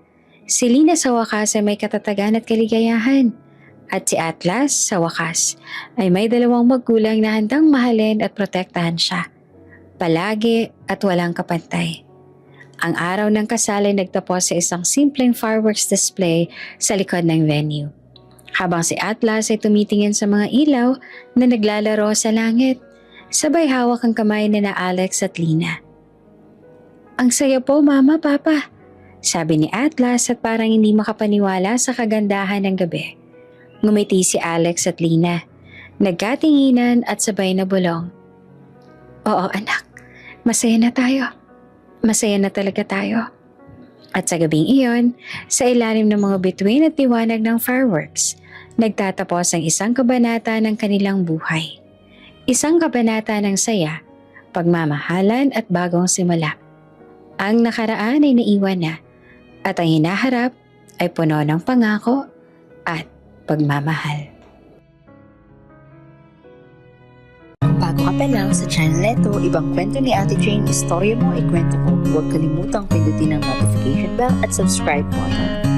Speaker 1: Si Lina sa wakas ay may katatagan at kaligayahan. At si Atlas sa wakas ay may dalawang magulang na handang mahalin at protektahan siya. Palagi at walang kapantay. Ang araw ng kasal ay nagtapos sa isang simpleng fireworks display sa likod ng venue. Habang si Atlas ay tumitingin sa mga ilaw na naglalaro sa langit, sabay hawak ang kamay ni na Alex at Lina. "Ang saya po, Mama, Papa," sabi ni Atlas at parang hindi makapaniwala sa kagandahan ng gabi. Ngumiti si Alex at Lina. Nagkatinginan at sabay na bulong. "Oo anak, masaya na tayo. Masaya na talaga tayo." At sa gabing iyon, sa ilalim ng mga bituin at liwanag ng fireworks, nagtatapos ang isang kabanata ng kanilang buhay. Isang kabanata ng saya, pagmamahalan at bagong simula. Ang nakaraan ay naiwan na at ang hinaharap ay puno ng pangako at pagmamahal.
Speaker 2: Bago ka pa lang sa channel Leto, ibang kwento ni Ate Jane, istorya mo, ikwento ko. Huwag kalimutang pindutin ang notification bell at subscribe button.